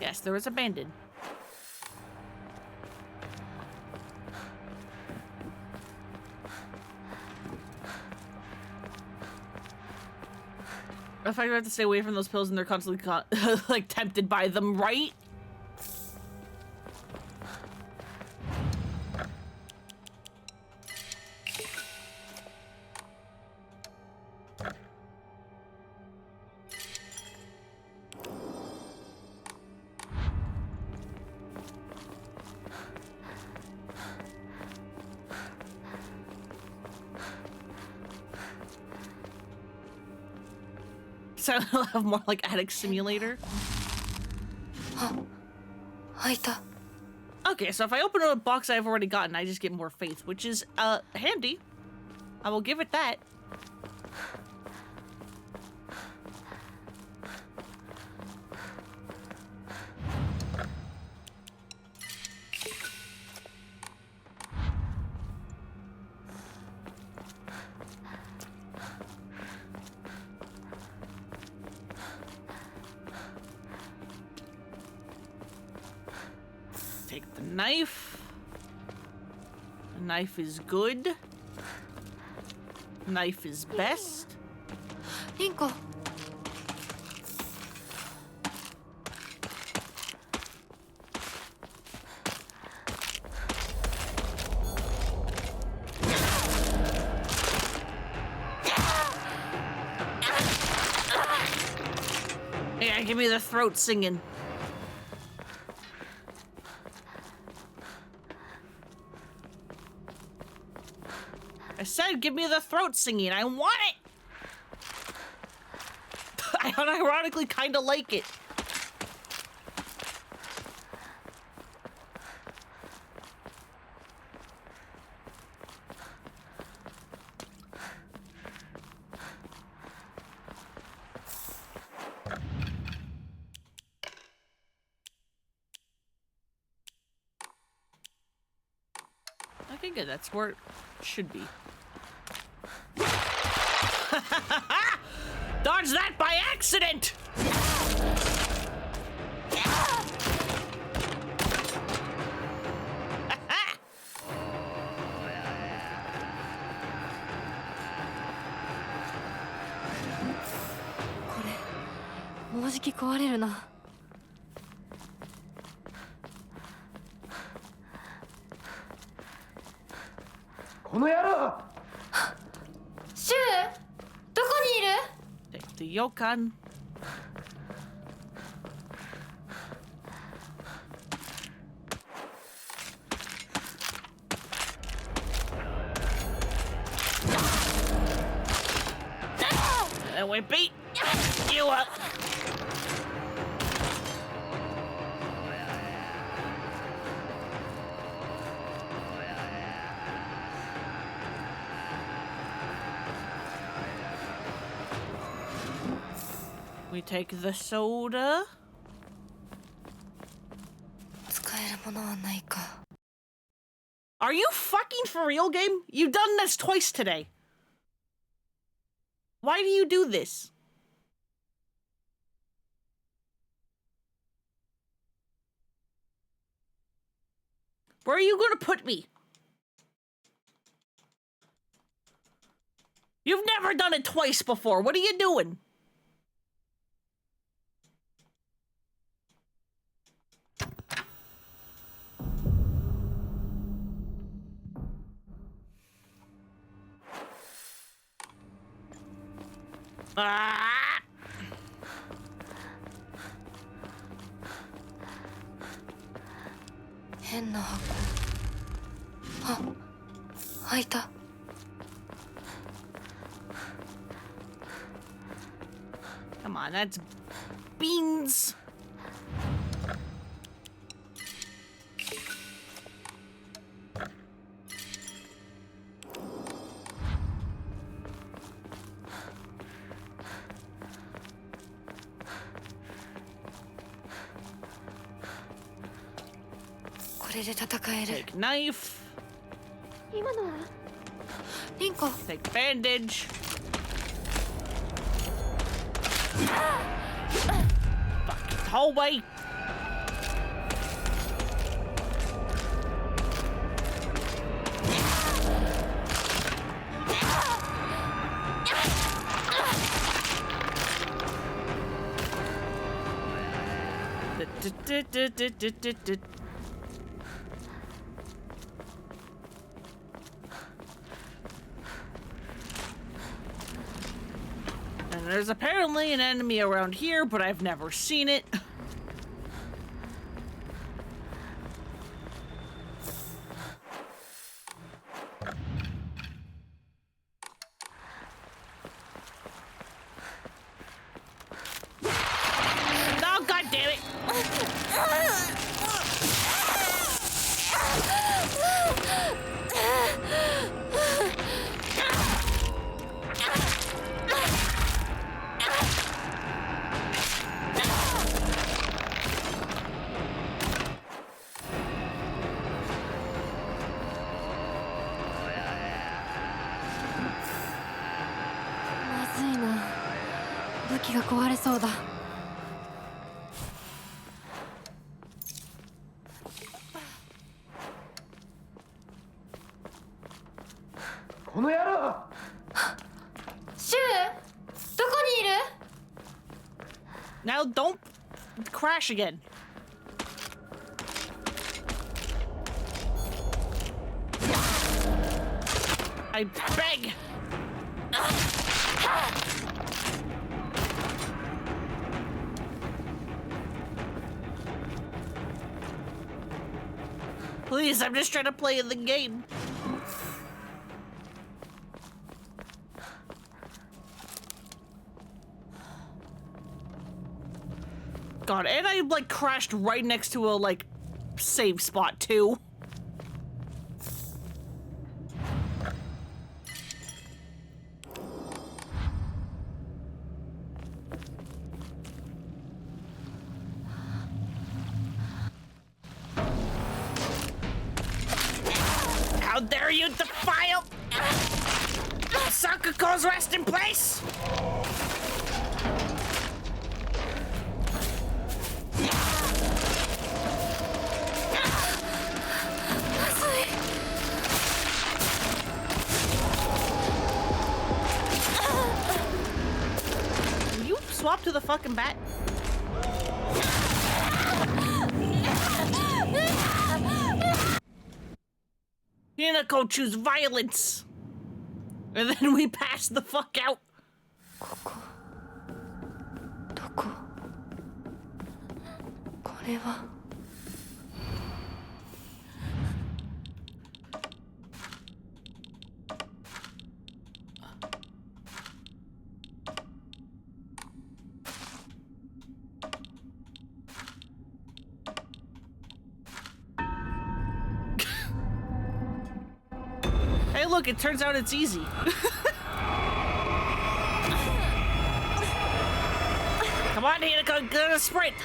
Yes, there was abandoned. If I have to stay away from those pills and they're constantly like tempted by them, right? So I'll have more like Attic Simulator. Okay, so if I open a box I've already gotten, I just get more faith, which is handy. I will give it that. Take the knife. The knife is good. Knife is best. リンコ。 Yeah, give me the throat singing. I said give me the throat singing. I want it. I unironically kind of like it. Okay, good. That's where it should be. Dodge that by accident!これ、もうじき壊れるな。この野郎！シュウ、どこにいる？ Take the Yokan. And we beat you up. We take the soda. 使えるものはないか。 Are you fucking for real, game? You've done this twice today. Why do you do this? Where are you gonna put me? You've never done it twice before. What are you doing? Ah! 変な箱。あ、開いた。Come on, that's beans. Take knife. 今のはリンコ。 Take bandage. Fucking hallway. And there's apparently an enemy around here, but I've never seen it. Oh, God damn it! Now don't crash again. I beg. Please, I'm just trying to play the game. God, and I like crashed right next to a like save spot too. How dare you defile Sakuko's resting place? Swap to the fucking bat. Hinako choose violence. And then we pass the fuck out. どこ？これは。 Hey, look, it turns out it's easy. Come on, Hinako, get a sprint!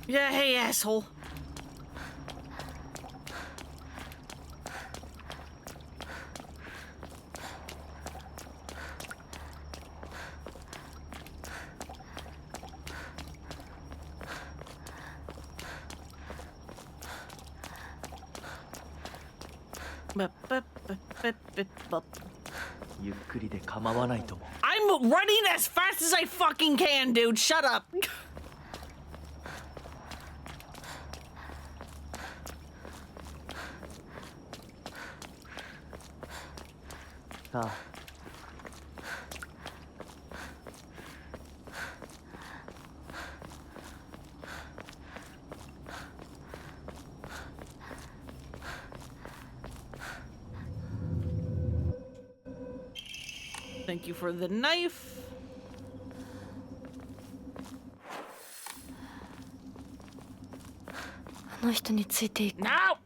Yeah, hey, asshole. I'm running as fast as I fucking can, dude. Shut up. Thank you for the knife. Now!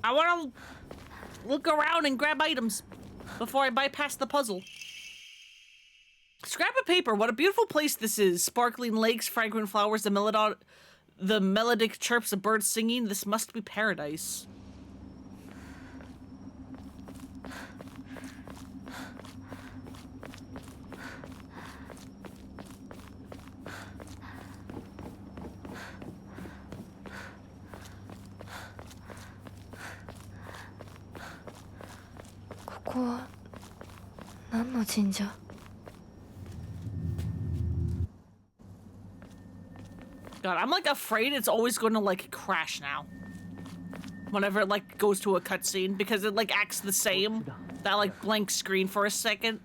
I want to look around and grab items before I bypass the puzzle. Scrap of paper. What a beautiful place this is. Sparkling lakes, fragrant flowers, the melodic chirps of birds singing. This must be paradise. God, I'm like afraid it's always going to like crash now. Whenever it like goes to a cutscene because it like acts the same. That like blank screen for a second.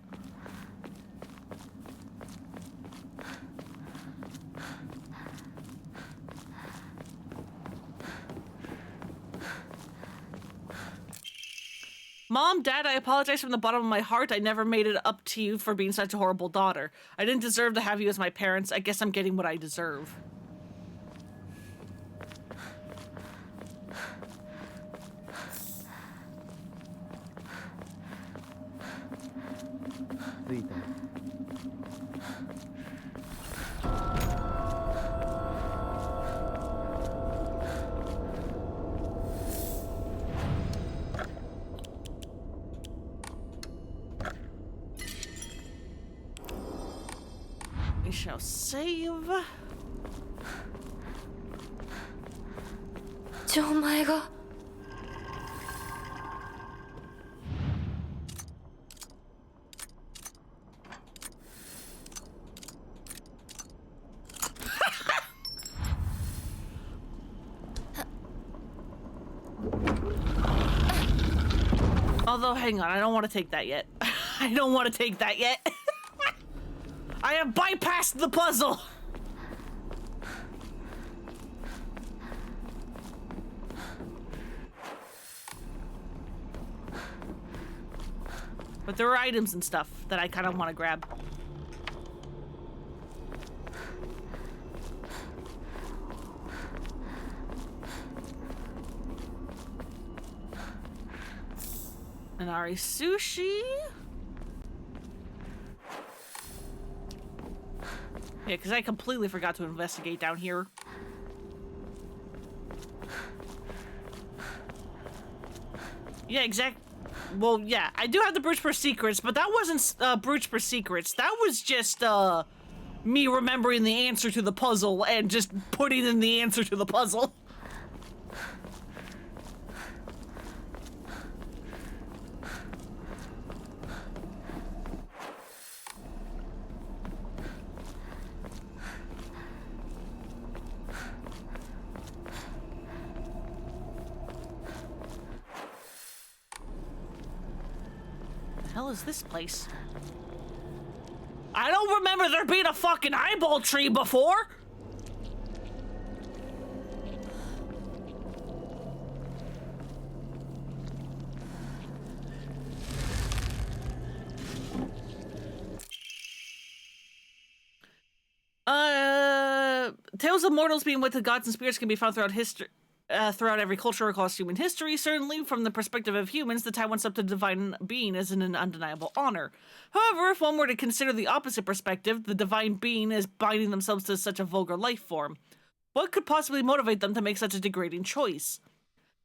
Mom, Dad, I apologize from the bottom of my heart. I never made it up to you for being such a horrible daughter. I didn't deserve to have you as my parents. I guess I'm getting what I deserve. We shall save. じゃあお前が Although, hang on, I don't want to take that yet. I don't want to take that yet. I have bypassed the puzzle. But there are items and stuff that I kind of want to grab. Inari sushi. Yeah, because I completely forgot to investigate down here. Yeah, exact. Well, yeah, I do have the Brooch for Secrets, but that wasn't Brooch for Secrets. That was just me remembering the answer to the puzzle and just putting in the answer to the puzzle. The hell is this place? I don't remember there being a fucking eyeball tree before. Tales of mortals being with the gods and spirits can be found throughout history. Throughout every culture across human history, certainly from the perspective of humans, the tie once up to divine being is an undeniable honor. However, if one were to consider the opposite perspective, the divine being is binding themselves to such a vulgar life form. What could possibly motivate them to make such a degrading choice?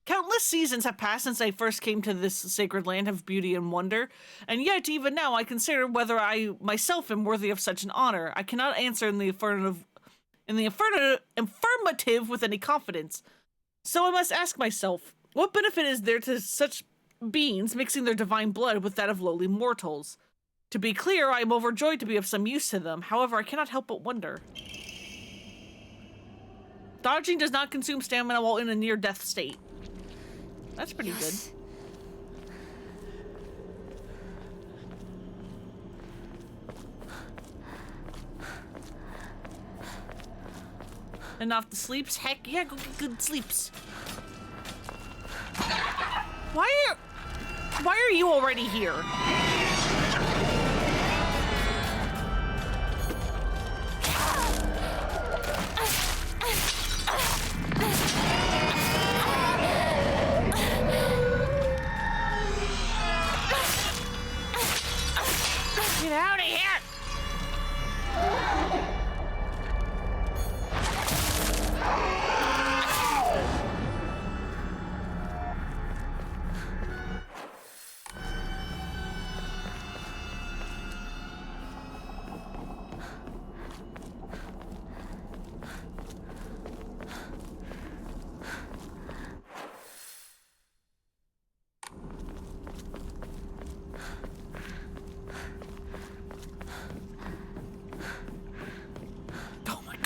Countless seasons have passed since I first came to this sacred land of beauty and wonder, and yet even now I consider whether I myself am worthy of such an honor. I cannot answer in the affirmative with any confidence. So I must ask myself, what benefit is there to such beings mixing their divine blood with that of lowly mortals? To be clear, I am overjoyed to be of some use to them. However, I cannot help but wonder. Dodging does not consume stamina while in a near-death state. That's pretty good. Enough the sleeps? Heck yeah, go get good sleeps. Why are you already here? Get out of here!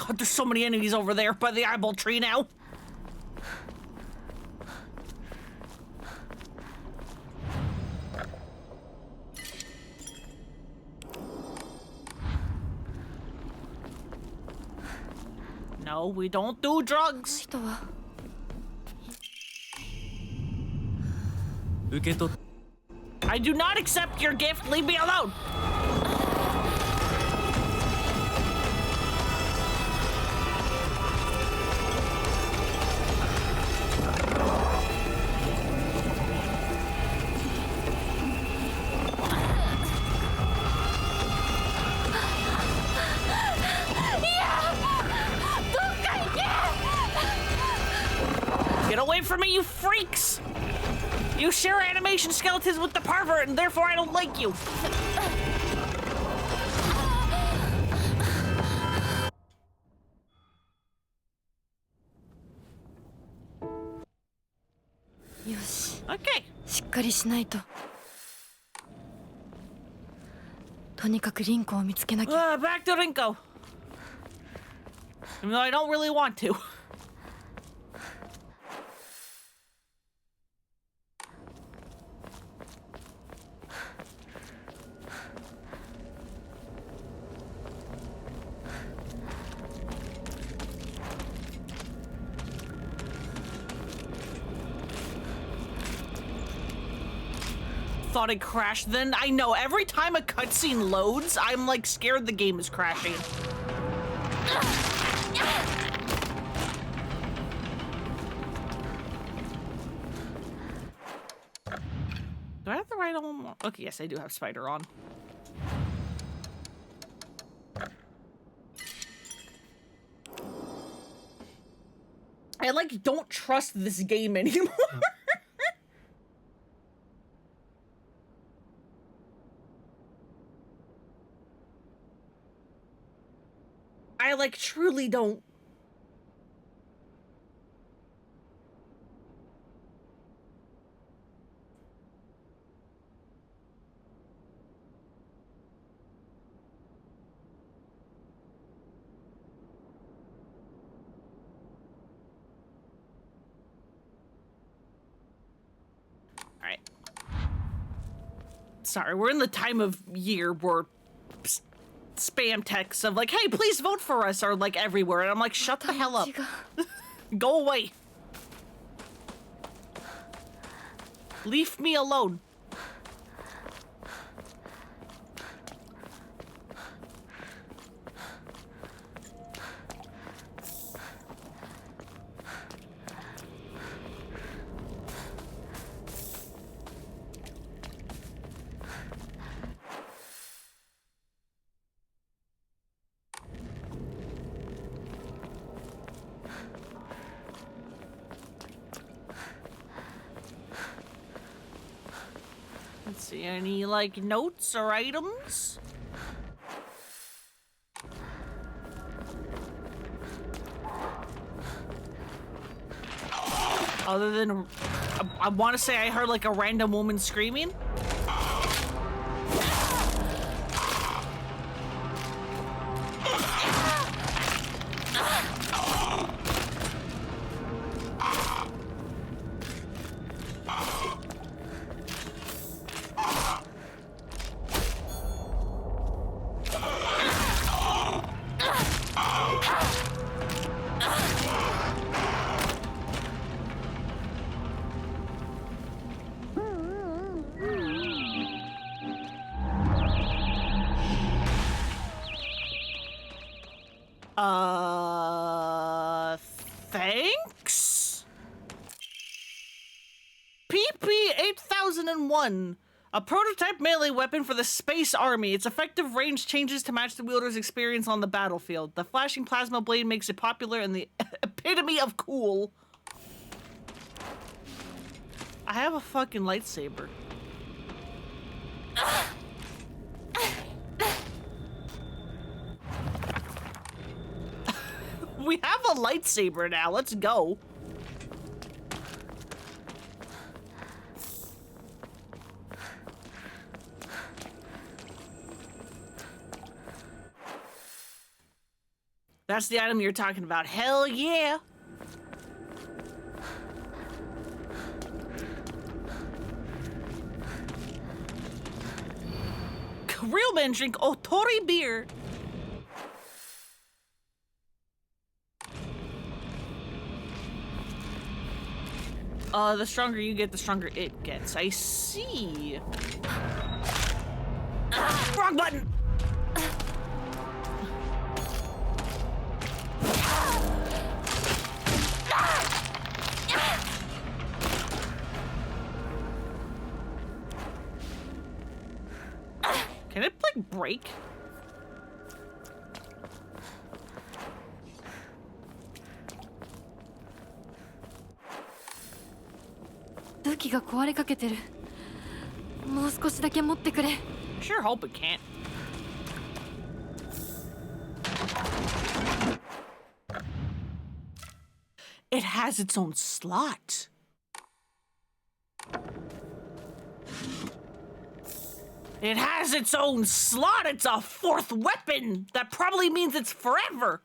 God, there's so many enemies over there by the eyeball tree now. No, we don't do drugs. I do not accept your gift. Leave me alone. Get away from me, you freaks! You share animation skeletons with the pervert, and therefore I don't like you. Okay. しっかりしないと。とにかくリンコを見つけなきゃ。Back to Rinko. Even though I don't really want to. Thought it crashed then. I know, every time a cutscene loads, I'm like scared the game is crashing. Do I have the right one? Okay, yes, I do have Spider on. I like don't trust this game anymore. I like truly don't. All right. Sorry, we're in the time of year where spam texts of like, hey, please vote for us are like everywhere, and I'm like, shut the hell up. Go away. Leave me alone. See any, like, notes or items? Other than, I want to say I heard, like, a random woman screaming. Thanks? PP-8001. A prototype melee weapon for the Space Army. Its effective range changes to match the wielder's experience on the battlefield. The flashing plasma blade makes it popular and the epitome of cool. I have a fucking lightsaber. We have a lightsaber now. Let's go. That's the item you're talking about. Hell yeah. Real men drink Otori beer. The stronger you get, the stronger it gets. I see. Wrong button. Can it, like, break? Sure hope it can't. It has its own slot. It has its own slot. It's a fourth weapon. That probably means it's forever.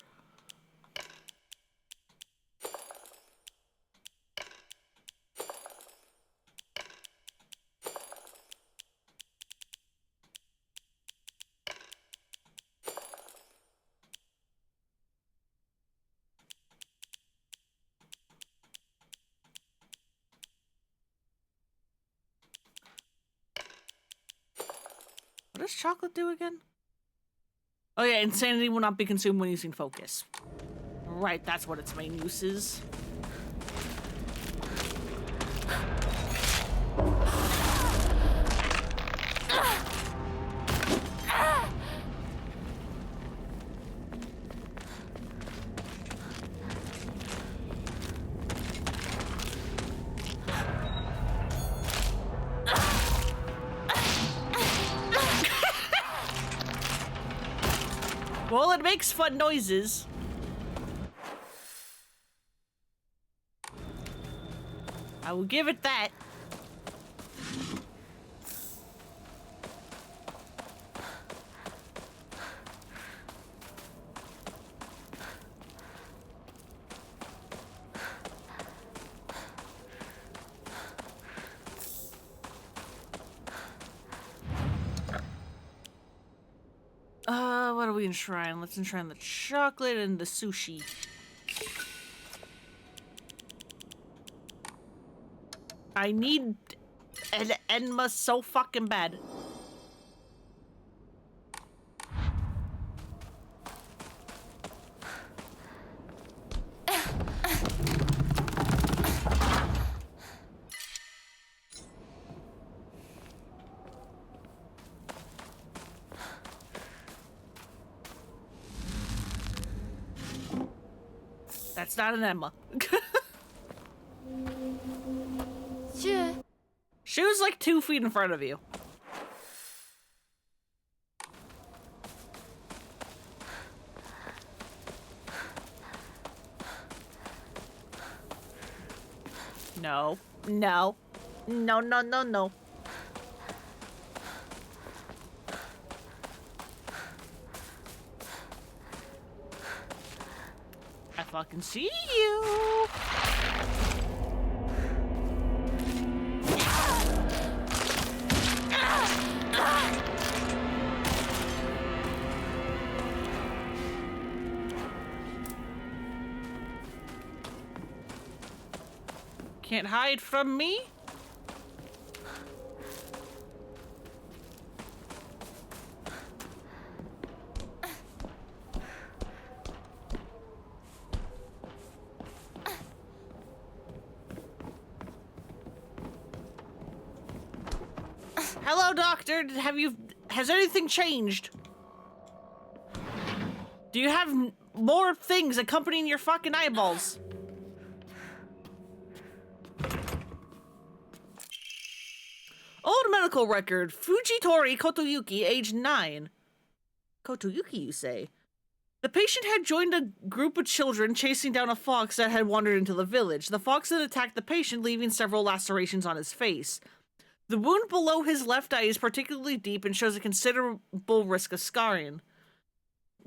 What does chocolate do again? Oh yeah, insanity will not be consumed when using focus. Right, that's what its main use is. Well, it makes fun noises. I will give it that. What do we enshrine? Let's enshrine the chocolate and the sushi. I need an enma so fucking bad. That's not an Emma. Shu's like 2 feet in front of you. No. No. No, no, no, no. I fucking see you. Can't hide from me. Hello, doctor. Has anything changed? Do you have more things accompanying your fucking eyeballs? Old medical record. Fujitori Kotoyuki, age 9. Kotoyuki, you say? The patient had joined a group of children chasing down a fox that had wandered into the village. The fox then attacked the patient, leaving several lacerations on his face. The wound below his left eye is particularly deep and shows a considerable risk of scarring.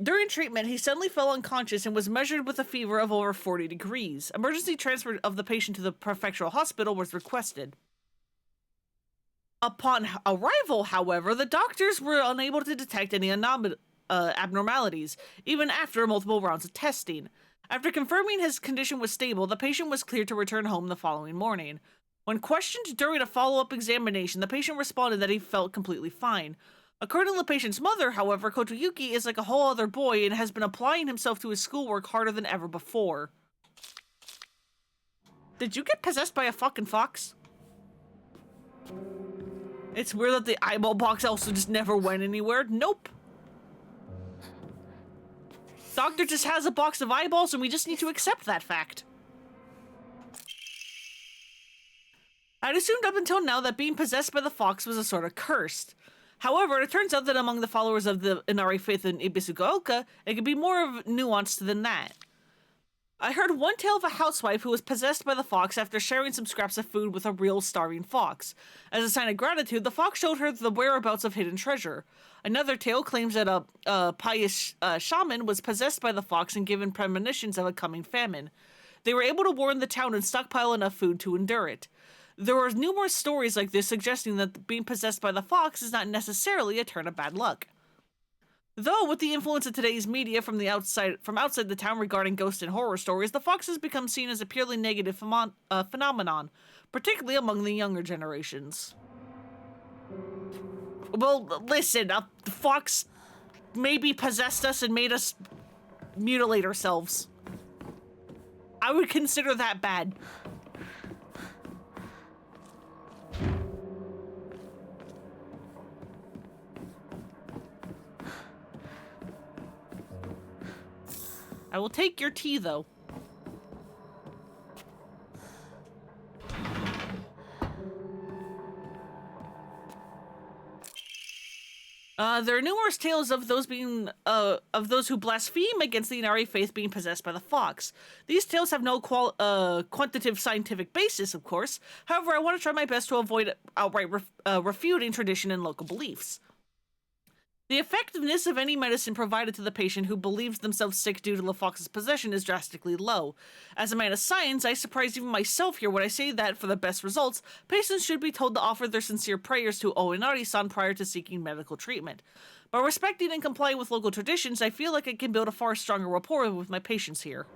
During treatment, he suddenly fell unconscious and was measured with a fever of over 40 degrees. Emergency transfer of the patient to the prefectural hospital was requested. Upon arrival, however, the doctors were unable to detect any abnormalities, even after multiple rounds of testing. After confirming his condition was stable, the patient was cleared to return home the following morning. When questioned during a follow-up examination, the patient responded that he felt completely fine. According to the patient's mother, however, Kotoyuki is like a whole other boy and has been applying himself to his schoolwork harder than ever before. Did you get possessed by a fucking fox? It's weird that the eyeball box also just never went anywhere. Nope. Doctor just has a box of eyeballs and we just need to accept that fact. I'd assumed up until now that being possessed by the fox was a sort of cursed. However, it turns out that among the followers of the Inari faith in Ibisugaoka, it could be more of nuanced than that. I heard one tale of a housewife who was possessed by the fox after sharing some scraps of food with a real starving fox. As a sign of gratitude, the fox showed her the whereabouts of hidden treasure. Another tale claims that a pious shaman was possessed by the fox and given premonitions of a coming famine. They were able to warn the town and stockpile enough food to endure it. There were numerous stories like this suggesting that being possessed by the fox is not necessarily a turn of bad luck. Though, with the influence of today's media from outside the town regarding ghost and horror stories, the fox has become seen as a purely negative phenomenon, particularly among the younger generations. Well, listen, the fox maybe possessed us and made us mutilate ourselves. I would consider that bad. I will take your tea, though. There are numerous tales of those who blaspheme against the Inari faith being possessed by the fox. These tales have no quantitative scientific basis, of course. However, I want to try my best to avoid outright refuting tradition and local beliefs. The effectiveness of any medicine provided to the patient who believes themselves sick due to the fox's possession is drastically low. As a man of science, I surprise even myself here when I say that, for the best results, patients should be told to offer their sincere prayers to Oinari-san prior to seeking medical treatment. By respecting and complying with local traditions, I feel like I can build a far stronger rapport with my patients here.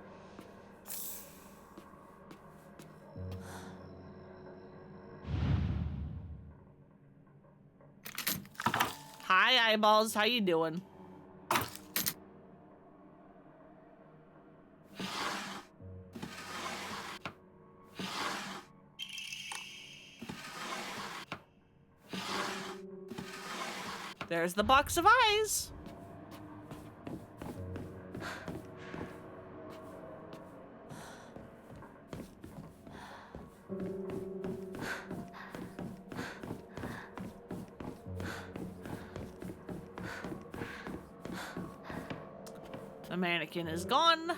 Hi, eyeballs. How you doing? There's the box of eyes. The mannequin is gone.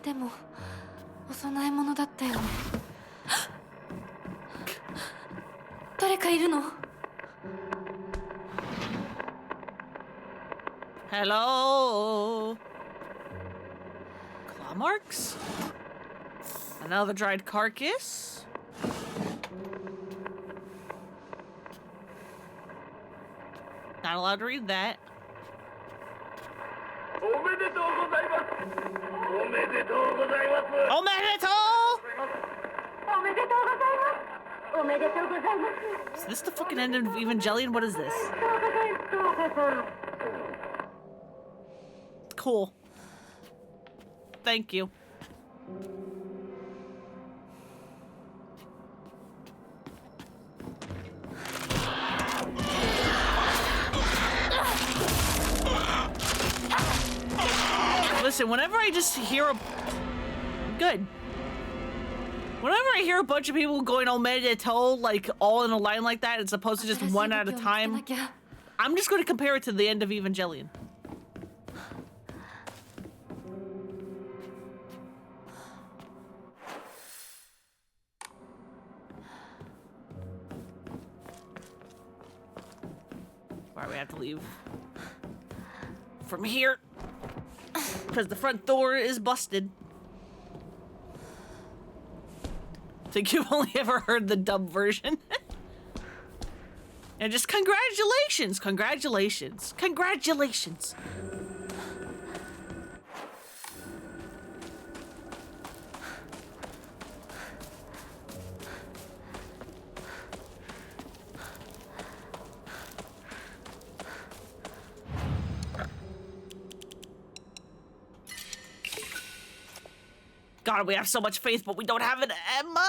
でもお供え物だったよね。誰かいるの？ Hello? Claw marks? Another dried carcass? Not allowed to read that. Is this the fucking end of Evangelion? What is this? Cool. Thank you. Listen, whenever I just hear a... Good. Whenever I hear a bunch of people going omedetou, like, all in a line like that, as opposed to just one at a time, I'm just going to compare it to the end of Evangelion. Alright, we have to leave from here because the front door is busted. I think you've only ever heard the dub version. And just congratulations, congratulations, congratulations. God, we have so much faith, but we don't have an Emma.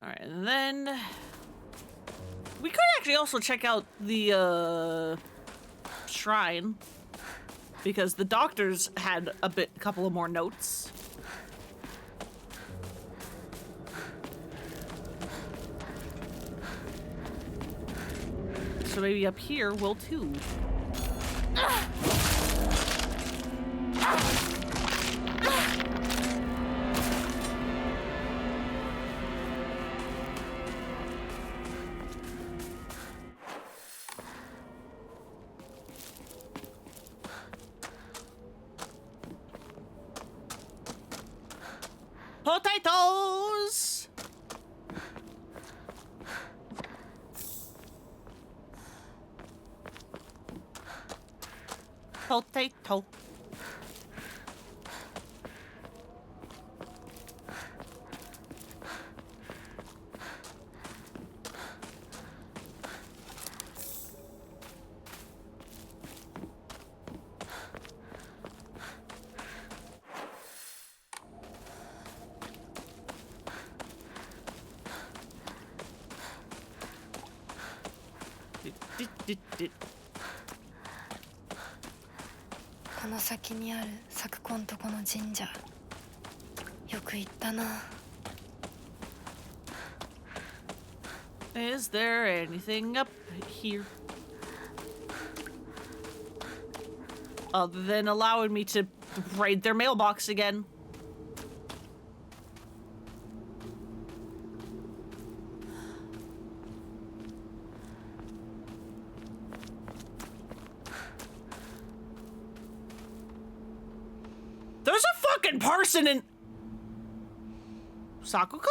All right, and then we could actually also check out the shrine, because the doctors had a couple of more notes. So maybe up here will too. Potatoes! Potato. Did. この先にある咲子んとこの神社、よく行ったな。 Is there anything up here? Other than allowing me to raid their mailbox again. There's a fucking person in... Sakuko?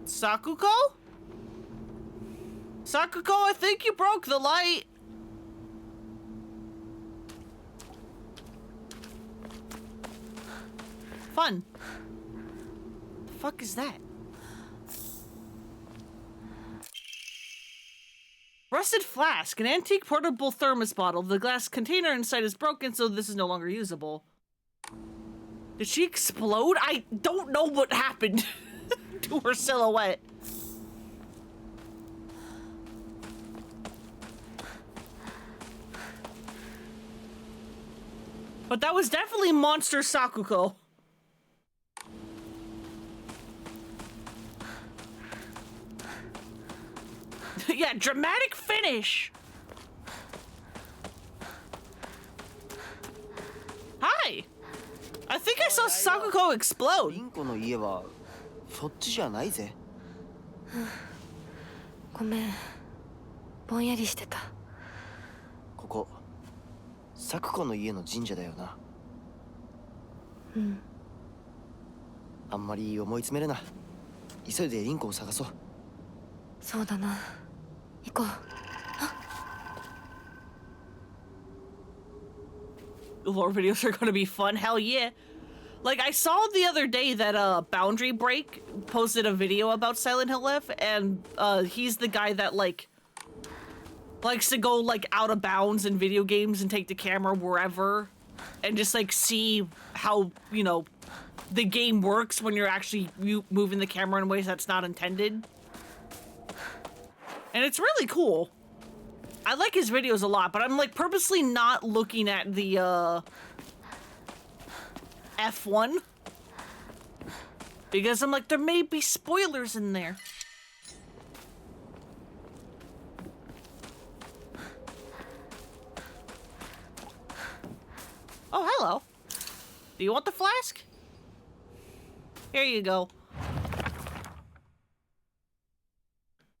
Sakuko? Sakuko, I think you broke the light. Fun. The fuck is that? Rusted flask, an antique portable thermos bottle. The glass container inside is broken, so this is no longer usable. Did she explode? I don't know what happened to her silhouette. But that was definitely Monster Sakuko. Yeah, dramatic finish. Hi. I think I saw Sakuko explode. リンコの家はそっちじゃないぜ。ごめん、ぼんやりしてた。ここサクコの家の神社だよな。うん。あんまり思い詰めるな。急いでリンコを探そう。そうだな。行こう。Lore videos are gonna be fun. Hell yeah. Like, I saw the other day that Boundary Break posted a video about Silent Hill F, and he's the guy that like likes to go like out of bounds in video games and take the camera wherever and just like see how, you know, the game works when you're actually moving the camera in ways that's not intended. And it's really cool. I like his videos a lot, but I'm like purposely not looking at the F1 because I'm like, there may be spoilers in there. Oh, hello. Do you want the flask? Here you go.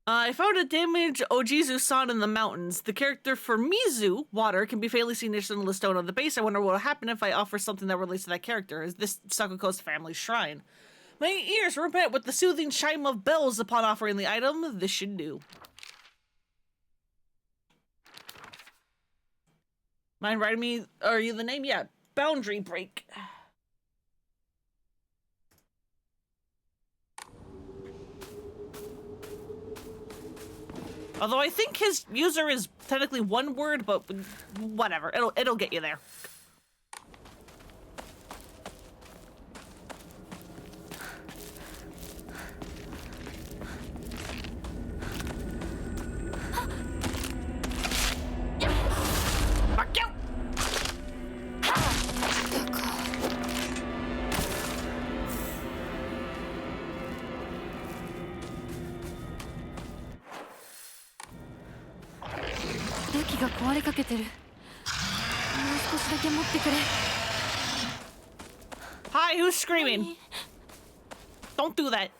I found a damaged Ojizu-san in the mountains. The character for Mizu, water, can be faintly seen near the stone on the base. I wonder what will happen if I offer something that relates to that character. Is this Sakuko's family shrine? My ears were met with the soothing chime of bells upon offering the item. This should do. Mind writing me? Are you the name? Yeah. Boundary Break. Although I think his user is technically one word, but whatever. It'll get you there. Fuck you! Hi, who's screaming? Don't do that.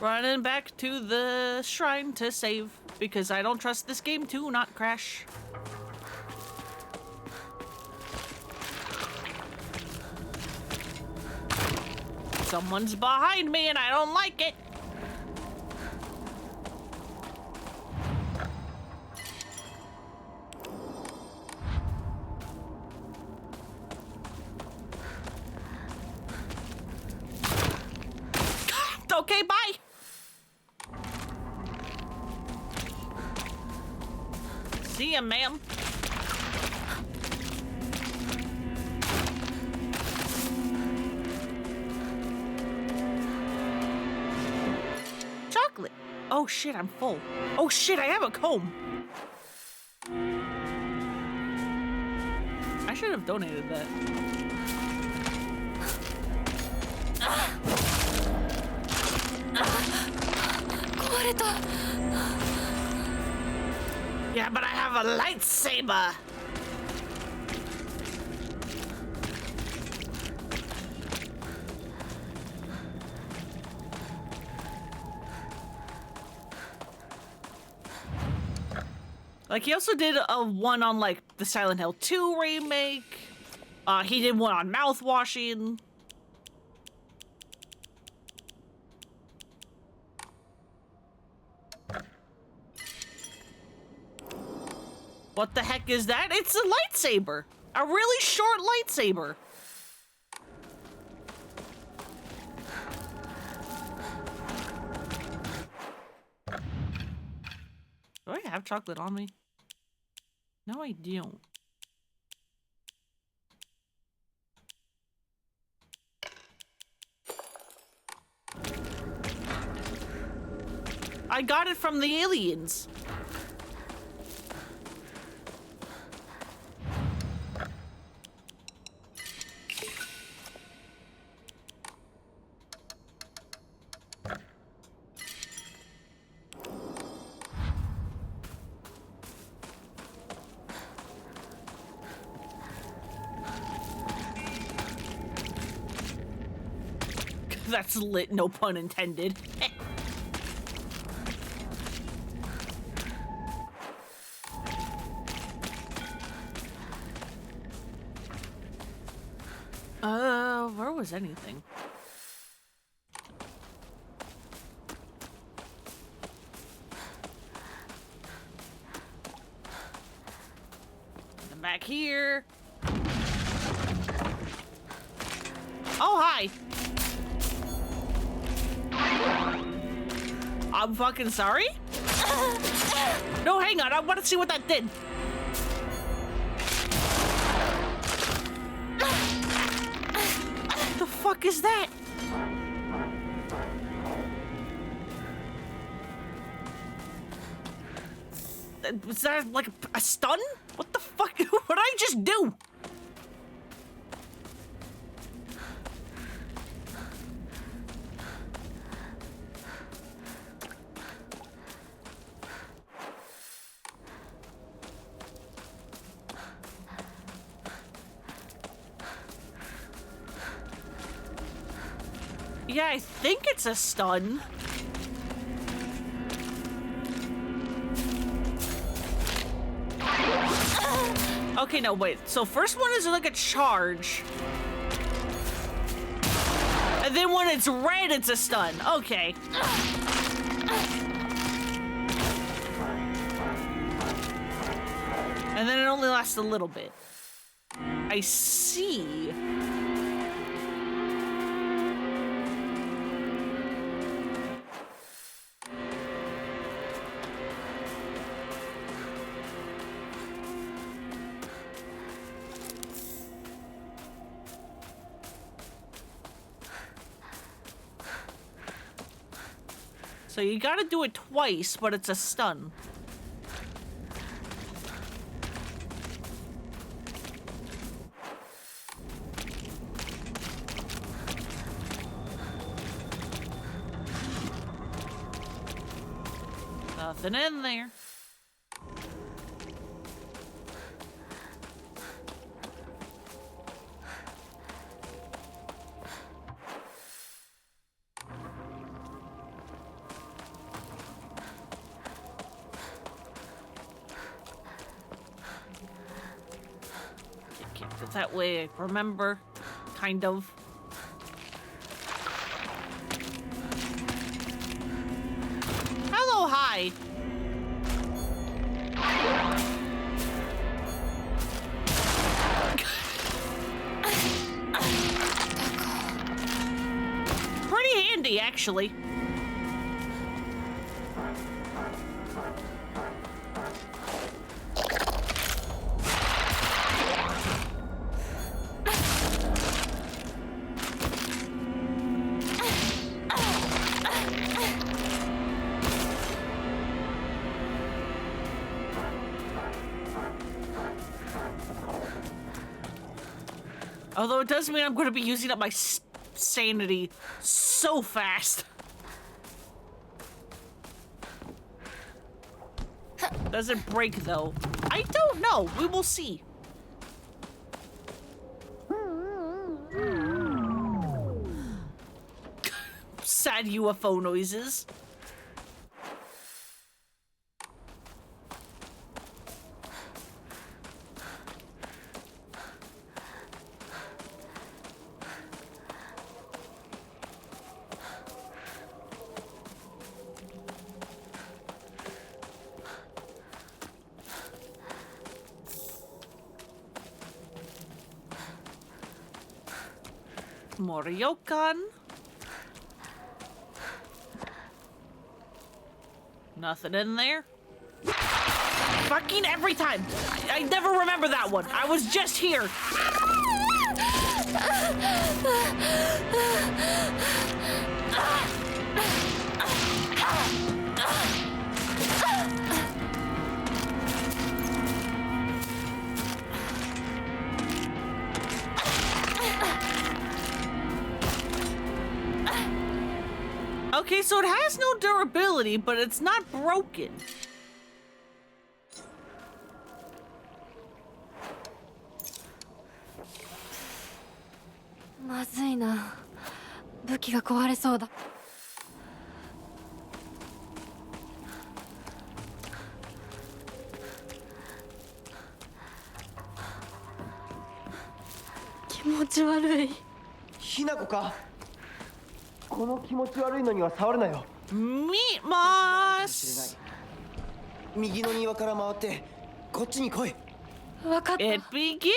Running back to the shrine to save, because I don't trust this game to not crash. Someone's behind me and I don't like it. Okay, bye. See ya, ma'am. Chocolate. Oh shit, I'm full. Oh shit, I have a comb. I should have donated that. Yeah, but I have a lightsaber. Like, he also did a one on, like, the Silent Hill 2 remake. He did one on mouthwashing. What the heck is that? It's a lightsaber. A really short lightsaber. Do I have chocolate on me? No, I don't. I got it from the aliens. That's lit, no pun intended. Where was anything? I'm back here. Oh, hi. I'm fucking sorry? No, hang on. I want to see what that did. What the fuck is that? Was that like a stun? What the fuck? What did I just do? Yeah, I think it's a stun. Okay, no, wait. So first one is like a charge. And then when it's red, it's a stun. Okay. And then it only lasts a little bit. I see. So you gotta do it twice, but it's a stun. Nothing in there. That way I remember, kind of. Hello, hi. Pretty handy, actually. Although it does mean I'm going to be using up my sanity so fast. Does it break, though? I don't know. We will see. Sad UFO noises. Moriokan. Nothing in there. Fucking every time. I never remember that one. I was just here. Okay, so it has no durability, but it's not broken.まずいな。武器が壊れそうだ。気持ち悪い。ひなこか。この気持ち悪いのには触るなよ。Meat moss. 右の庭から回ってこっちに来い。わかった。 It begins.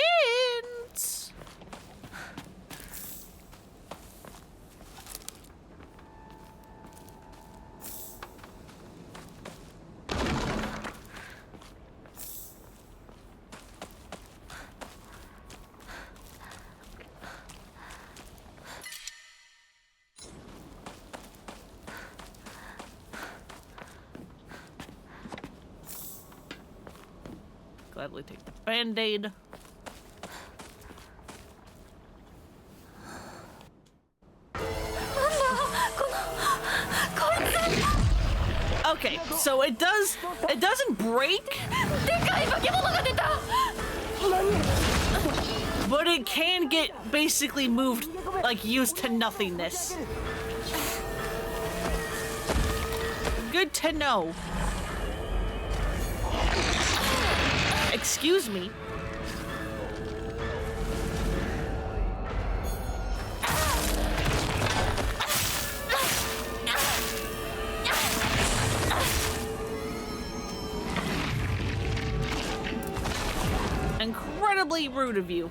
Gladly take the band-aid. Okay, so it doesn't break, but it can get basically moved, like used to nothingness. Good to know. Excuse me. Incredibly rude of you.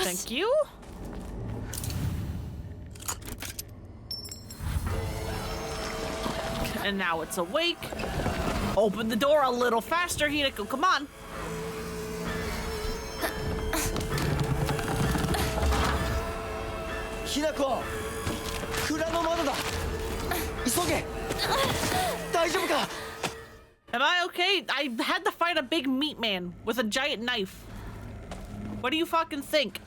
Thank you. And now it's awake. Open the door a little faster, Hinako. Come on. Hinako! 蔵の窓だ。急げ。大丈夫か? Am I okay? I had to fight a big meat man with a giant knife. What do you fucking think?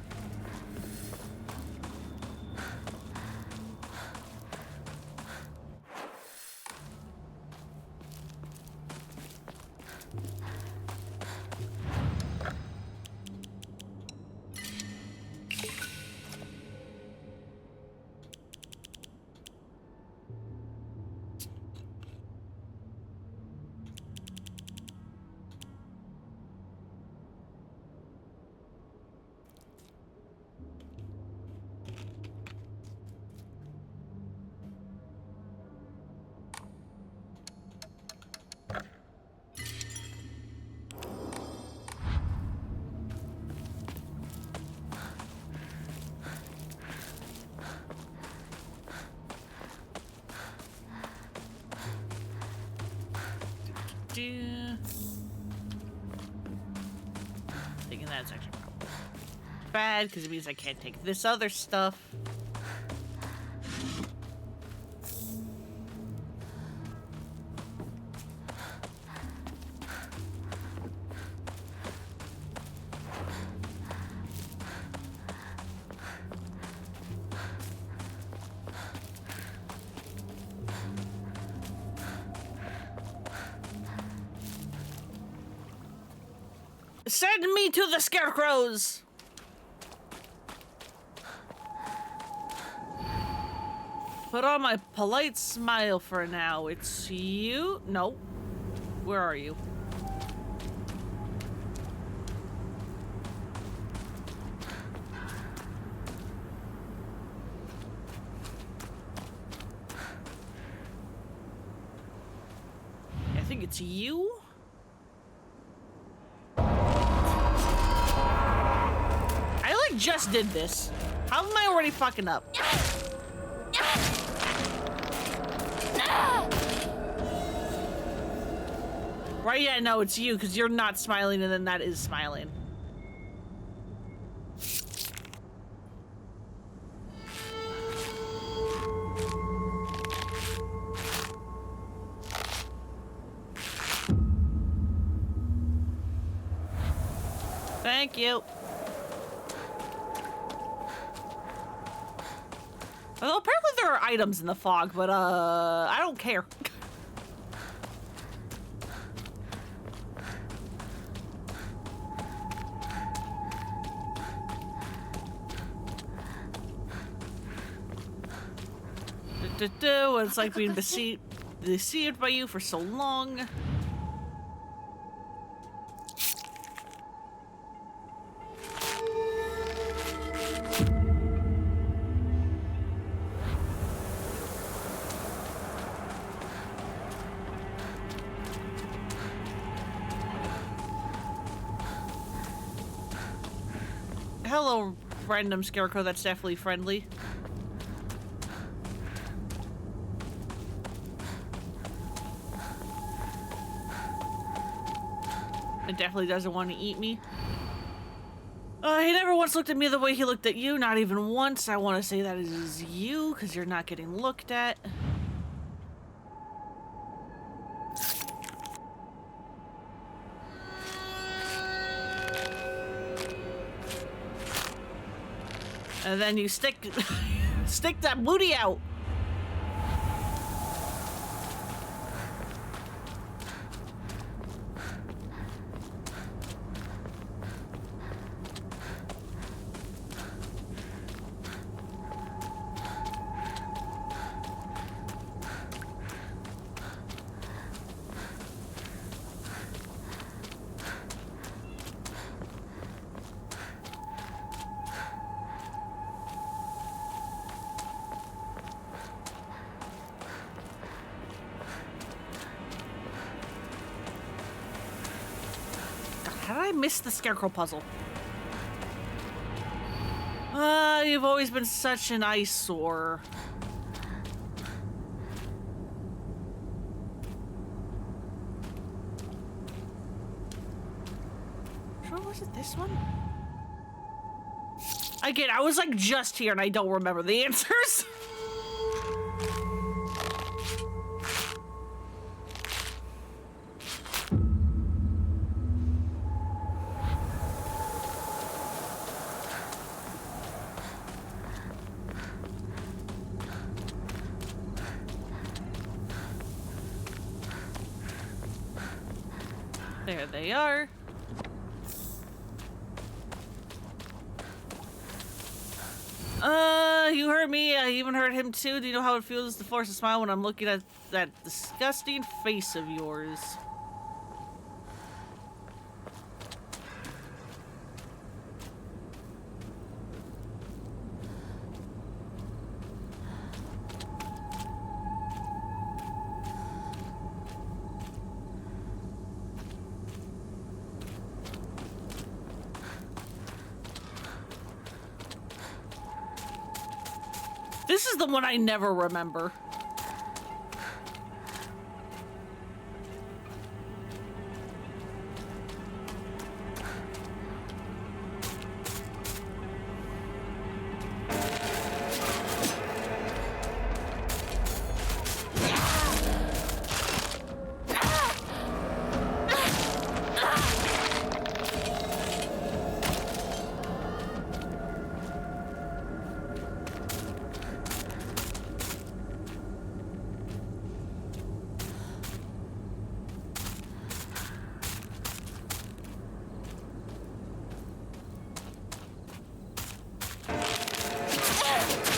Thinking that's actually probably bad because it means I can't take this other stuff. Send me to the scarecrows! put on my polite smile for now. It's you? No. Where are you? I think it's you? I like just did this. How am I already fucking up? Right, yeah, no, it's you, because you're not smiling and then that is smiling. Thank you. Although apparently there are items in the fog, but I don't care. What it's like being deceived by you for so long. Hello, random scarecrow that's definitely friendly. It definitely doesn't want to eat me. He never once looked at me the way he looked at you, not even once. I want to say that is you, because you're not getting looked at. And then you stick that booty out. How did I miss the scarecrow puzzle? You've always been such an eyesore. Sure, was it this one? Again, I was like just here and I don't remember the answers. There they are. You heard me. I even heard him too. Do you know how it feels to force a smile when I'm looking at that disgusting face of yours? This is the one I never remember.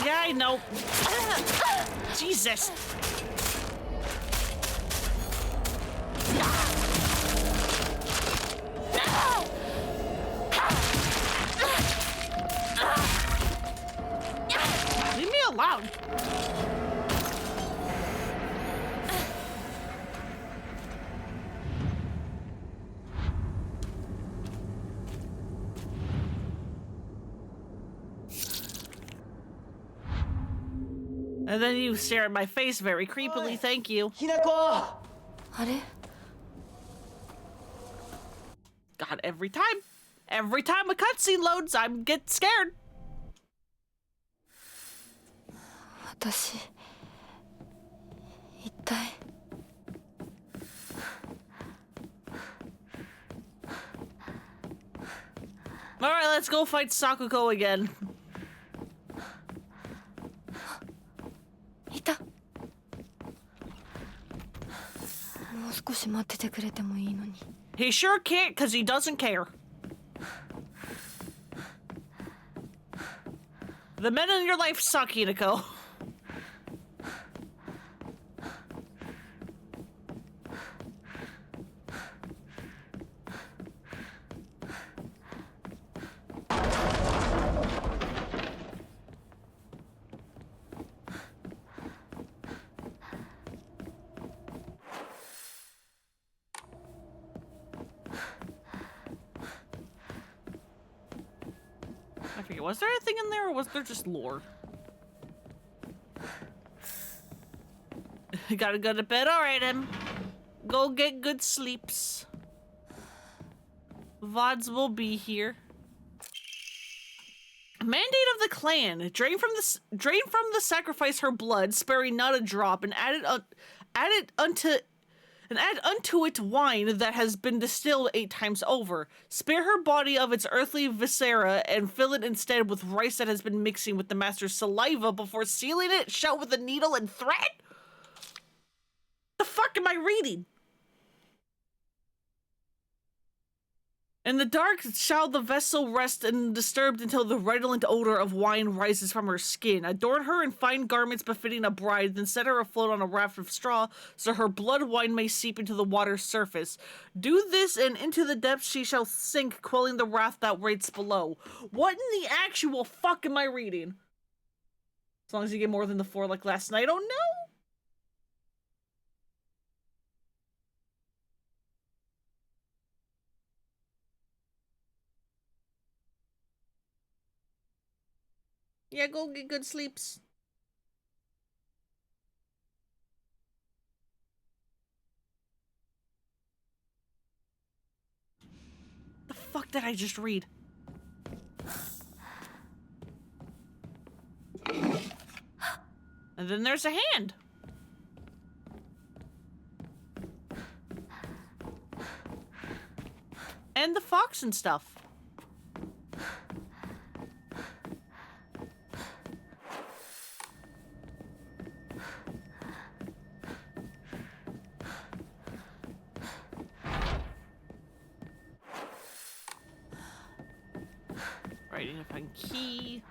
Yeah, I know. Jesus. Leave me alone. And then you stare at my face very creepily, thank you. ひなこ。あれ God, every time a cutscene loads, I get scared. 私一体 All right, let's go fight Sakuko again. いたもう少し待っててくれてもいいのに He sure can't, because he doesn't care. The men in your life suck, Hinako. I forget, was there anything in there or was there just lore? Gotta go to bed, alright, Em. Go get good sleeps. VODs will be here. Mandate of the clan. Drain from the sacrifice her blood, sparing not a drop, and add unto it wine that has been distilled 8 times over. Spare her body of its earthly viscera and fill it instead with rice that has been mixing with the master's saliva before sealing it shut with a needle and thread? The fuck am I reading? In the dark shall the vessel rest undisturbed until the redolent odor of wine rises from her skin. Adorn her in fine garments befitting a bride, then set her afloat on a raft of straw, so her blood wine may seep into the water's surface. Do this, and into the depths she shall sink, quelling the wrath that waits below. What in the actual fuck am I reading? As long as you get more than the 4 like last night. Oh no! Yeah, go get good sleeps. The fuck did I just read? And then there's a hand. And the fox and stuff. Writing if I can key.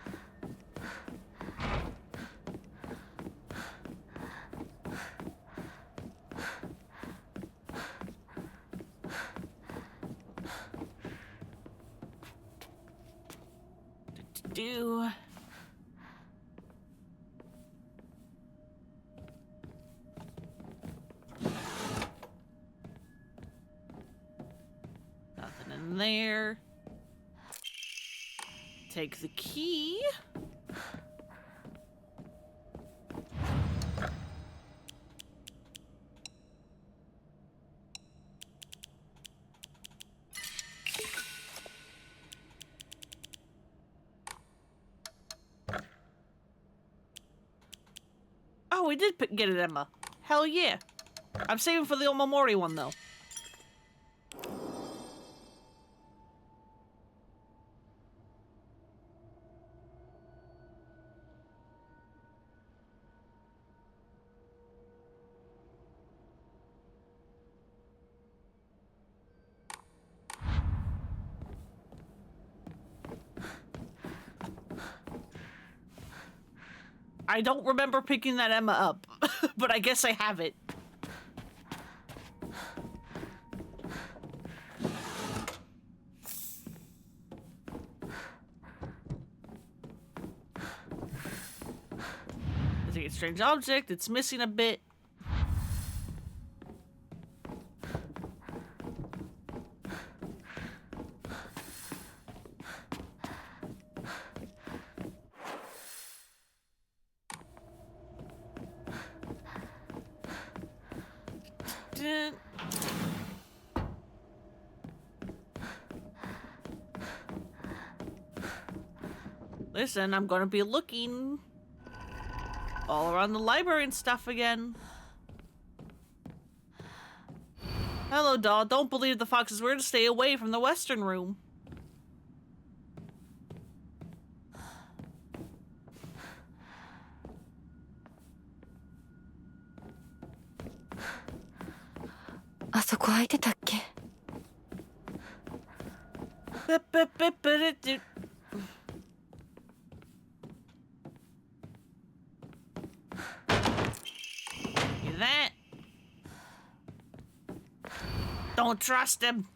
Do. Nothing in there. Take the key. Oh, we did get it, Emma. Hell yeah. I'm saving for the Omamori one, though. I don't remember picking that Emma up, but I guess I have it. I think it's a strange object. It's missing a bit. Listen, I'm gonna be looking all around the library and stuff again. Hello, doll. Don't believe the fox's word to stay away from the western room. That. Don't trust him.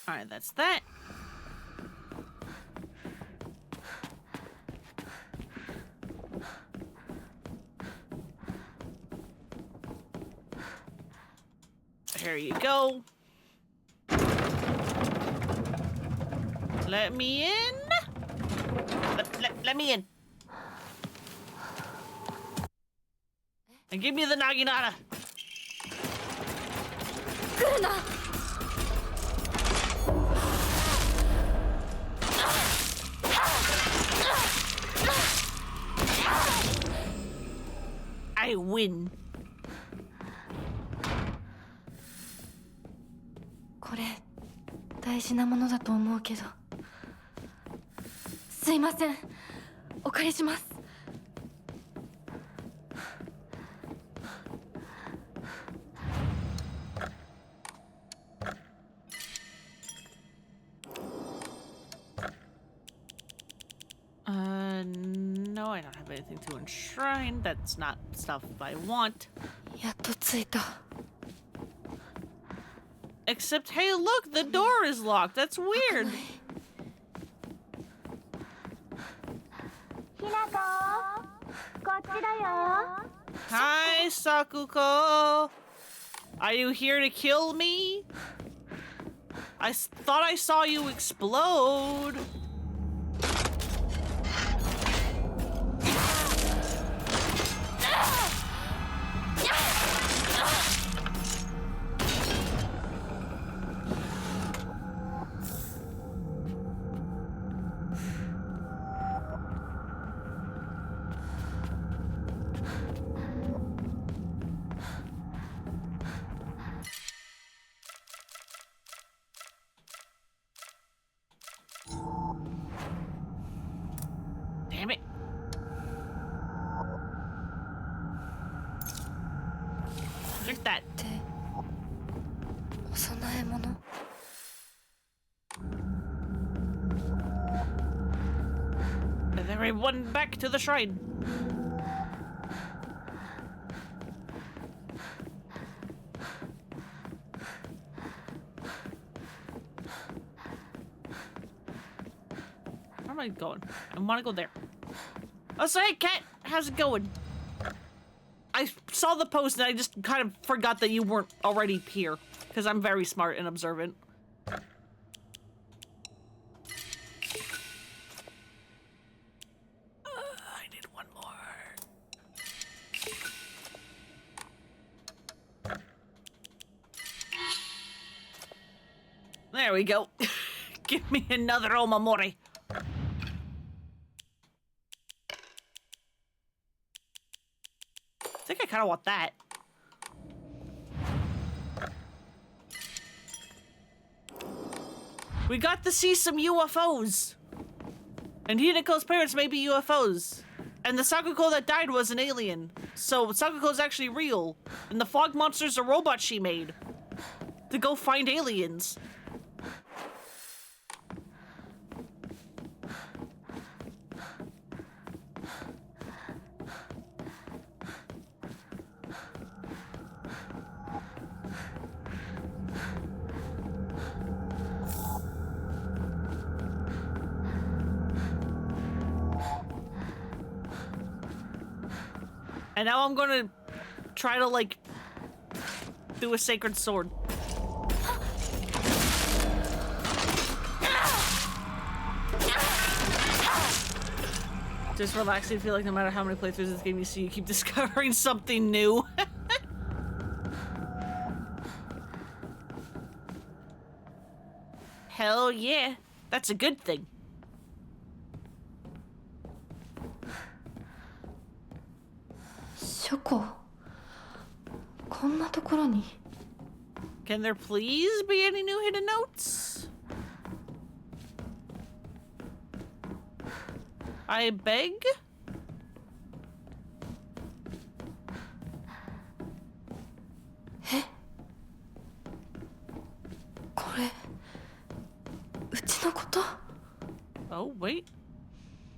All right, that's that. Here you go. Let me in. Let me in. And give me the Naginata. I win. これ大事なものだと思うけど。すいません。お借りします。No, I don't have anything to enshrine. That's not stuff I want. やっと着いた。 Except, hey, look, the door is locked. That's weird. Hi, Sakuko. Are you here to kill me? I thought I saw you explode. Damn it. Drink that. お供え物。 Everyone back to the shrine. Where am I going? I want to go there. Oh, so hey, Cat, how's it going? I saw the post and I just kind of forgot that you weren't already here because I'm very smart and observant. I need one more. There we go. Give me another Omamori. I think I kind of want that. We got to see some UFOs. And Hinako's parents may be UFOs. And the Sakuko that died was an alien. So Sakuko's actually real. And the fog monster's a robot she made. To go find aliens. And now I'm gonna try to, like, do a sacred sword. Just relaxing, feel like no matter how many playthroughs of this game you see, you keep discovering something new. Hell yeah, that's a good thing. Can there please be any new hidden notes? I beg? Oh, wait.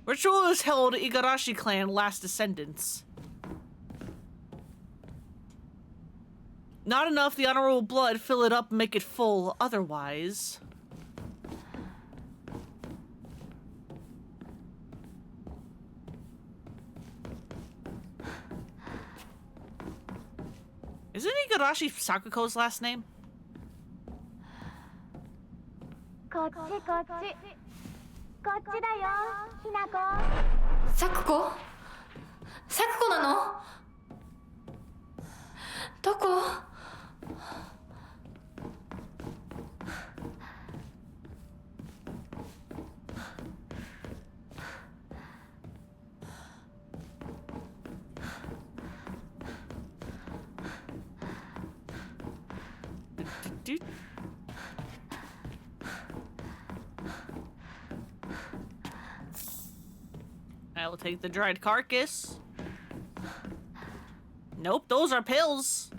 Ritual is held Igarashi clan last descendants. Not enough, the honorable blood, fill it up, make it full, otherwise. Isn't Igarashi Sakuko's last name? こっちこっちこっちだよひなこサクコ？サクコなの？どこ？I will take the dried carcass. Nope, those are pills.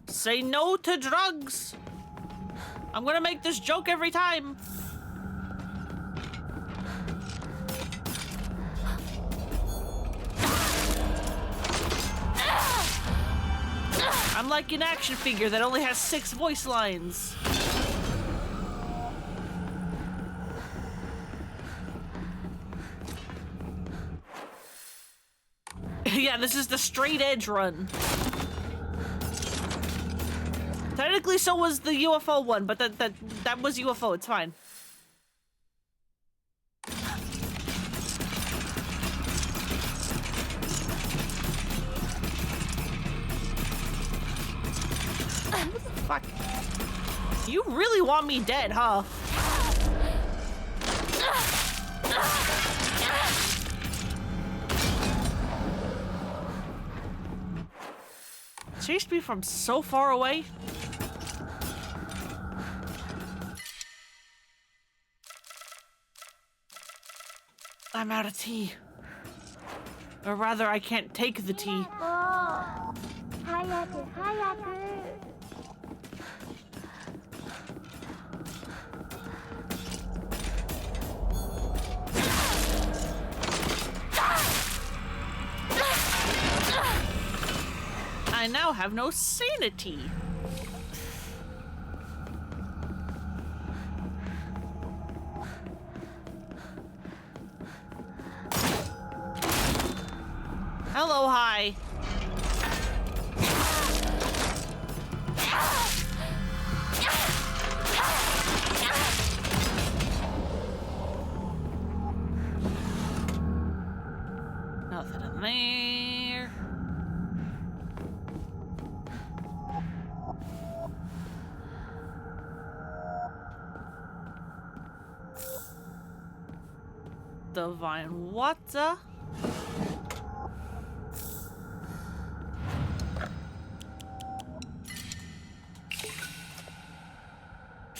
Say no to drugs. I'm gonna make this joke every time. I'm like an action figure that only has 6 voice lines. Yeah, this is the straight edge run. Technically, so was the UFO one, but that was UFO. It's fine. What the fuck? You really want me dead, huh? Chased me from so far away. I'm out of tea. Or rather, I can't take the tea. 早く早く I now have no sanity. Hello, hi. Nothing in there. Divine water.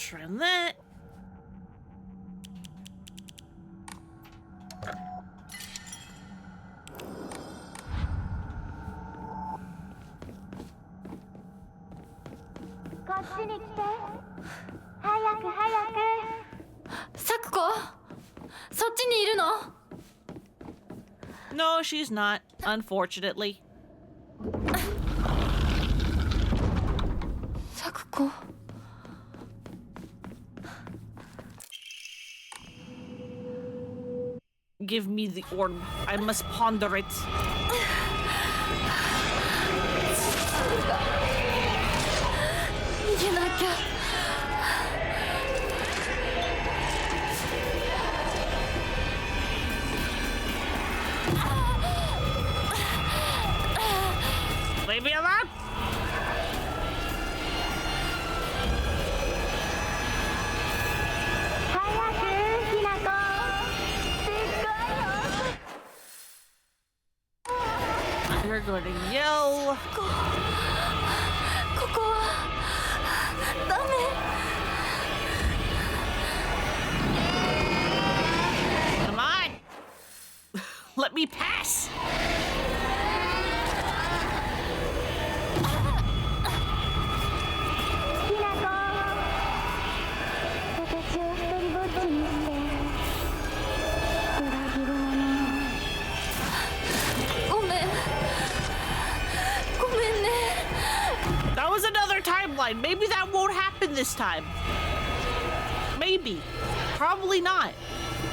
Trim that. No, she's not, unfortunately. サクコ Give me the orb. I must ponder it. Leave me alone! You're going to yell. Come on! Let me pass! That was another timeline. Maybe that won't happen this time. Maybe. Probably not.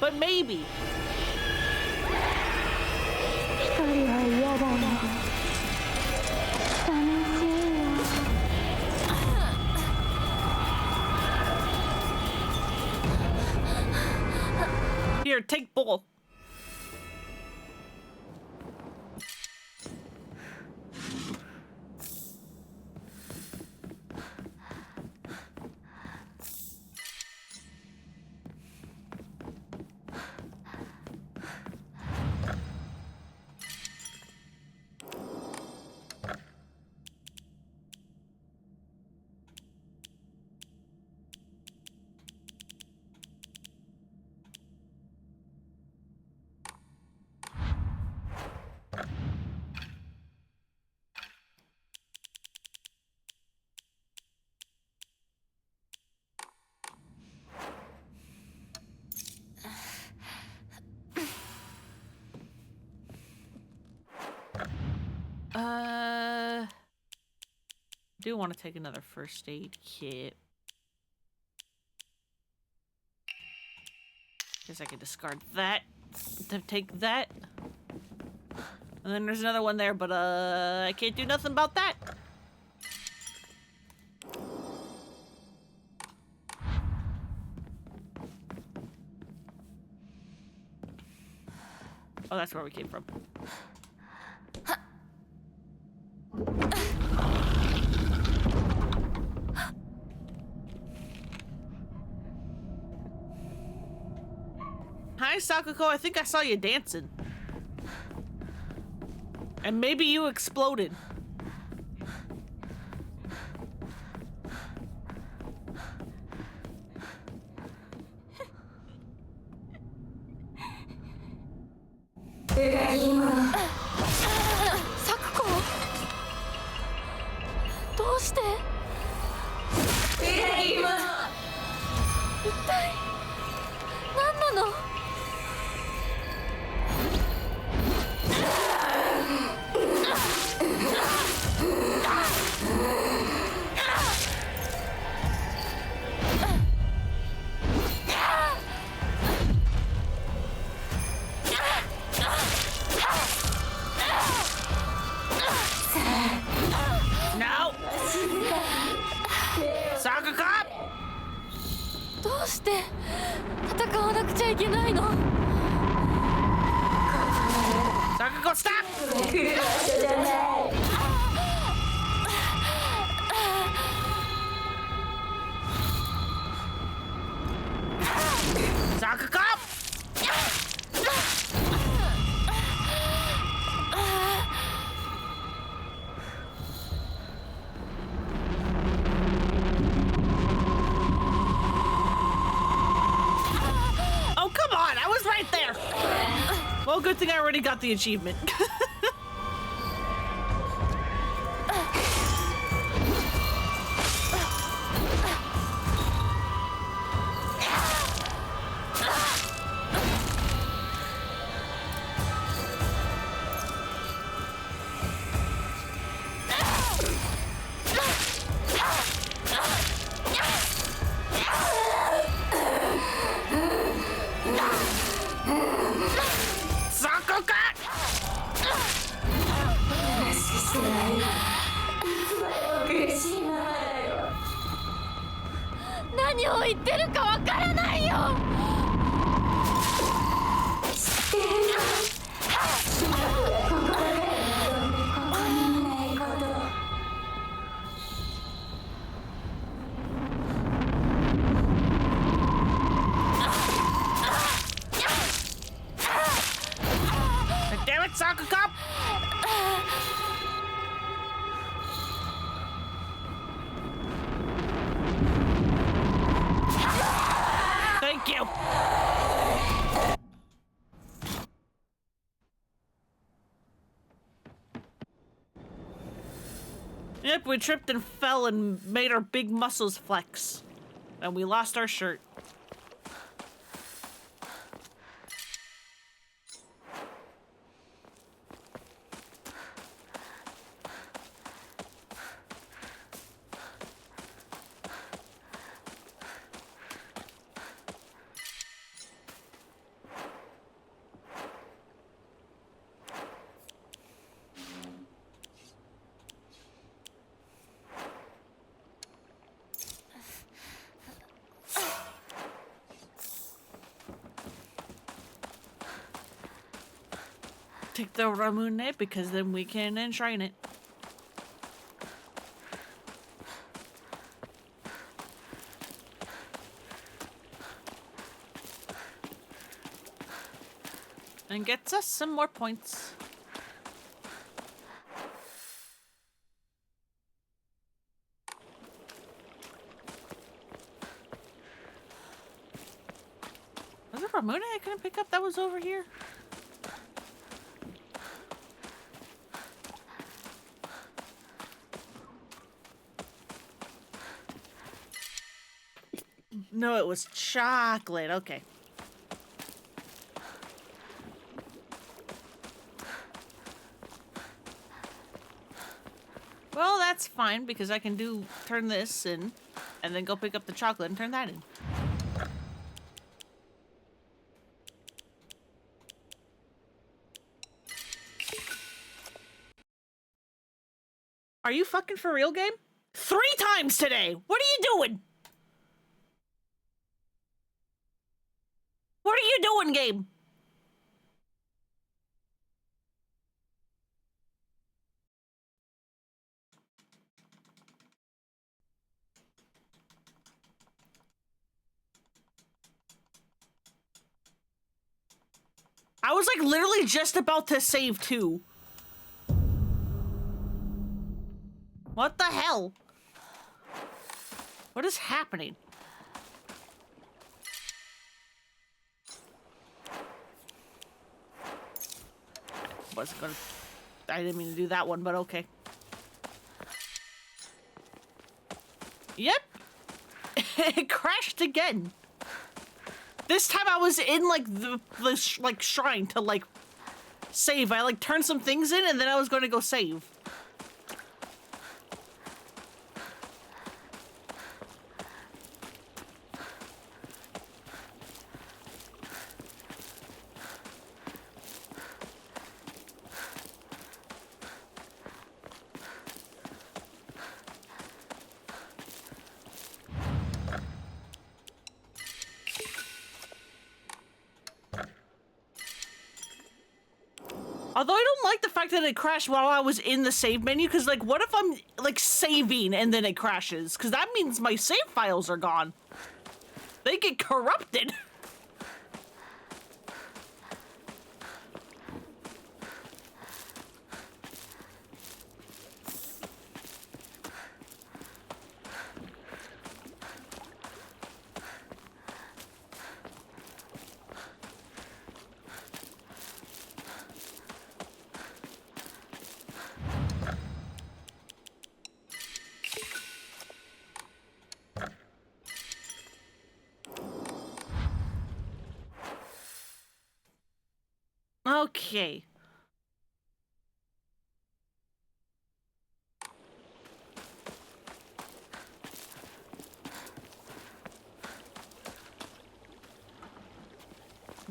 But maybe. Here, take bowl. Do want to take another first aid kit. Guess I could discard that to take that. And then there's another one there, but I can't do nothing about that. Oh, that's where we came from. Hi, Sakuko. I think I saw you dancing. And maybe you exploded. Sakuko! どうして? 一体何なの? No! Sakuko! どうして戦わなくちゃいけないの? Sakuko, stop! Sakuko! Oh, good thing I already got the achievement. Sakuga! 何を言ってるかわからないよ。Damn it, Sakuga! Thank you. Yep, we tripped and fell and made our big muscles flex. And we lost our shirt. Take the Ramune because then we can enshrine it. And gets us some more points. Was it Ramune I couldn't pick up that was over here? No, it was chocolate. Okay. Well, that's fine because I can turn this in and then go pick up the chocolate and turn that in. Are you fucking for real, game? 3 times today! What are you doing? What are you doing, game? I was like literally just about to save too. What the hell? What is happening? Wasn't gonna. I didn't mean to do that one, but okay. Yep. It crashed again. This time I was in like the like shrine to like save. I like turned some things in and then I was going to go save. Although I don't like the fact that it crashed while I was in the save menu, because, like, what if I'm, like, saving and then it crashes? Because that means my save files are gone. They get corrupted. Okay.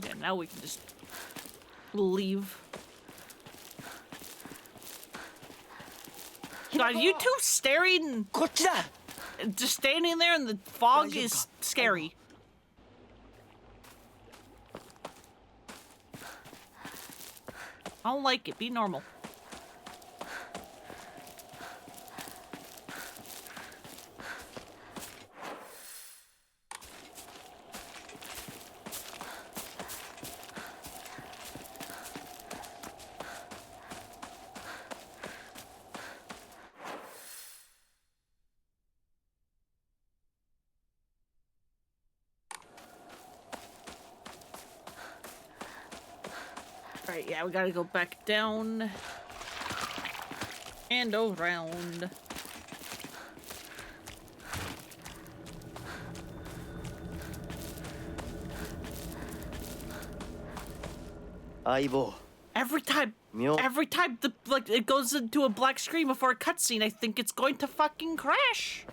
Yeah, now we can just leave. God, you two staring, こっちだ just standing there in the fog is scary. I don't like it. Be normal. Alright, yeah, we gotta go back down and around. Aibo. Every time the like it goes into a black screen before a cutscene, I think it's going to fucking crash.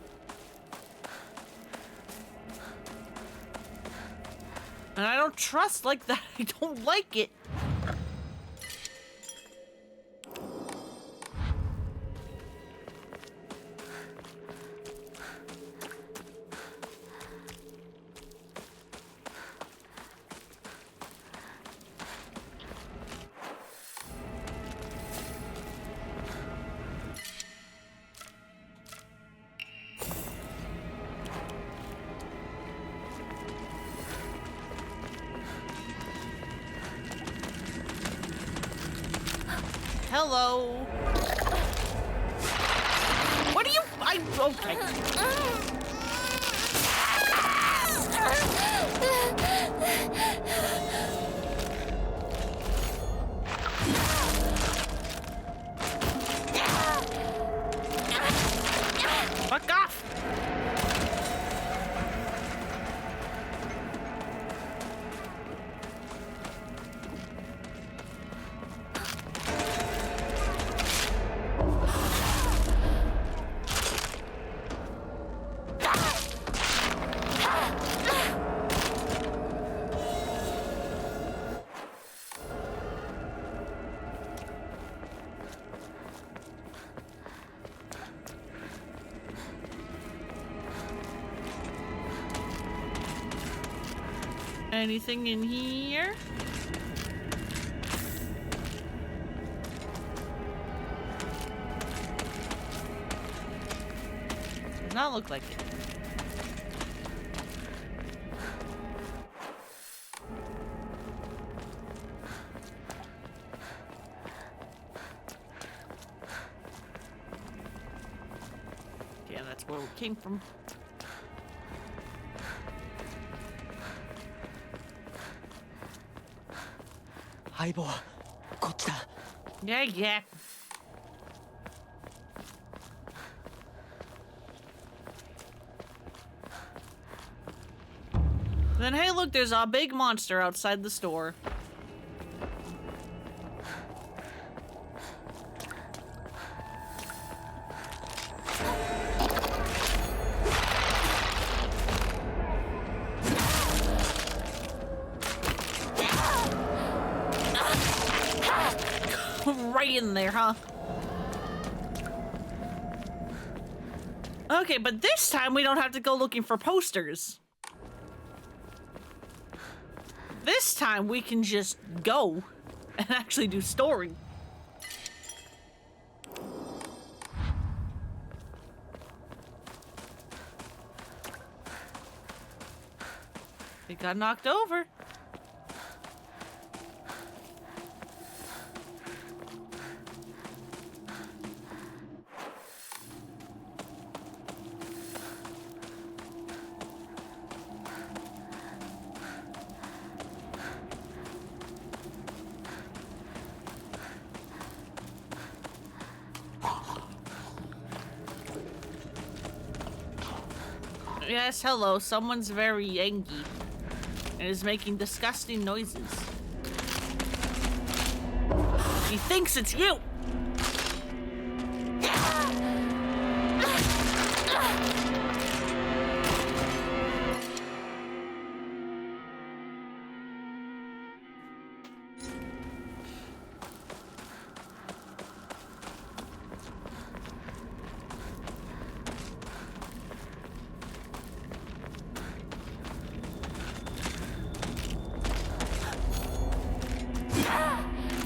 And I don't trust like that. I don't like it. Hello. What are you? Okay. Fuck off. Anything in here? Does not look like it. Yeah, that's where we came from. Aibo, こっちだ Yeah, yeah. Then hey, look, there's a big monster outside the store. Right in there, huh? Okay, but this time we don't have to go looking for posters. This time we can just go and actually do story. It got knocked over. Yes, hello. Someone's very angry and is making disgusting noises. He thinks it's you.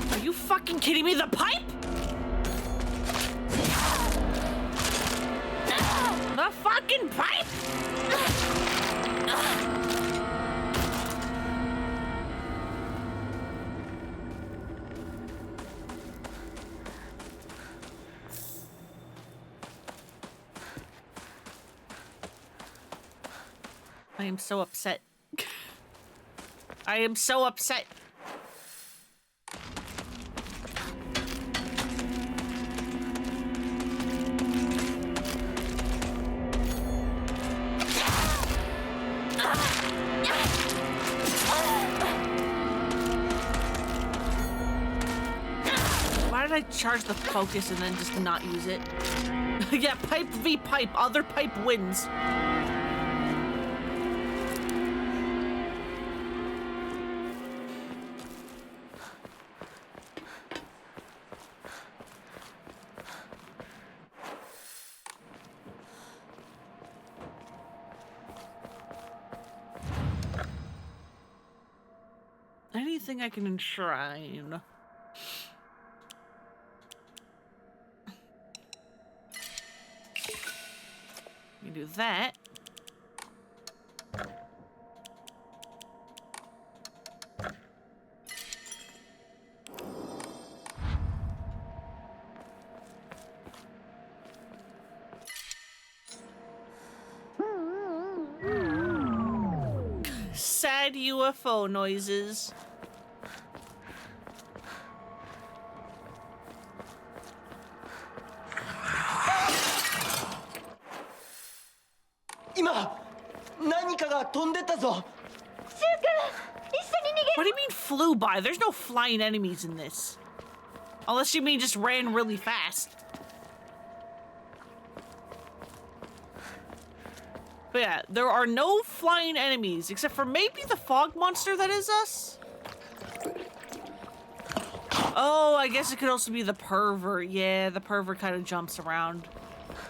Are you fucking kidding me? The pipe? The fucking pipe? I am so upset. I am so upset. Why did I charge the focus and then just not use it? Yeah, pipe v pipe. Other pipe wins. Anything I can enshrine. You do that. Sad UFO noises. What do you mean flew by? There's no flying enemies in this. Unless you mean just ran really fast. But yeah, there are no flying enemies, except for maybe the fog monster that is us? Oh, I guess it could also be the pervert. Yeah, the pervert kind of jumps around.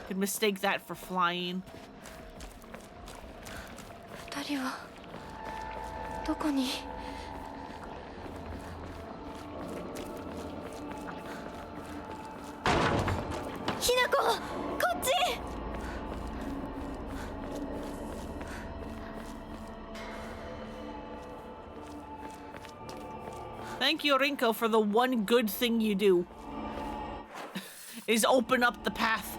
Could mistake that for flying. 二人はどこに？ひなこ、こっち。Thank you, Rinko, for the one good thing you do. Is open up the path.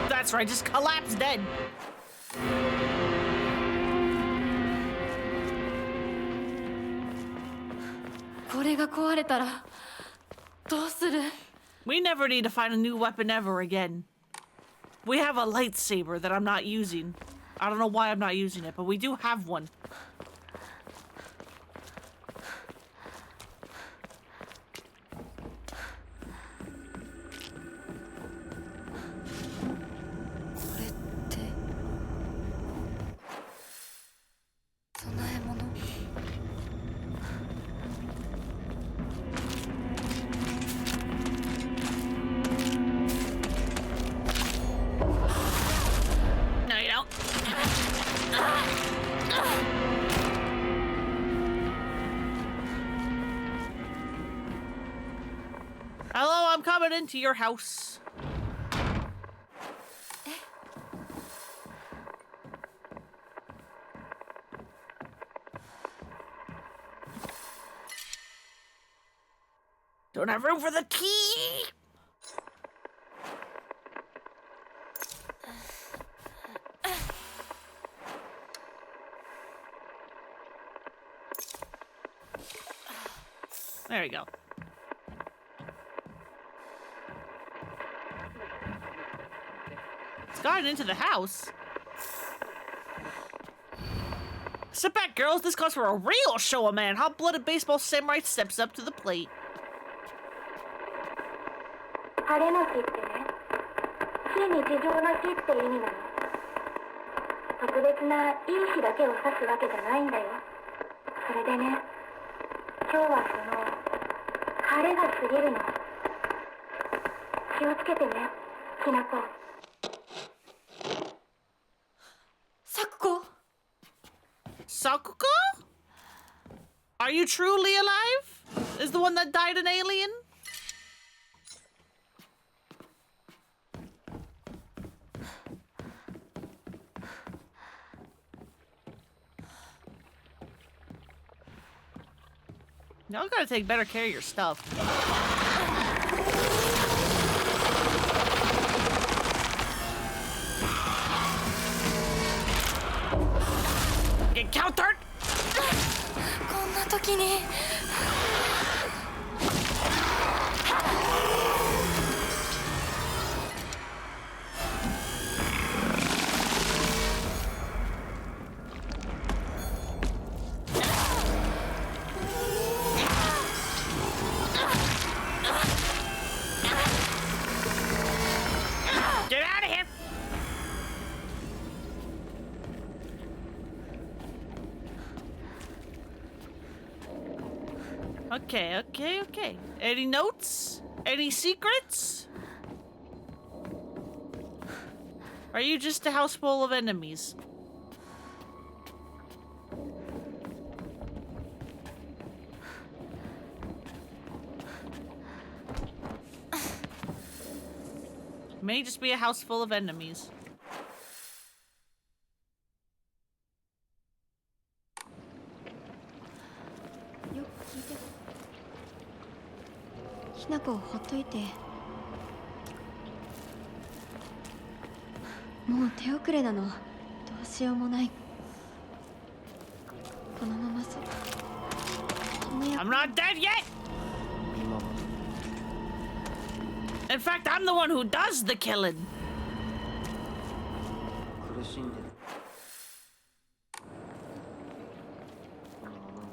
That's right, just collapse dead. We never need to find a new weapon ever again. We have a lightsaber that I'm not using. I don't know why I'm not using it, but we do have one. Hello, I'm coming into your house. Don't have room for the tea. There we go. It's gotten into the house. Sit back, girls. This calls for a real show of man. Hot-blooded baseball samurai steps up to the plate. 晴れの日ってね、非日常の日って意味なの。特別ないい日だけを指すわけじゃないんだよ。それでね、今日はその晴れが過ぎるの。気をつけてね、きなこ。Sakuko? Sakuko? Are you truly alive? Is the one that died an alien? Y'all gotta take better care of your stuff. Get countered! こんな時に Get out of here! Okay. Any notes? Any secrets? Are you just a house full of enemies? May just be a house full of enemies. Yo, 聞いて。ひなこをほっといて。もう手遅れなの。どうしようもない。このままそ。このや I'm not dead yet! In fact, I'm the one who does the killing.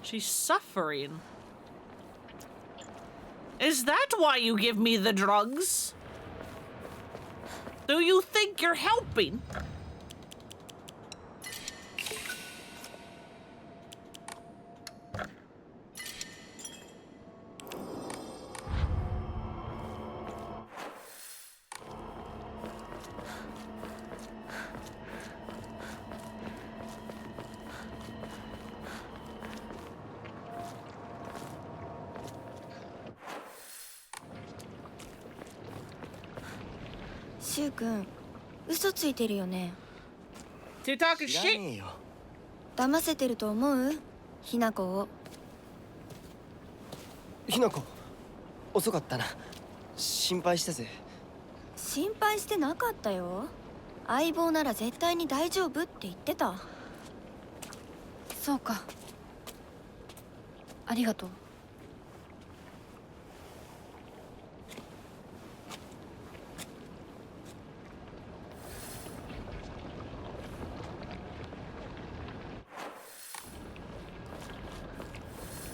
She's suffering. Is that why you give me the drugs? Do you think you're helping?シュウ君、嘘ついてるよね。 You talking 知ら shit? ねえよ。騙せてると思う？ひなこを。ひなこ、遅かったな。心配したぜ。心配してなかったよ。相棒なら絶対に大丈夫って言ってた。そうかありがとう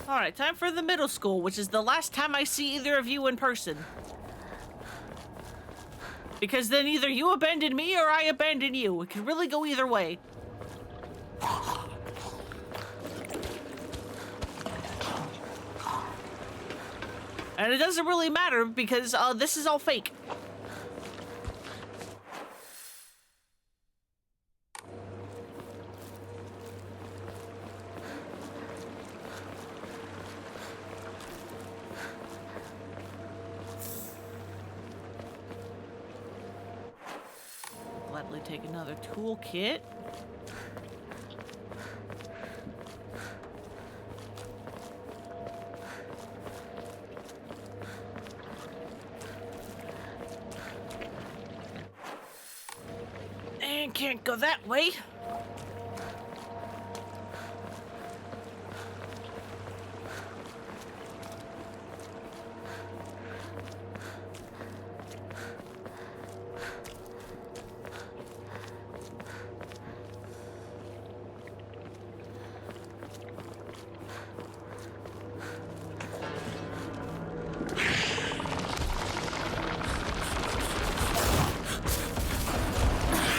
Alright, time for the middle school, which is the last time I see either of you in person. Because then either you abandon me or I abandon you. It can really go either way. And it doesn't really matter because this is all fake. Gladly take another toolkit. I can't go that way.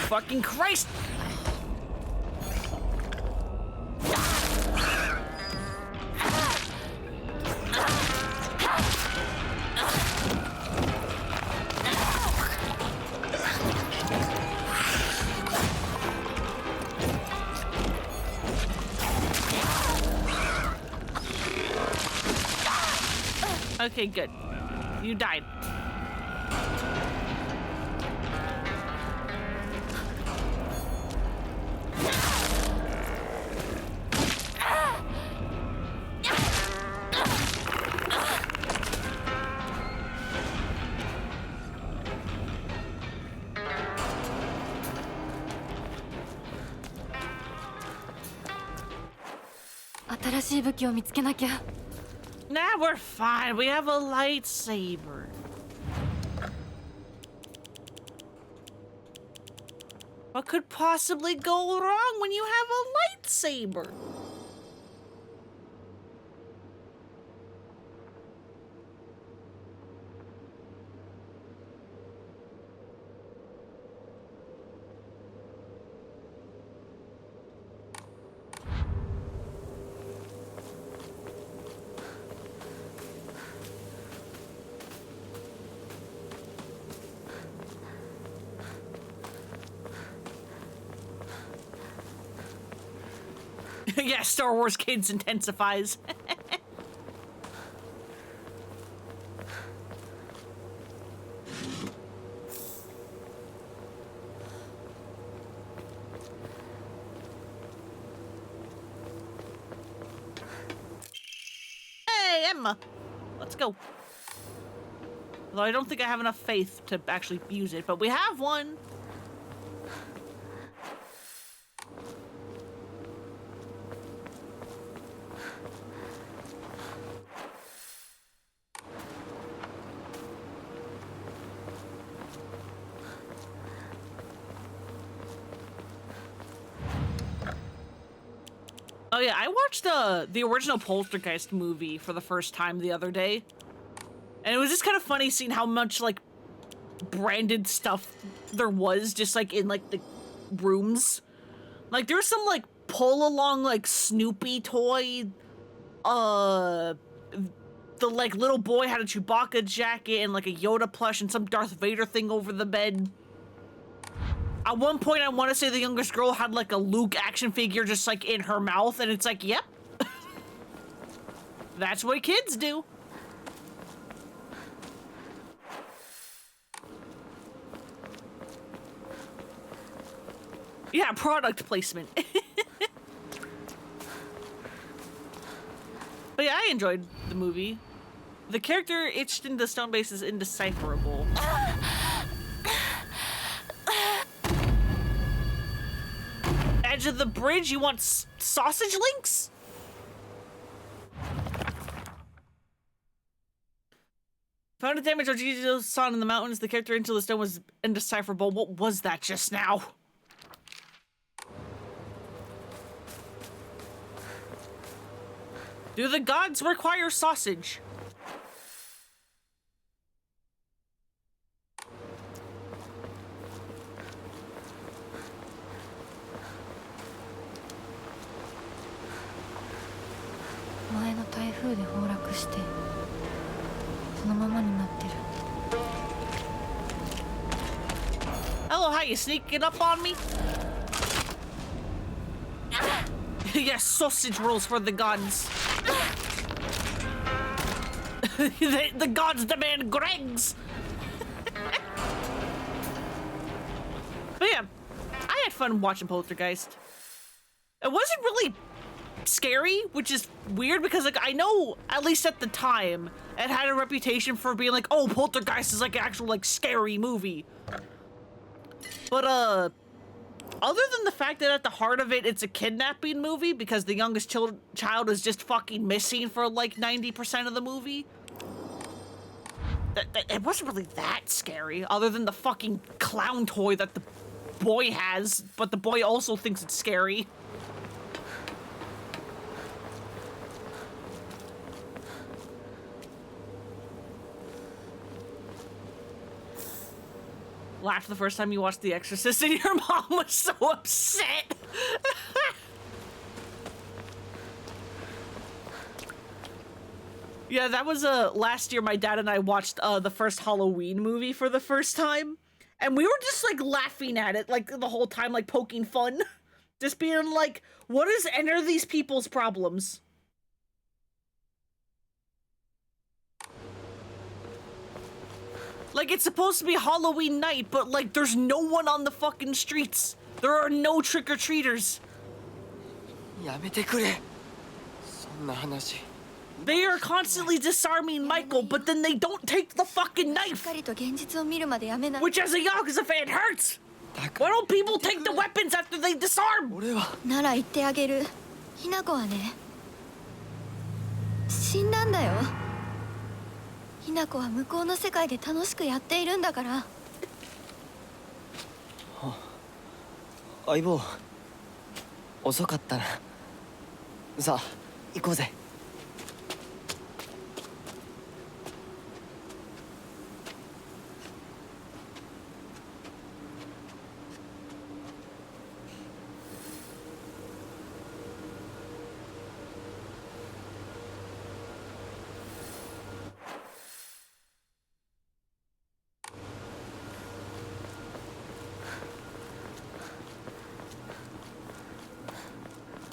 Fucking Christ! Okay, good. You died. Nah, we're fine. We have a lightsaber. What could possibly go wrong when you have a lightsaber? Yeah, Star Wars Kids intensifies. Hey, Emma. Let's go. Although I don't think I have enough faith to actually use it, but we have one. Oh yeah, I watched the original Poltergeist movie for the first time the other day. And it was just kind of funny seeing how much like branded stuff there was just like in like the rooms. Like there's some like pull along like Snoopy toy. The like little boy had a Chewbacca jacket and like a Yoda plush and some Darth Vader thing over the bed. At one point, I want to say the youngest girl had like a Luke action figure just like in her mouth, and it's like, yep. That's what kids do. Yeah, product placement. But yeah, I enjoyed the movie. The character etched into stone base is indecipherable. Edge of the bridge? You want sausage links? Found a damage of Jesus saw in the mountains. The character into the stone was indecipherable. What was that just now? Do the gods require sausage? Hello, how you sneaking up on me? Yes, sausage rolls for the gods. The gods demand Greg's. But yeah, I had fun watching Poltergeist. It wasn't really scary, which is weird because like I know at least at the time it had a reputation for being like, oh, Poltergeist is like an actual like scary movie. But Other than the fact that at the heart of it, it's a kidnapping movie because the youngest child is just fucking missing for like 90% of the movie. It wasn't really that scary, other than the fucking clown toy that the boy has, but the boy also thinks it's scary. Laughed the first time you watched The Exorcist and your mom was so upset. Yeah, that was last year my dad and I watched the first Halloween movie for the first time. And we were just like laughing at it like the whole time, like poking fun. Just being like, what is any of these people's problems? Like, it's supposed to be Halloween night, but like there's no one on the fucking streets. There are no trick-or-treaters. やめてくれ。そんな話。 They are constantly disarming Michael, but then they don't take the fucking しっ knife! かりと現実を見るまでやめな。 Which as a Yakuza fan hurts! Why don't people take the weapons after they disarm? 俺は。なら言ってあげる。ひな子はね、死んだんだよ。ひな子は向こうの世界で楽しくやっているんだから。相棒。遅かったな。さあ、行こうぜ。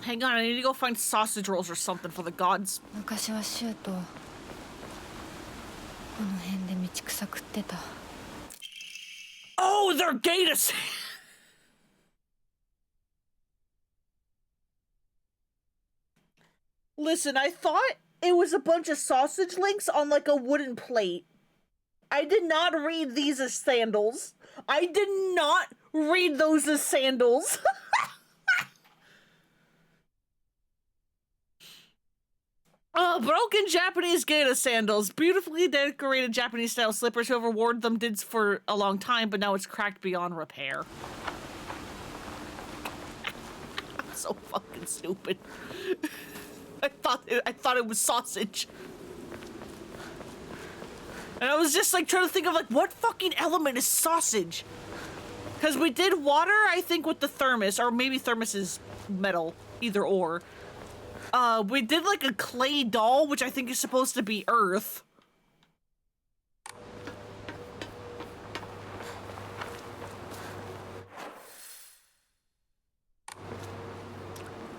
Hang on, I need to go find sausage rolls or something for the gods. 昔はシュートこの辺で道草食ってた。 Oh, they're gay to say. Listen, I thought it was a bunch of sausage links on like a wooden plate. I did not read these as sandals. I did not read those as sandals. Broken Japanese gator sandals. Beautifully decorated Japanese style slippers. Whoever wore them did for a long time, but now it's cracked beyond repair. I'm so fucking stupid. I thought it was sausage. And I was just like trying to think of like what fucking element is sausage? Because we did water, I think, with the thermos, or maybe thermos is metal, either or. We did like a clay doll, which I think is supposed to be earth.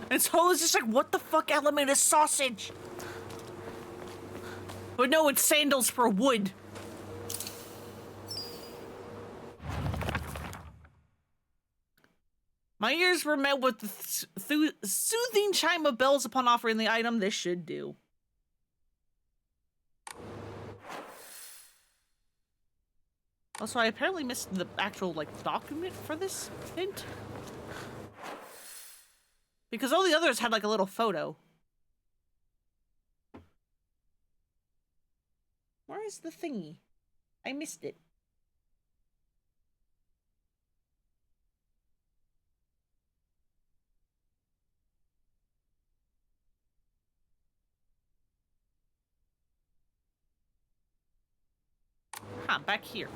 And so I was just like, what the fuck element is sausage? But no, it's sandals for wood. My ears were met with the soothing chime of bells upon offering the item. This should do. Also, I apparently missed the actual, like, document for this hint. Because all the others had, like, a little photo. Where is the thingy? I missed it. Huh, back here.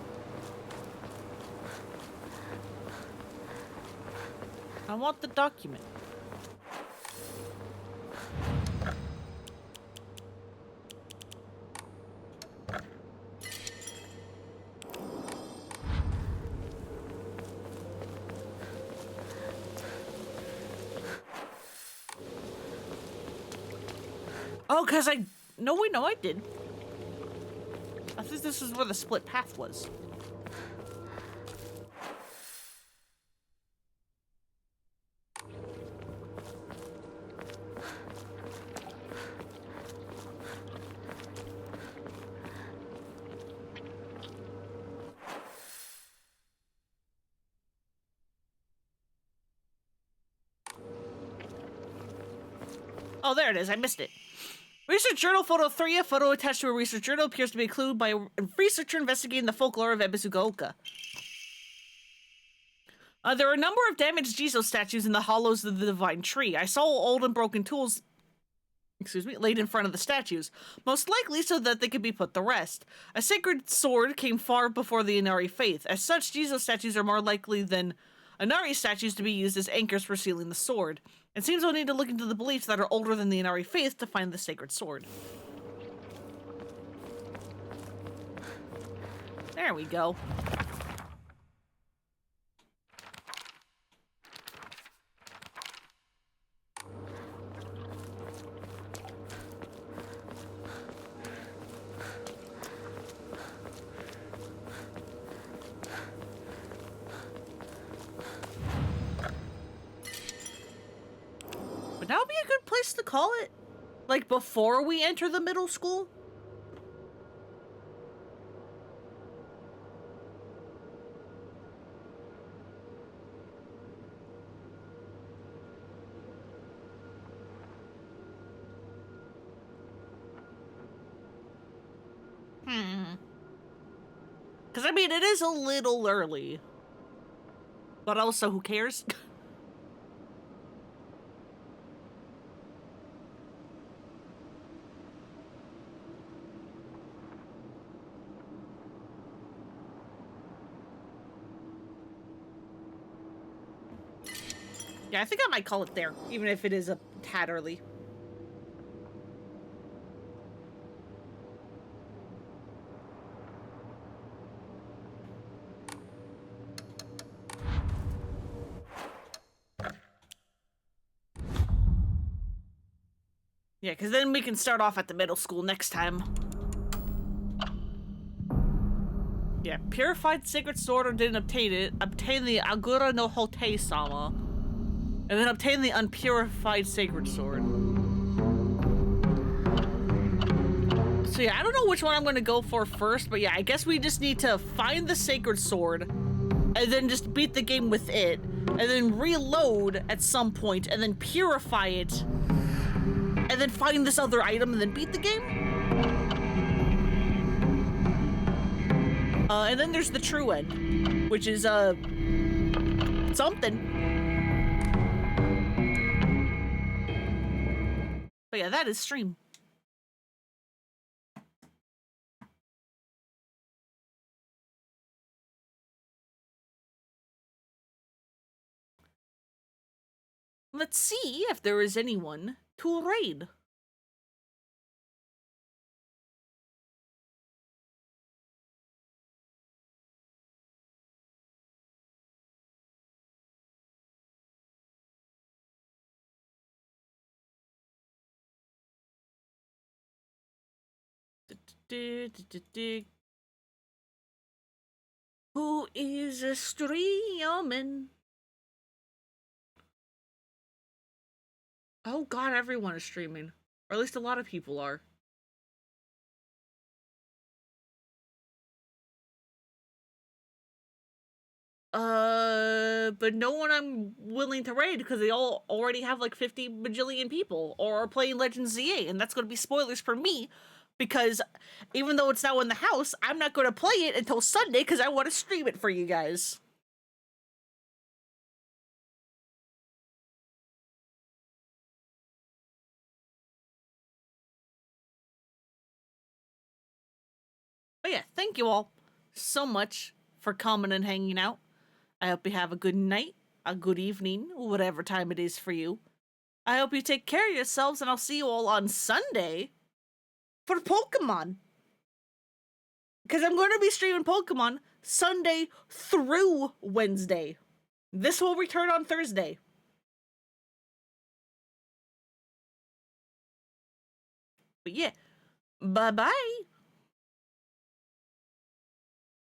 I want the document. Oh, because I... No, wait, no, I did. I think this is where the split path was. Oh, there it is. I missed it. Research Journal Photo 3. A photo attached to a research journal appears to be a clue by a researcher investigating the folklore of Ebisugaoka. There are a number of damaged Jizo statues in the hollows of the Divine Tree. I saw old and broken tools, laid in front of the statues, most likely so that they could be put to rest. A sacred sword came far before the Inari faith. As such, Jizo statues are more likely than Inari statues to be used as anchors for sealing the sword. It seems we'll need to look into the beliefs that are older than the Inari faith to find the sacred sword. There we go. Would that be a good place to call it? Like before we enter the middle school? Because, I mean, it is a little early. But also, who cares? Yeah, I think I might call it there, even if it is a tad early. Yeah, because then we can start off at the middle school next time. Yeah, purified sacred sword or didn't obtain it. Obtain the Agura no Hote Sama. And then obtain the unpurified sacred sword. So yeah, I don't know which one I'm going to go for first, but yeah, I guess we just need to find the sacred sword and then just beat the game with it and then reload at some point and then purify it and then find this other item and then beat the game. And then there's the true end, which is something. But yeah, that is stream. Let's see if there is anyone to raid. Who is a streamin'? Oh god, everyone is streaming. Or at least a lot of people are. But no one I'm willing to raid because they all already have like 50 bajillion people or are playing Legends ZA, and that's going to be spoilers for me because even though it's now in the house, I'm not going to play it until Sunday because I want to stream it for you guys. But yeah, thank you all so much for coming and hanging out. I hope you have a good night, a good evening, whatever time it is for you. I hope you take care of yourselves, and I'll see you all on Sunday for Pokemon. Because I'm going to be streaming Pokemon Sunday through Wednesday. This will return on Thursday. But yeah, bye-bye.